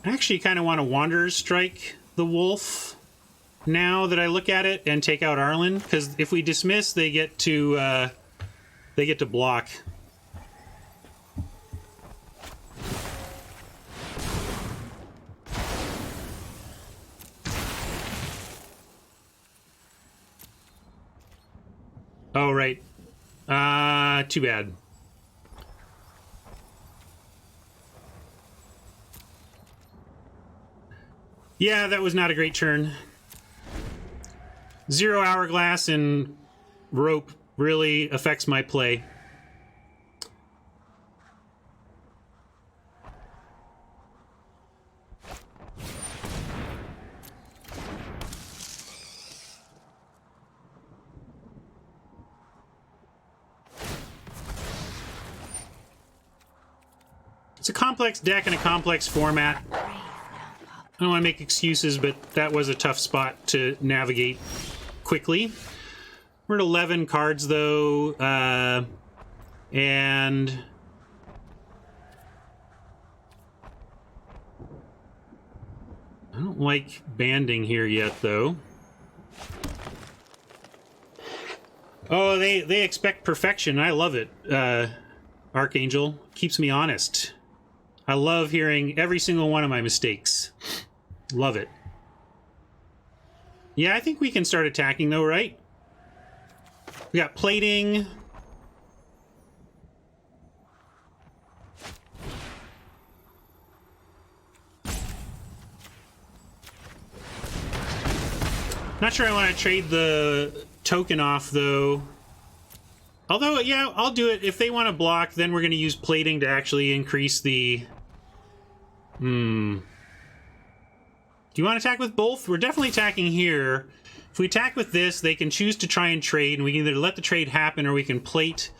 I actually kind of want to Wanderer's Strike the wolf now that I look at it and take out Arlen, because if we dismiss, they get to block. Oh, right. Too bad. Yeah, that was not a great turn. 0 Hourglass and Rope really affects my play. It's a complex deck and a complex format. I don't want to make excuses, but that was a tough spot to navigate quickly. We're at 11 cards, though, and... I don't like banding here yet, though. Oh, they expect perfection. I love it. Archangel keeps me honest. I love hearing every single one of my mistakes. Love it. Yeah, I think we can start attacking, though, right? We got plating. Not sure I want to trade the token off, though. Although, yeah, I'll do it. If they want to block, then we're going to use plating to actually increase the... Do you want to attack with both? We're definitely attacking here. If we attack with this, they can choose to try and trade, and we can either let the trade happen or we can plate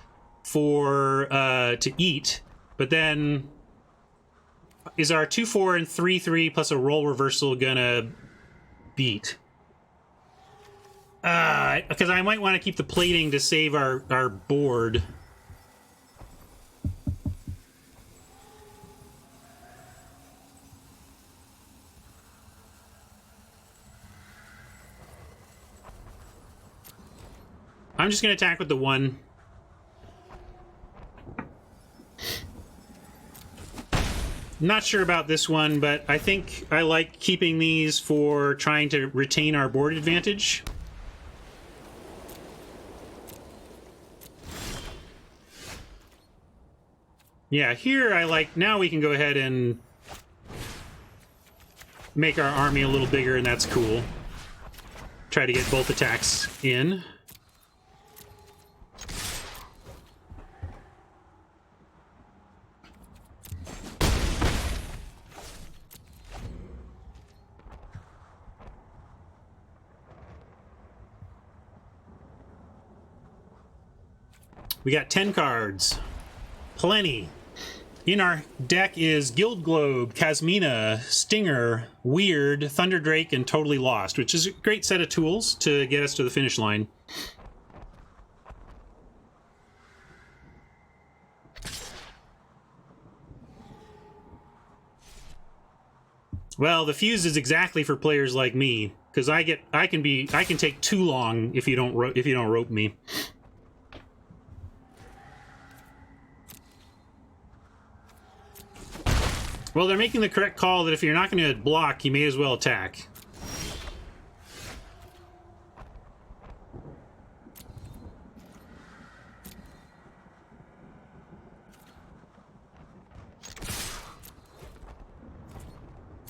for to eat. But then is our 2-4 and 3-3 plus a roll reversal gonna beat? Because I might want to keep the plating to save our board. I'm just going to attack with the 1. Not sure about this one, but I think I like keeping these for trying to retain our board advantage. Yeah, here I like... Now we can go ahead and make our army a little bigger, and that's cool. Try to get both attacks in. We got 10 cards. Plenty. In our deck is Guild Globe, Kasmina, Stinger, Weird, Thunderdrake, and Totally Lost, which is a great set of tools to get us to the finish line. Well, the fuse is exactly for players like me, because I can take too long if you don't rope me. Well, they're making the correct call that if you're not going to block, you may as well attack.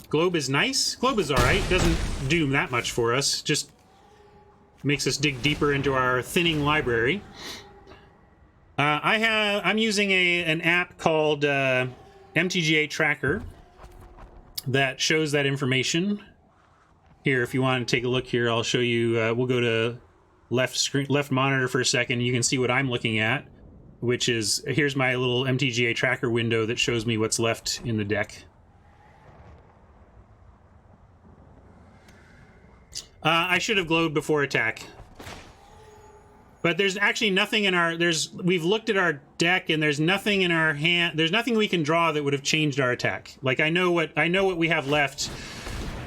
Globe is nice. Globe is alright. Doesn't do that much for us. Just makes us dig deeper into our thinning library. I'm using an app called MTG Tracker that shows that information. Here, if you want to take a look here, I'll show you. We'll go to left monitor for a second. You can see what I'm looking at, which is, here's my little MTGA Tracker window that shows me what's left in the deck. I should have glowed before attack. But there's actually nothing in our... We've looked at our deck, and there's nothing in our hand... There's nothing we can draw that would have changed our attack. Like, I know what we have left,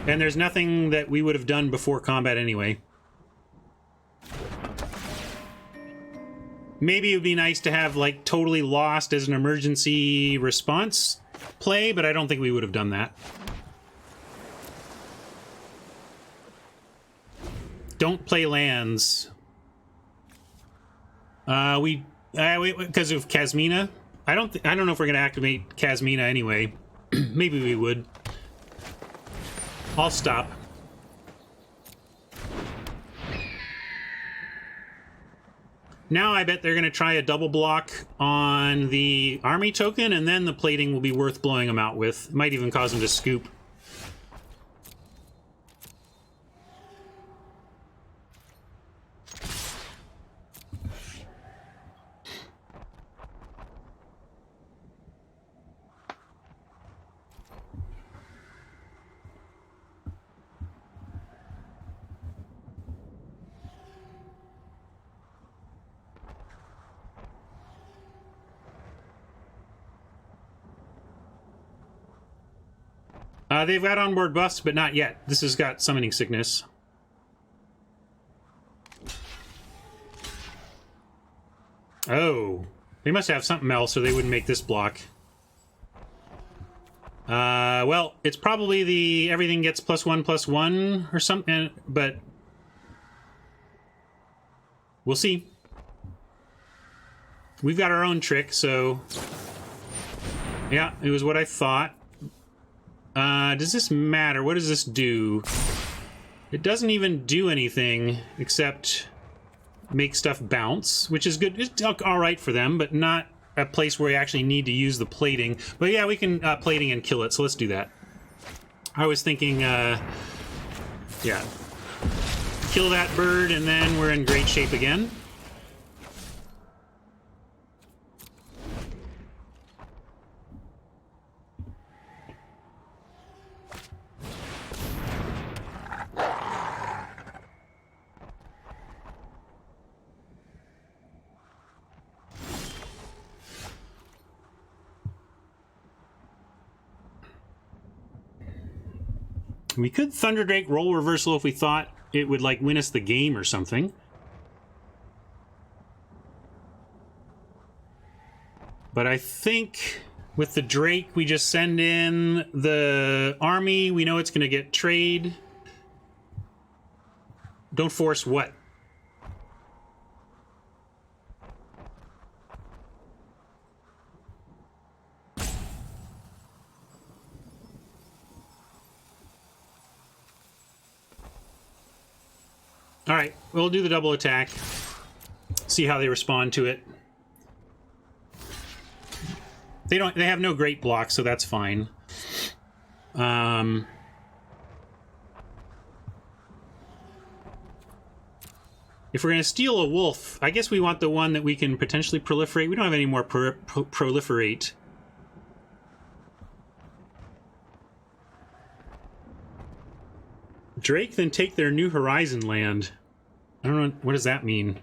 and there's nothing that we would have done before combat anyway. Maybe it would be nice to have, like, Totally Lost as an emergency response play, but I don't think we would have done that. Don't play lands. Because of Kasmina. I don't know if we're gonna activate Kasmina anyway. Maybe we would. I'll stop. Now I bet they're gonna try a double block on the army token, and then the plating will be worth blowing them out with. Might even cause them to scoop. They've got onboard buffs, but not yet. This has got summoning sickness. Oh. They must have something else or they wouldn't make this block. Well, it's probably the everything gets +1/+1 or something, but we'll see. We've got our own trick, so yeah, it was what I thought. Does this matter? What does this do? It doesn't even do anything except make stuff bounce, which is good. It's all right for them, but not a place where you actually need to use the plating. But yeah, we can plating and kill it, so let's do that. I was thinking, yeah. Kill that bird, and then we're in great shape again. We could Thunderdrake roll reversal if we thought it would, like, win us the game or something. But I think with the Drake, we just send in the army. We know it's going to get trade. Don't force what? All right, we'll do the double attack. See how they respond to it. They have no great block, so that's fine. If we're going to steal a wolf, I guess we want the one that we can potentially proliferate. We don't have any more proliferate. Drake, then take their New Horizon land. I don't know, what does that mean?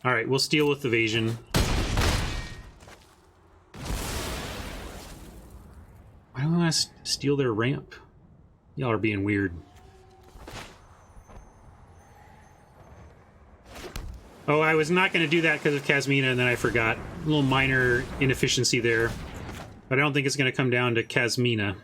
Alright, we'll steal with evasion. Why do we want to steal their ramp? Y'all are being weird. Oh, I was not going to do that because of Kasmina, and then I forgot. A little minor inefficiency there. But I don't think it's going to come down to Kasmina.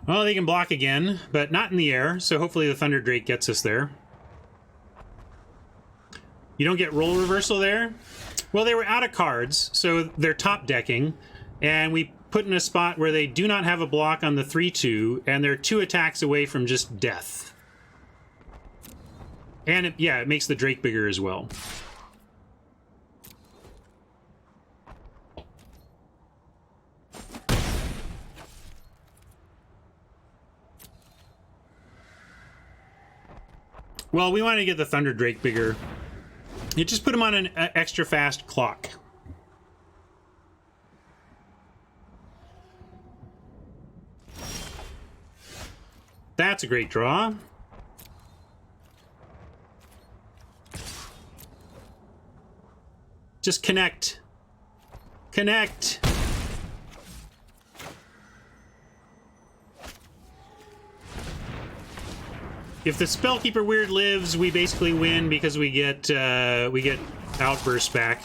Well, they can block again, but not in the air, so hopefully the Thunder Drake gets us there. You don't get roll reversal there? Well, they were out of cards, so they're top decking, and we put in a spot where they do not have a block on the 3-2, and they're 2 attacks away from just death. And, it makes the Drake bigger as well. Well, we wanted to get the Thunder Drake bigger. You just put him on an extra fast clock. That's a great draw. Just connect. Connect. If the Spellkeeper Weird lives, we basically win because we get Outburst back.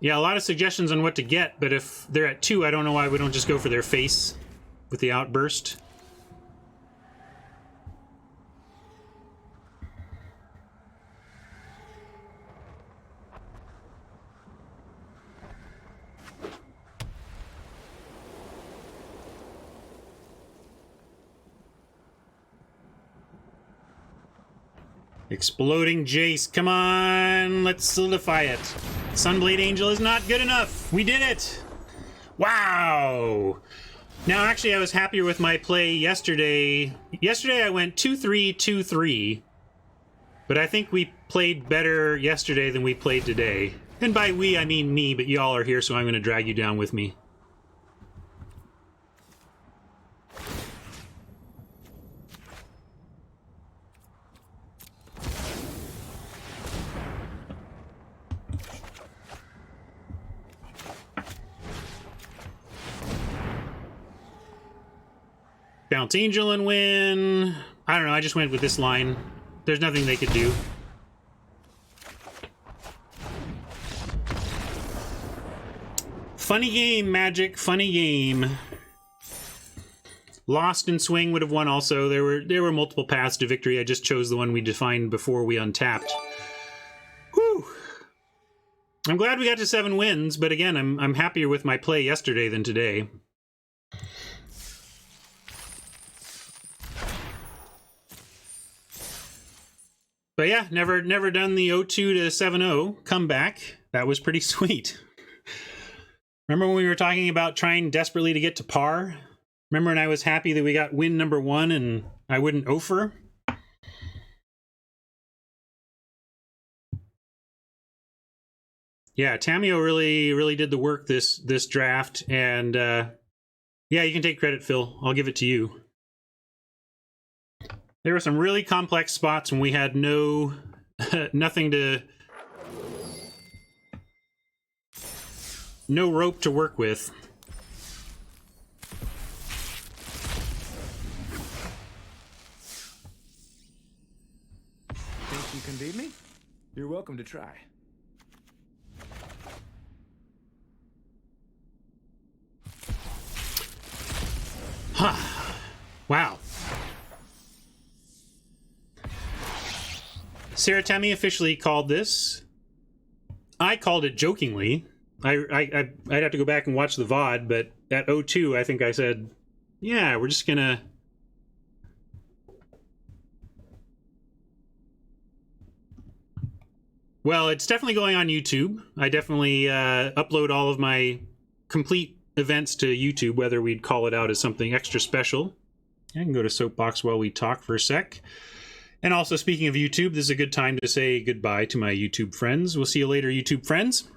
Yeah, a lot of suggestions on what to get, but if they're at 2, I don't know why we don't just go for their face with the Outburst. Exploding Jace, come on, let's solidify it. Sunblade Angel is not good enough. We did it. Wow. Now, actually, I was happier with my play yesterday. Yesterday, I went 2-3, 2-3. But I think we played better yesterday than we played today. And by we, I mean me, but y'all are here, so I'm going to drag you down with me. bounce Angel and win. I don't know, I just went with this line. There's nothing they could do. Funny game, Magic. Funny game. Lost and Swing would have won also. There were multiple paths to victory. I just chose the one we defined before we untapped. Whew. I'm glad we got to 7 wins, but again, I'm happier with my play yesterday than today. But yeah, never done the 0-2 to 7-0 comeback. That was pretty sweet. Remember when we were talking about trying desperately to get to par? Remember when I was happy that we got win number 1 and I wouldn't offer? Yeah, Tamiyo really did the work this draft, and yeah, you can take credit, Phil. I'll give it to you. There were some really complex spots when we had no no rope to work with. Think you can beat me? You're welcome to try. Huh. Wow. Sarah Temi officially called this. I called it jokingly. I'd have to go back and watch the VOD, but at 0-2, I think I said, yeah, we're just gonna... Well, it's definitely going on YouTube. I definitely upload all of my complete events to YouTube, whether we'd call it out as something extra special. I can go to Soapbox while we talk for a sec. And also, speaking of YouTube, this is a good time to say goodbye to my YouTube friends. We'll see you later, YouTube friends.